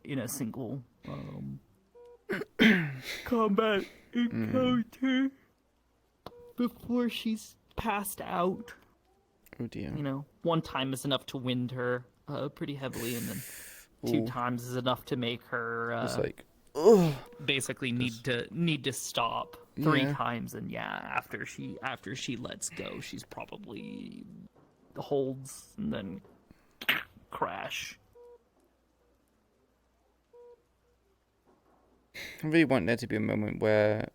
in a single combat encounter before she's passed out. Oh dear. You know, 1 time is enough to wind her pretty heavily, and then 2 times is enough to make her It's like, ugh. basically need to stop. 3 times, and after she lets go, she's probably holds and then crash. I really want there to be a moment where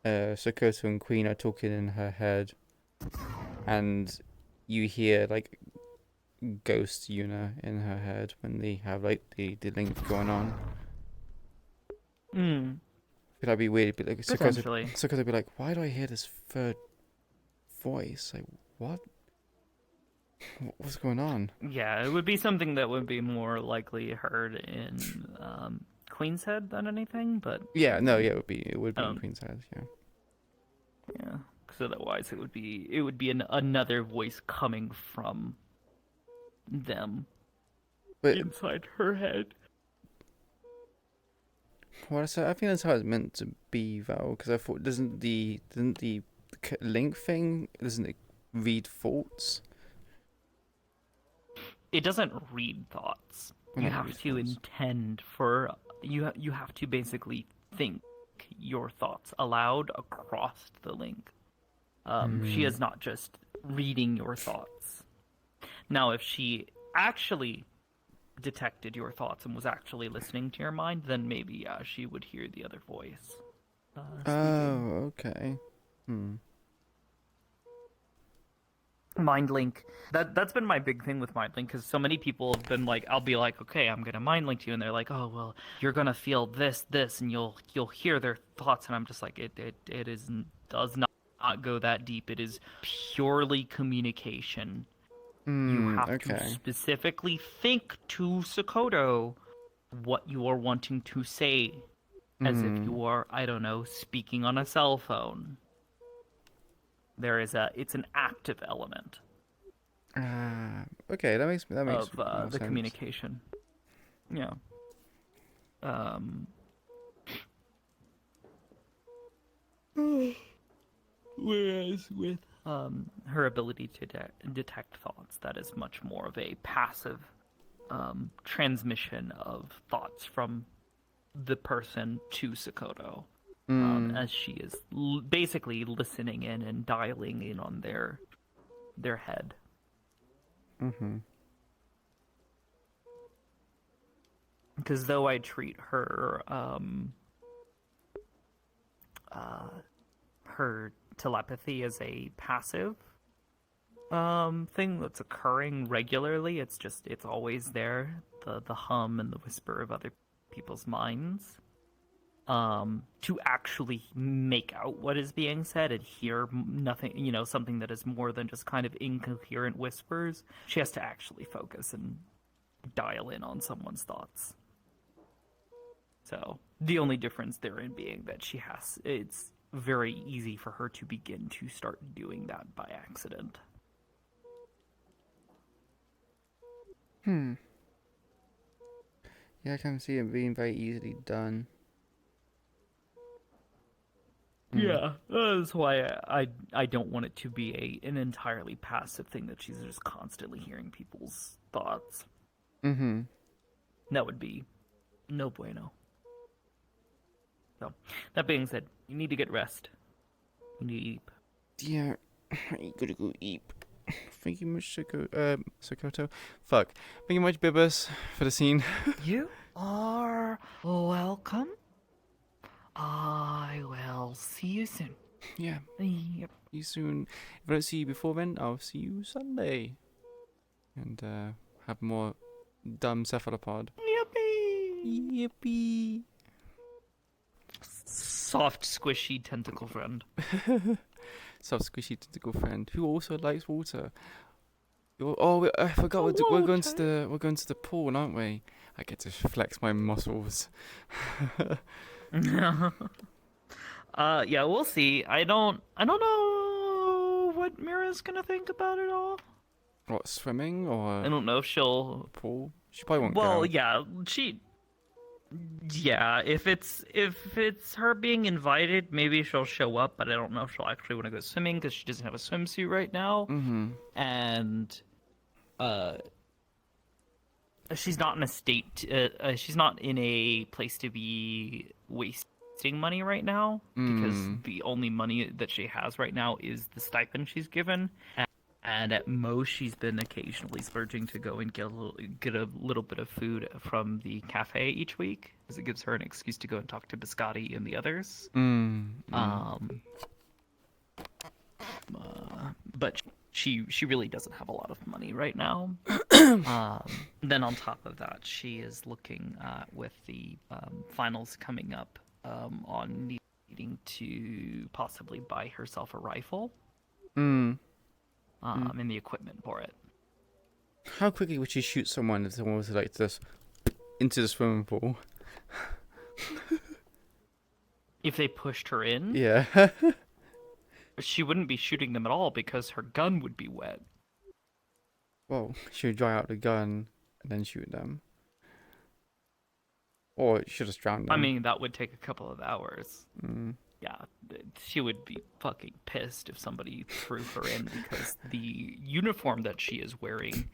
Sokoto and Queen are talking in her head, and you hear like ghost Yuna in her head when they have like the link going on. That'd be weird. But like Sokoto be like, "Why do I hear this third voice? Like, what? What's going on?" Yeah, it would be something that would be more likely heard in Queen's head than anything. But it would be in Queen's head. Yeah, because otherwise it would be another voice coming from them, but inside her head. Well, I think that's how it's meant to be, though. Because I thought, doesn't the link thing read thoughts? It doesn't read thoughts. You have to intend for you have to basically think your thoughts aloud across the link. She is not just reading your thoughts. Now, if she actually detected your thoughts and was actually listening to your mind, then maybe she would hear the other voice. Oh, okay. Mind link. That's been my big thing with mind link, because so many people have been like, I'll be like, okay, I'm gonna mind link you, and they're like, oh well, you're gonna feel this, and you'll hear their thoughts, and I'm just like, does not go that deep. It is purely communication. You have to specifically think to Sokoto what you are wanting to say, as if you are, I don't know, speaking on a cell phone. It's an active element. Okay, that makes of more the sense. communication. Yeah. Whereas with her ability to detect thoughts, that is much more of a passive transmission of thoughts from the person to Sokoto, as she is basically listening in and dialing in on their head. Because though I treat her her telepathy is a passive thing that's occurring regularly. It's always there. The hum and the whisper of other people's minds. To actually make out what is being said and hear nothing, something that is more than just kind of incoherent whispers, she has to actually focus and dial in on someone's thoughts. So, the only difference therein being that it's very easy for her to begin to start doing that by accident. Yeah, I can see it being very easily done. Yeah, that's why I don't want it to be an entirely passive thing that she's just constantly hearing people's thoughts. Mm-hmm. That would be no bueno. So, that being said, you need to get rest. You need to eat. Yeah, I gotta go eat. Thank you much, Sokoto. Fuck. Thank you much, Bibus, for the scene. You are welcome. I will see you soon. Yeah, Yep. see you soon. If I don't see you before then, I'll see you Sunday. And have more dumb cephalopod. Yippee! Yippee! Soft, squishy tentacle friend. Soft, squishy tentacle friend who also likes water. I forgot we're going to the pool, aren't we? I get to flex my muscles. Yeah, we'll see. I don't know what Mira's gonna think about it all. What, swimming or I don't know if she'll. pool? She probably won't go. Well, yeah, yeah. If it's her being invited, maybe she'll show up. But I don't know if she'll actually want to go swimming because she doesn't have a swimsuit right now. Mm-hmm. And she's not in a state. She's not in a place to be wasting money right now because the only money that she has right now is the stipend she's given, and at most she's been occasionally splurging to go and get a little bit of food from the cafe each week, because it gives her an excuse to go and talk to Biscotti and the others. But she really doesn't have a lot of money right now. Then on top of that, she is looking with the finals coming up on needing to possibly buy herself a rifle. And the equipment for it. How quickly would she shoot someone if someone was like this into the swimming pool? If they pushed her in, Yeah. she wouldn't be shooting them at all because her gun would be wet. Well, she would dry out the gun and then shoot them. Or she should have drowned them. I mean, that would take a couple of hours. Yeah, she would be fucking pissed if somebody threw her in because the uniform that she is wearing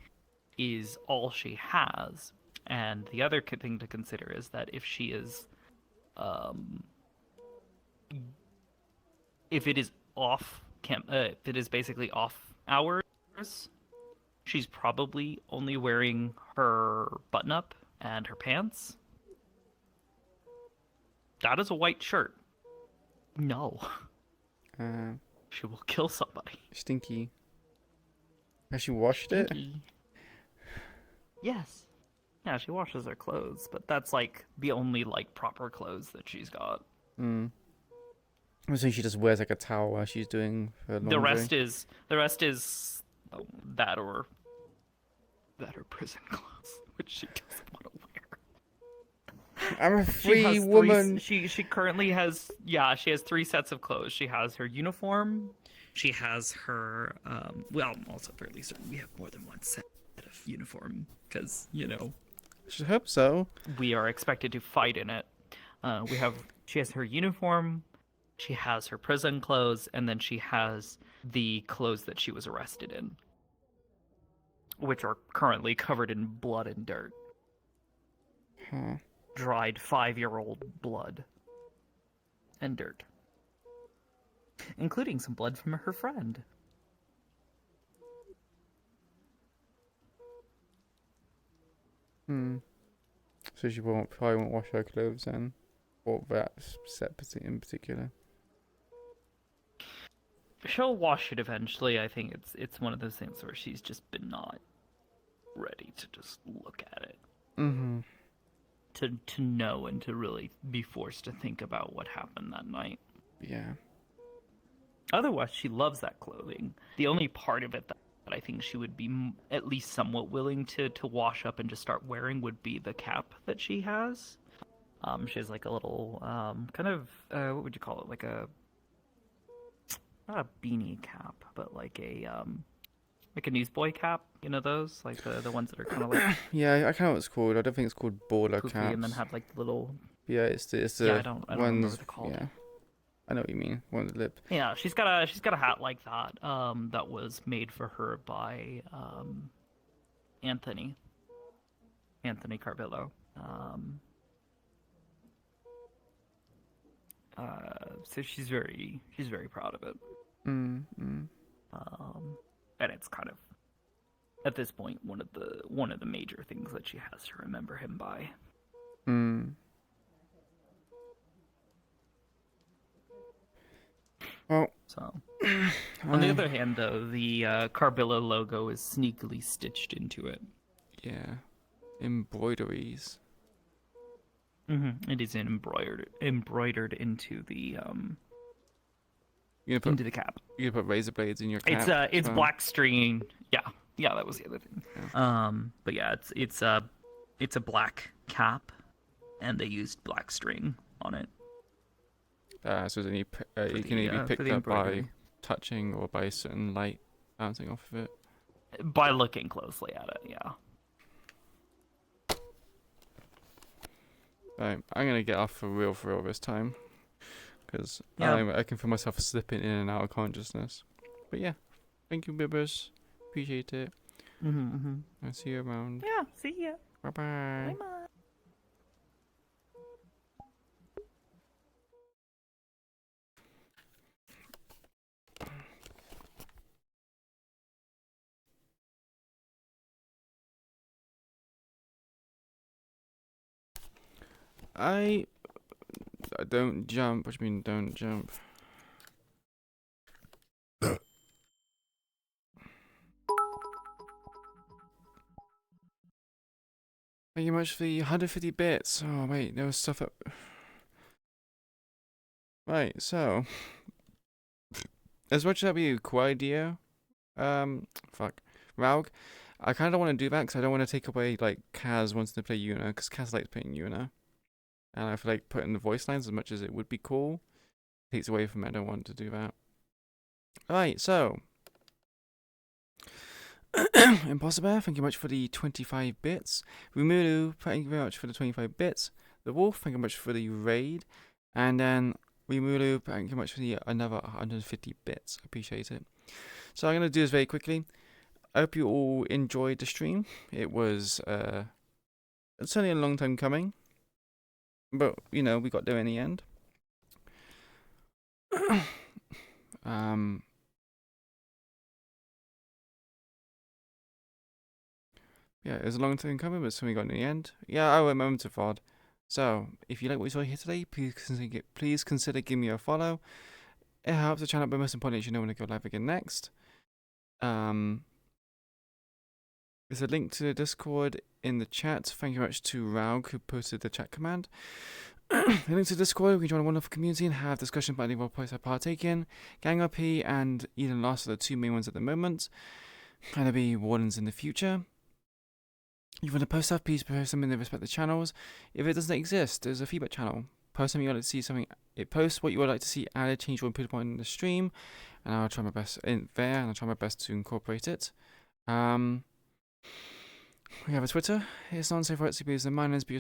is all she has. And the other thing to consider is that if she is, if it is if it is basically off hours, she's probably only wearing her button-up and her pants. That is a white shirt. No. She will kill somebody. Stinky. Has she washed it? Stinky. Yes. Yeah, she washes her clothes, but that's like the only like proper clothes that she's got. So she just wears like a towel while she's doing her laundry. The rest is that or prison clothes, which she doesn't want to wear. I'm a free woman. She currently has she has 3 sets of clothes. She has her uniform. She has her well, I'm also fairly certain we have more than one set of uniform because I should hope so. we are expected to fight in it. She has her uniform. She has her prison clothes, and then she has the clothes that she was arrested in, which are currently covered in blood and dirt. Huh. Dried 5-year-old blood and dirt, including some blood from her friend. So she probably won't wash her clothes then, or that set in particular. she'll wash it eventually. I think it's one of those things where she's just been not ready to just look at it. Mm-hmm. To know and to really be forced to think about what happened that night. Yeah. Otherwise, she loves that clothing. The only part of it that I think she would be at least somewhat willing to wash up and just start wearing would be the cap that she has. She has like a little kind of what would you call it? Like a not a beanie cap, but like a newsboy cap. You know those, like the ones that are kind of like Yeah, I can't know what it's called. I don't think it's called border poofy caps. and then have like the little. Yeah, it's the Yeah, I don't remember ones. what they're called. Yeah, I know what you mean. One with the lip. Yeah, she's got a hat like that. That was made for her by Anthony Carbillo. So she's very proud of it. Mm-hmm. And it's kind of at this point one of the major things that she has to remember him by. Mm. Well, So, on the other hand, though, the Carbillo logo is sneakily stitched into it. yeah, embroideries. Mm-hmm. It is embroidered into the You gonna into the cap. you put razor blades in your cap? It's as well? black string. Yeah, that was the other thing. Yeah. But yeah, it's a black cap, and they used black string on it. So then you can the, either be for picked the up by embroidery. touching or by a certain light bouncing off of it. By looking closely at it, yeah. Right, I'm gonna get off for real this time, because Yeah. I can feel myself slipping in and out of consciousness. But yeah, thank you, Bibbers. Appreciate it. I'll see you around. Yeah, see ya. Bye bye. Bye. I don't jump. What do you mean don't jump? Thank you much for the 150 bits. Oh wait, there was stuff that. Right, so as much as that'd be a cool idea, fuck, Raug, I kind of want to do that because I don't want to take away like Kaz wanting to play Yuna, because Kaz likes playing Yuna, and I feel like putting the voice lines as much as it would be cool takes away from it. I don't want to do that. Alright, so Impossible, thank you much for the 25 bits. Rumulu, thank you very much for the 25 bits. The Wolf, thank you much for the raid. And then Rumulu, thank you much for the another 150 bits. Appreciate it. So I'm going to do this very quickly. I hope you all enjoyed the stream. It was it's only a long time coming, but you know, we got there in the end. Yeah, it was a long time coming, but something got in the end. Yeah, I remember VOD. So, if you like what you saw here today, please consider giving me a follow. It helps the channel, but most importantly, you know when I go live again next. There's a link to the Discord in the chat. Thank you very much to Raug who posted the chat command. A link to Discord, we can join a wonderful community and have discussion about any role plays I partake in. Gang RP and Eden Lost are the two main ones at the moment. And there'll be wardens in the future. If you want to post stuff, please post something that respect the channels. If it doesn't exist, there's a feedback channel. Post something you would like to see something. Post what you would like to see added, change, or improved upon in the stream, and I'll try my best in there, and I'll try my best to incorporate it. We have a Twitter. It's not safe for RCPs and minors, but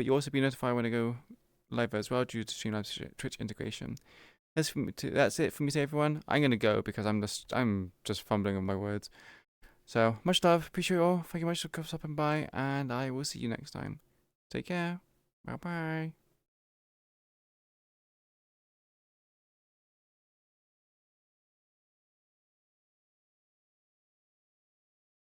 you'll also be notified when I go live as well due to Streamlabs Twitch integration. That's it for me today, everyone. I'm gonna go because I'm just fumbling on my words. So, much love, appreciate it all, thank you much for stopping by, and I will see you next time. Take care, bye bye.